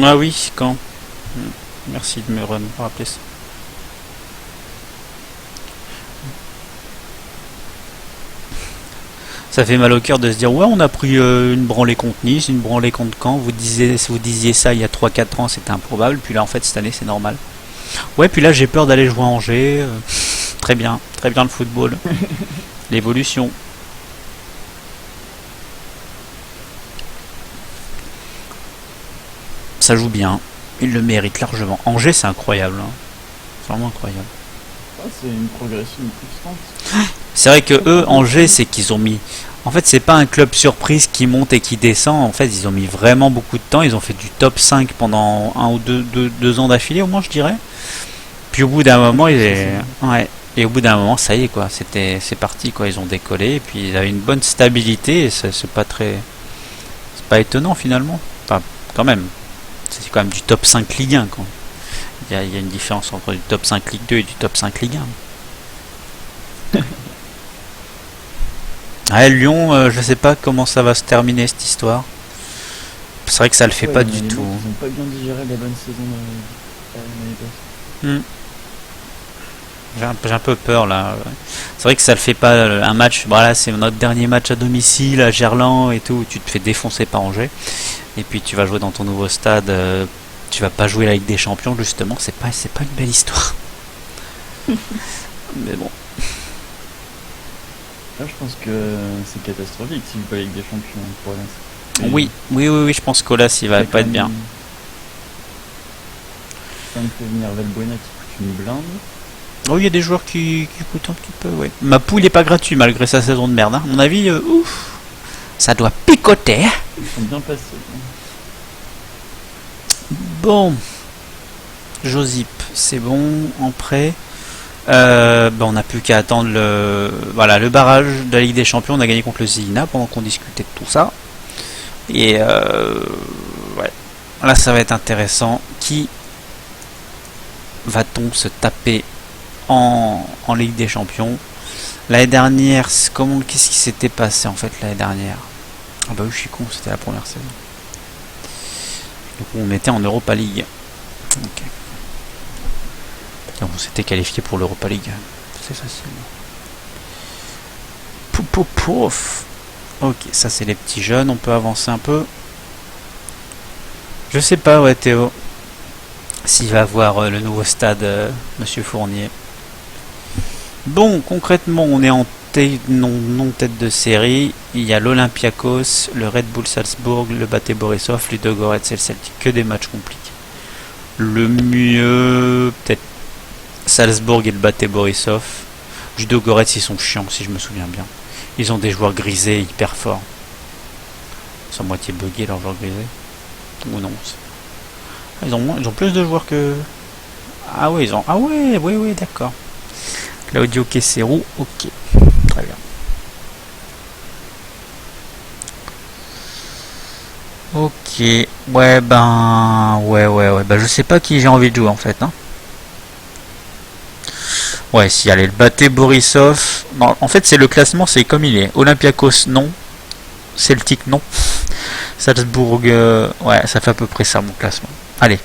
Ah oui, quand? Merci de me rappeler ça. Ça fait mal au cœur de se dire ouais, on a pris une branlée contre Nice, une branlée contre Caen. Vous disiez ça il y a 3-4 ans, c'était improbable. Puis là en fait cette année c'est normal. Ouais, puis là j'ai peur d'aller jouer à Angers. Très bien le football. L'évolution. Ça joue bien, il le mérite largement. Angers c'est incroyable, hein. C'est vraiment incroyable. Ah, c'est une progression constante. C'est vrai que eux, Angers, c'est qu'ils ont mis. En fait, c'est pas un club surprise qui monte et qui descend. En fait, ils ont mis vraiment beaucoup de temps. Ils ont fait du top 5 pendant 1 ou 2 ans d'affilée, au moins, je dirais. Puis au bout d'un moment, et au bout d'un moment, ça y est, quoi. C'est parti, quoi. Ils ont décollé. Et puis ils avaient une bonne stabilité. Et c'est pas étonnant finalement. Enfin, quand même. C'est quand même du top 5 Ligue 1, quoi. Il y a une différence entre du top 5 Ligue 2 et du top 5 Ligue 1. Ah, Lyon, je sais pas comment ça va se terminer cette histoire. C'est vrai que ça le fait pas du tout. Ils ont pas bien digéré la bonne saison de l'année passée. J'ai un peu peur là. C'est vrai que ça le fait pas un match. Voilà, c'est notre dernier match à domicile à Gerland et tout. Tu te fais défoncer par Angers. Et puis tu vas jouer dans ton nouveau stade. Tu vas pas jouer la Ligue des Champions justement. C'est pas une belle histoire. Mais bon. Là, je pense que c'est catastrophique s'il joue pas la Ligue des Champions pour l'instant. Oui, je pense qu'Olas il va pas être bien. Ça me fait venir Valbuena qui coûte une blinde. Oh, il y a des joueurs qui coûtent un petit peu, ouais. Mapou, il est pas gratuit malgré sa saison de merde. Hein. À mon avis, ouf, ça doit picoter. Ils sont bien passés. Bon. Josip, c'est bon, en prêt. On n'a plus qu'à attendre le barrage de la Ligue des Champions. On a gagné contre le Zilina pendant qu'on discutait de tout ça. Et ouais. Là, ça va être intéressant. Qui va-t-on se taper en Ligue des Champions? L'année dernière, qu'est-ce qui s'était passé en fait l'année dernière? Ah bah oui, je suis con, c'était la première saison. Donc on était en Europa League. Ok. Donc on s'était qualifié pour l'Europa League. C'est facile. Pouf. Ok, ça c'est les petits jeunes, on peut avancer un peu. Je sais pas, ouais Théo, s'il va voir le nouveau stade Monsieur Fournier. Bon, concrètement, on est en non tête de série. Il y a l'Olympiakos, le Red Bull Salzbourg, le Bate Borisov, Ludogorets et le Celtic. Que des matchs compliqués. Le mieux, peut-être Salzbourg et le Bate Borisov. Ludogorets, ils sont chiants si je me souviens bien. Ils ont des joueurs grisés hyper forts. Ils sont à moitié buggés leurs joueurs grisés. Ou non. Ils ont plus de joueurs que... Ah ouais, oui, d'accord. Claudio Queceru, ok. Très bien. Ok. Ouais, bah je sais pas qui j'ai envie de jouer en fait. Hein. Ouais, si, allez, le Bate Borisov. Non, en fait, c'est le classement, c'est comme il est. Olympiakos, non. Celtic, non. Salzbourg, ouais, ça fait à peu près ça mon classement. Allez.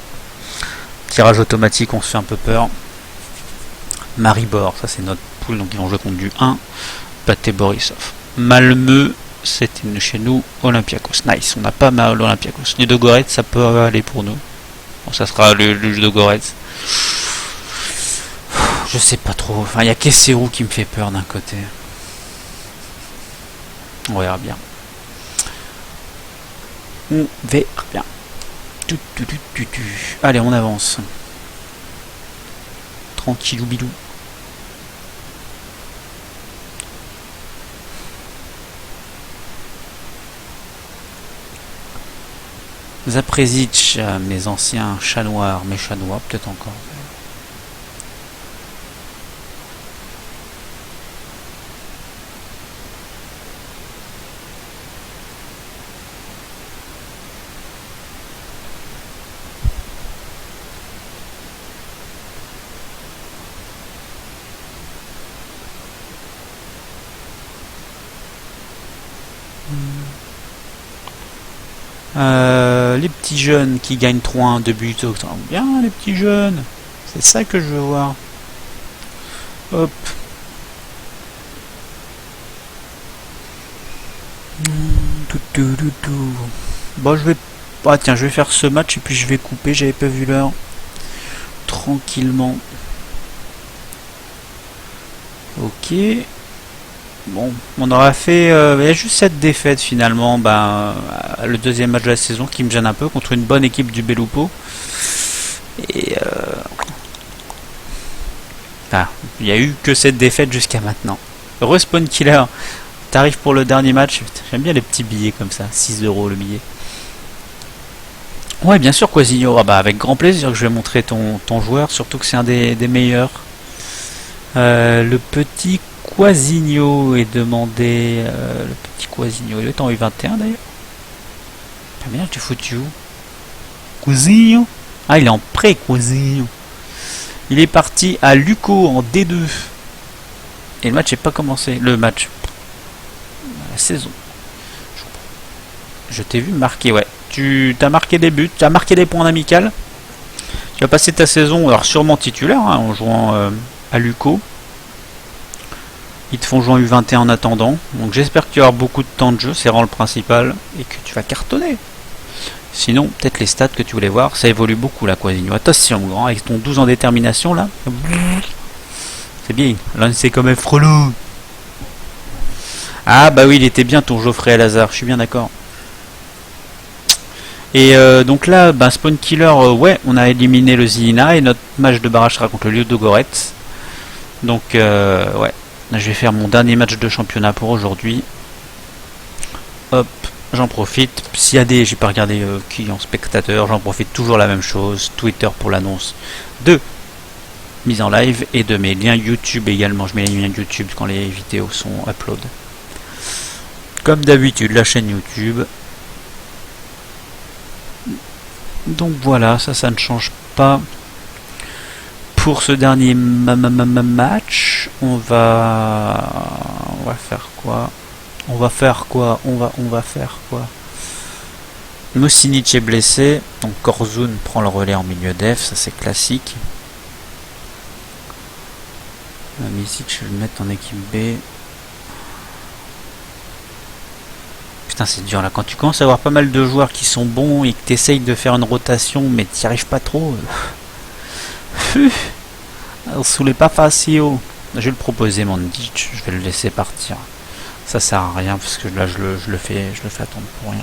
Tirage automatique, on se fait un peu peur. Maribor, ça c'est notre poule, donc ils vont jouer contre du 1. Bate Borisov. Malmö, c'était chez nous. Olympiakos, nice. On n'a pas mal Olympiakos. Ludogorets, ça peut aller pour nous. Bon, ça sera le Ludogorets. Je sais pas trop. Enfin, il y a Queceru qui me fait peur d'un côté. On verra bien. On verra bien. Allez, on avance. Tranquillou bilou. Zaprezic, mes anciens chats noirs, mes chats noirs, peut-être encore. Les petits jeunes qui gagnent 3-1 de but. Bien les petits jeunes. C'est ça que je veux voir. Hop. Bon, je vais... Ah tiens, je vais faire ce match et puis je vais couper. J'avais pas vu l'heure. Tranquillement. Ok. Bon, on aura fait il y a juste cette défaite finalement, le deuxième match de la saison qui me gêne un peu contre une bonne équipe du Belupo. Et il n'y a eu que cette défaite jusqu'à maintenant. Respawn Killer, t'arrives pour le dernier match. J'aime bien les petits billets comme ça, 6 € le billet. Ouais, bien sûr, Quasigno. Avec grand plaisir que je vais montrer ton joueur, surtout que c'est un des meilleurs. Le petit Quasigno est demandé. Le petit Quasigno, il est en U21 d'ailleurs. Ah merde, tu foutu où? Quasigno? Ah, il est en prêt, Quasigno. Il est parti à Luco en D2. Et le match n'est pas commencé. Le match. La saison. Je t'ai vu marquer, ouais. Tu as marqué des buts, tu as marqué des points en amical. Tu as passé ta saison, alors sûrement titulaire, hein, en jouant à Luco. Ils te font jouer en U21 en attendant. Donc j'espère que tu vas avoir beaucoup de temps de jeu, c'est vraiment le principal, et que tu vas cartonner. Sinon, peut-être les stats que tu voulais voir, ça évolue beaucoup là, Quasigno. Attention, grand, avec ton 12 ans de détermination là. C'est bien. Là, c'est quand même frelot. Ah bah oui, il était bien ton Geoffrey Alazar, je suis bien d'accord. Et donc là, bah, Spawn Killer, ouais, on a éliminé le Zilina et notre match de barrage sera contre le Ludogorets. Donc ouais, là, je vais faire mon dernier match de championnat pour aujourd'hui. Hop, j'en profite. S'il y a des, j'ai pas regardé qui en spectateur, j'en profite toujours la même chose. Twitter pour l'annonce de mise en live et de mes liens YouTube également. Je mets les liens YouTube quand les vidéos sont upload. Comme d'habitude, la chaîne YouTube. Donc voilà, ça ne change pas. Pour ce dernier match, on va faire quoi? On va faire quoi? Mosinic est blessé, donc Korzun prend le relais en milieu def, ça c'est classique. Misic, je vais le mettre en équipe B. Putain, c'est dur là, quand tu commences à avoir pas mal de joueurs qui sont bons et que tu essayes de faire une rotation mais tu n'y arrives pas trop. Sous les pas facile. Je vais le proposer, Mandic, je vais le laisser partir. Ça sert à rien parce que là je le fais attendre pour rien.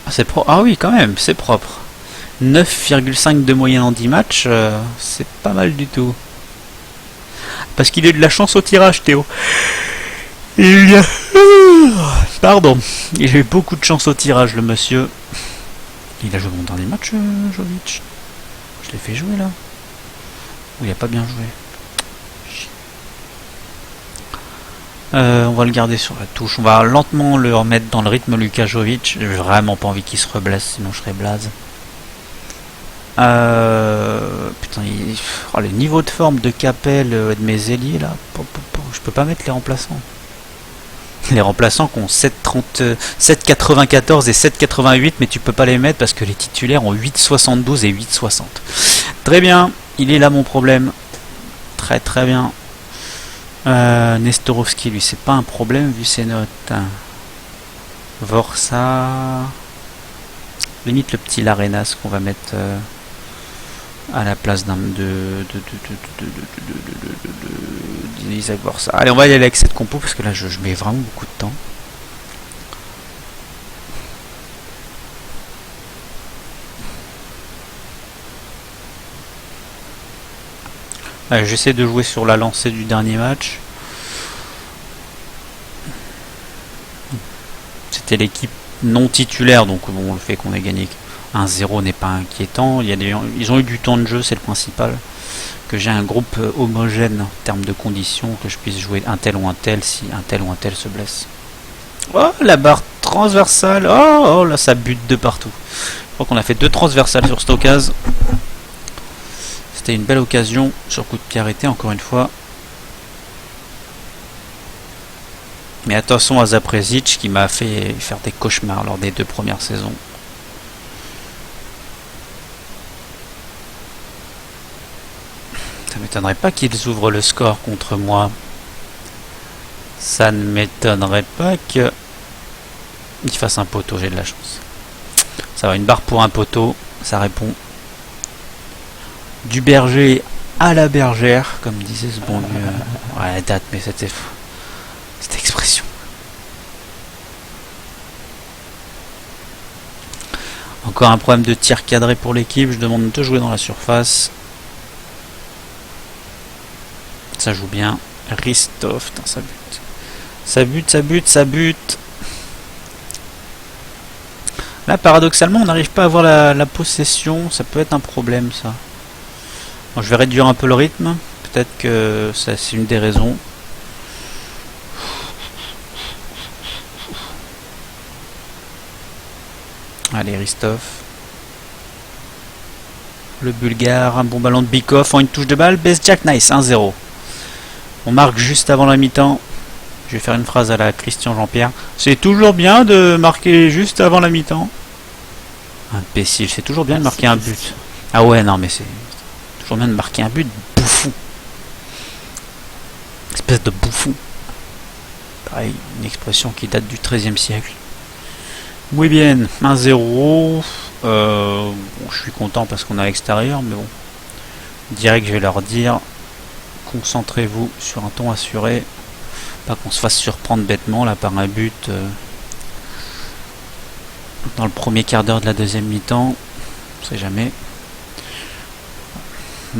C'est propre. Ah oui, quand même, c'est propre. 9,5 de moyenne en 10 matchs, c'est pas mal du tout. Parce qu'il a eu de la chance au tirage, Théo. Pardon, il a eu beaucoup de chance au tirage, le monsieur. Il a joué mon dernier match, Jovic. Je l'ai fait jouer là. Ou il a pas bien joué. On va le garder sur la touche. On va lentement le remettre dans le rythme, Luka Jovic. J'ai vraiment pas envie qu'il se reblesse, sinon je serais blaze. Putain, les niveaux de forme de Capel et de mes ailiers là. Je peux pas mettre les remplaçants. Les remplaçants qui ont 7,94 et 7,88, mais tu peux pas les mettre parce que les titulaires ont 8,72 et 8,60. Très bien, il est là mon problème. Très très bien. Nestorovski, lui, c'est pas un problème vu ses notes. Vorsa. Limite le petit Larenas qu'on va mettre à la place d'Isaac Vorsa. Allez, on va y aller avec cette compo parce que là je mets vraiment beaucoup de temps. J'essaie de jouer sur la lancée du dernier match. C'était l'équipe non titulaire, donc bon, le fait qu'on ait gagné 1-0 n'est pas inquiétant. Ils ont eu du temps de jeu, c'est le principal. Que j'ai un groupe homogène en termes de conditions, que je puisse jouer un tel ou un tel si un tel ou un tel se blesse. Oh, la barre transversale. Oh là, ça bute de partout. Je crois qu'on a fait 2 transversales sur cette occasion. C'était une belle occasion sur coup de pied arrêté, encore une fois. Mais attention à Zaprezic qui m'a fait faire des cauchemars lors des 2 premières saisons. Ça m'étonnerait pas qu'ils ouvrent le score contre moi. Ça ne m'étonnerait pas qu'ils fassent un poteau, j'ai de la chance. Ça va, une barre pour un poteau, ça répond. Du berger à la bergère, comme disait ce bon vieux. Ouais, la date, mais c'était fou. Cette expression. Encore un problème de tir cadré pour l'équipe. Je demande de jouer dans la surface. Ça joue bien. Ristov, putain, ça bute. Ça bute. Là, paradoxalement, on n'arrive pas à avoir la possession. Ça peut être un problème, ça. Bon, je vais réduire un peu le rythme. Peut-être que ça, c'est une des raisons. Allez, Ristov. Le Bulgare, un bon ballon de Bikov en une touche de balle. Bezjak, nice, 1-0. On marque juste avant la mi-temps. Je vais faire une phrase à la Christian Jean-Pierre. C'est toujours bien de marquer juste avant la mi-temps. Imbécile, c'est toujours bien de marquer un but. Ah ouais, non mais c'est toujours bien de marquer un but. Bouffon. Espèce de bouffon. Pareil, une expression qui date du XIIIe siècle. Oui bien, 1-0. Bon, je suis content parce qu'on est à l'extérieur, mais bon. Direct, je vais leur dire, concentrez-vous sur un ton assuré. Pas qu'on se fasse surprendre bêtement là par un but dans le premier quart d'heure de la deuxième mi-temps. On sait jamais.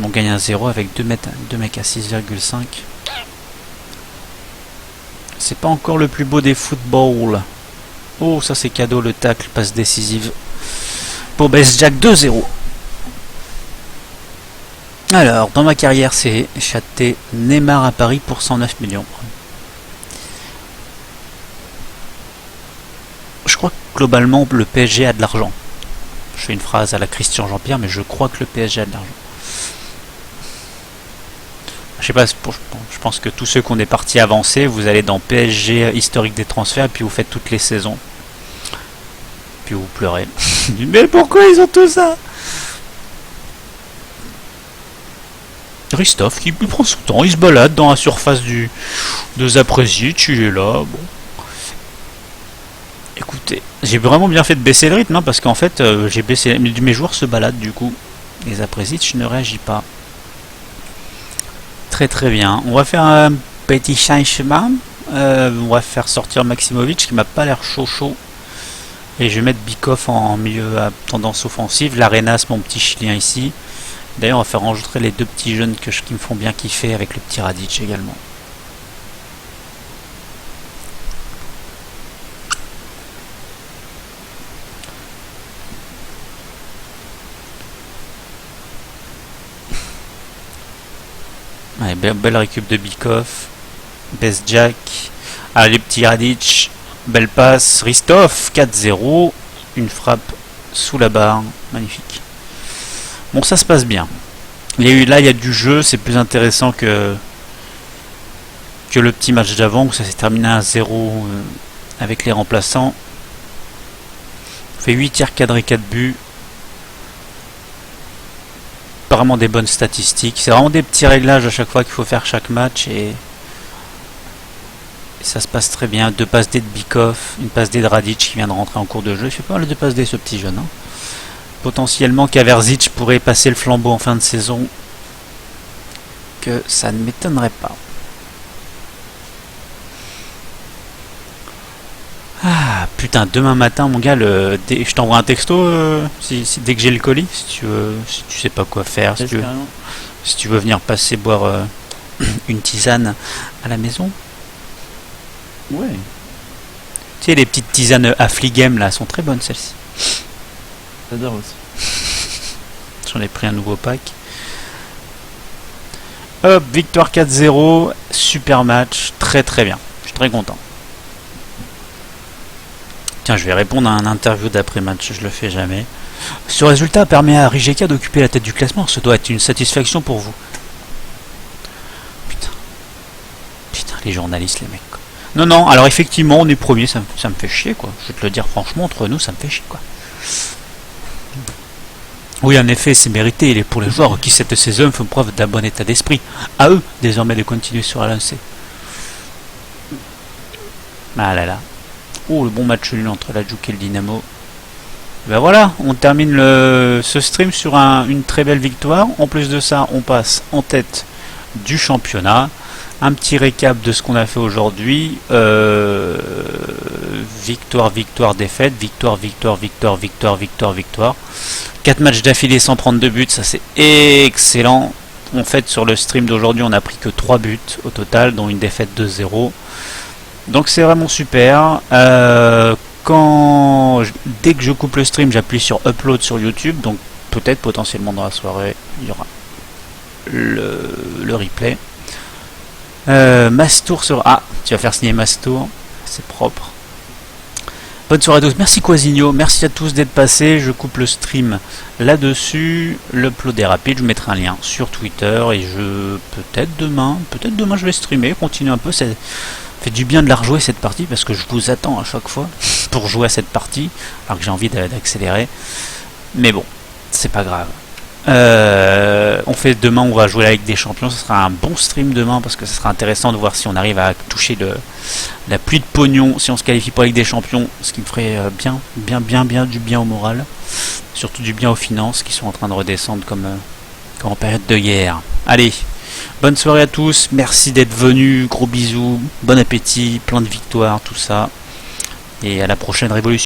On gagne 1-0 avec 2 mecs à 6,5. C'est pas encore le plus beau des footballs. Oh, ça c'est cadeau, le tacle, passe décisive pour Besjak, 2-0. Alors, dans ma carrière, c'est chaté Neymar à Paris pour 109 millions. Je crois que globalement, le PSG a de l'argent. Je fais une phrase à la Christian Jean-Pierre, mais je crois que le PSG a de l'argent. Je sais pas, je pense que tous ceux qu'on est partis avancer, vous allez dans PSG historique des transferts, et puis vous faites toutes les saisons. Puis vous pleurez. Mais pourquoi ils ont tout ça? Christophe qui prend son temps, il se balade dans la surface de Zaprezic, il est là, bon. Écoutez, j'ai vraiment bien fait de baisser le rythme, hein, parce qu'en fait, j'ai baissé, mes joueurs se baladent du coup. Et Zaprezic ne réagit pas. Très très bien. On va faire un petit changement. On va faire sortir Maximovic qui m'a pas l'air chaud. Et je vais mettre Bikov en milieu à tendance offensive. L'Arenas, mon petit chilien ici. D'ailleurs, on va faire enregistrer les deux petits jeunes qui me font bien kiffer avec le petit Radic également. Ouais, belle récup de Bikov. Besjak. Ah, les petits Radic. Belle passe. Ristov. 4-0. Une frappe sous la barre. Magnifique. Bon, ça se passe bien. Là, il y a du jeu. C'est plus intéressant que le petit match d'avant où ça s'est terminé à 0 avec les remplaçants. On fait 8 tirs cadrés, 4 buts. Vraiment des bonnes statistiques. C'est vraiment des petits réglages à chaque fois qu'il faut faire chaque match et ça se passe très bien. 2 passes D de Bikov, une passe D de Radic qui vient de rentrer en cours de jeu. Il fait pas mal de passes D ce petit jeune. Hein. Potentiellement Kaverzic pourrait passer le flambeau en fin de saison. Que ça ne m'étonnerait pas. Ah putain, demain matin mon gars, je t'envoie un texto dès que j'ai le colis, si tu sais pas quoi faire, si tu veux venir passer boire une tisane à la maison. Ouais. Tu sais les petites tisanes Affligem là, sont très bonnes celles-ci. J'adore aussi. J'en ai pris un nouveau pack. Hop, victoire 4-0, super match, très très bien, je suis très content. Tiens, je vais répondre à un interview d'après-match, je le fais jamais. Ce résultat permet à Rijeka d'occuper la tête du classement, ce doit être une satisfaction pour vous. Putain, les journalistes, les mecs. Quoi. Non, alors effectivement, on est premier, ça me fait chier, quoi. Je vais te le dire franchement, entre nous, ça me fait chier, quoi. Oui, en effet, c'est mérité, il est pour les joueurs qui, cette saison, font preuve d'un bon état d'esprit. À eux, désormais, de continuer sur la lancée. Ah là là. Oh, le bon match nul entre la Juke et le Dynamo. Ben voilà, on termine ce stream sur une très belle victoire. En plus de ça, on passe en tête du championnat. Un petit récap de ce qu'on a fait aujourd'hui. Victoire, défaite. Victoire. 4 matchs d'affilée sans prendre de buts, ça c'est excellent. En fait, sur le stream d'aujourd'hui, on n'a pris que 3 buts au total, dont une défaite 2-0. Donc c'est vraiment super. Dès que je coupe le stream, j'appuie sur upload sur YouTube. Donc peut-être potentiellement dans la soirée, il y aura le replay. Mastour sur... Ah, tu vas faire signer Mastour. C'est propre. Bonne soirée à tous. Merci Quasigno. Merci à tous d'être passés. Je coupe le stream là-dessus. L'upload est rapide. Je vous mettrai un lien sur Twitter. Et peut-être demain je vais streamer. Continuer un peu Fait du bien de la rejouer cette partie parce que je vous attends à chaque fois pour jouer à cette partie alors que j'ai envie d'accélérer. Mais bon, c'est pas grave. On fait demain, on va jouer la Ligue des Champions. Ce sera un bon stream demain parce que ce sera intéressant de voir si on arrive à toucher la pluie de pognon si on se qualifie pour la Ligue des Champions, ce qui me ferait bien du bien au moral, surtout du bien aux finances qui sont en train de redescendre comme en période de guerre. Allez, bonne soirée à tous, merci d'être venus, gros bisous, bon appétit, plein de victoires, tout ça, et à la prochaine révolution.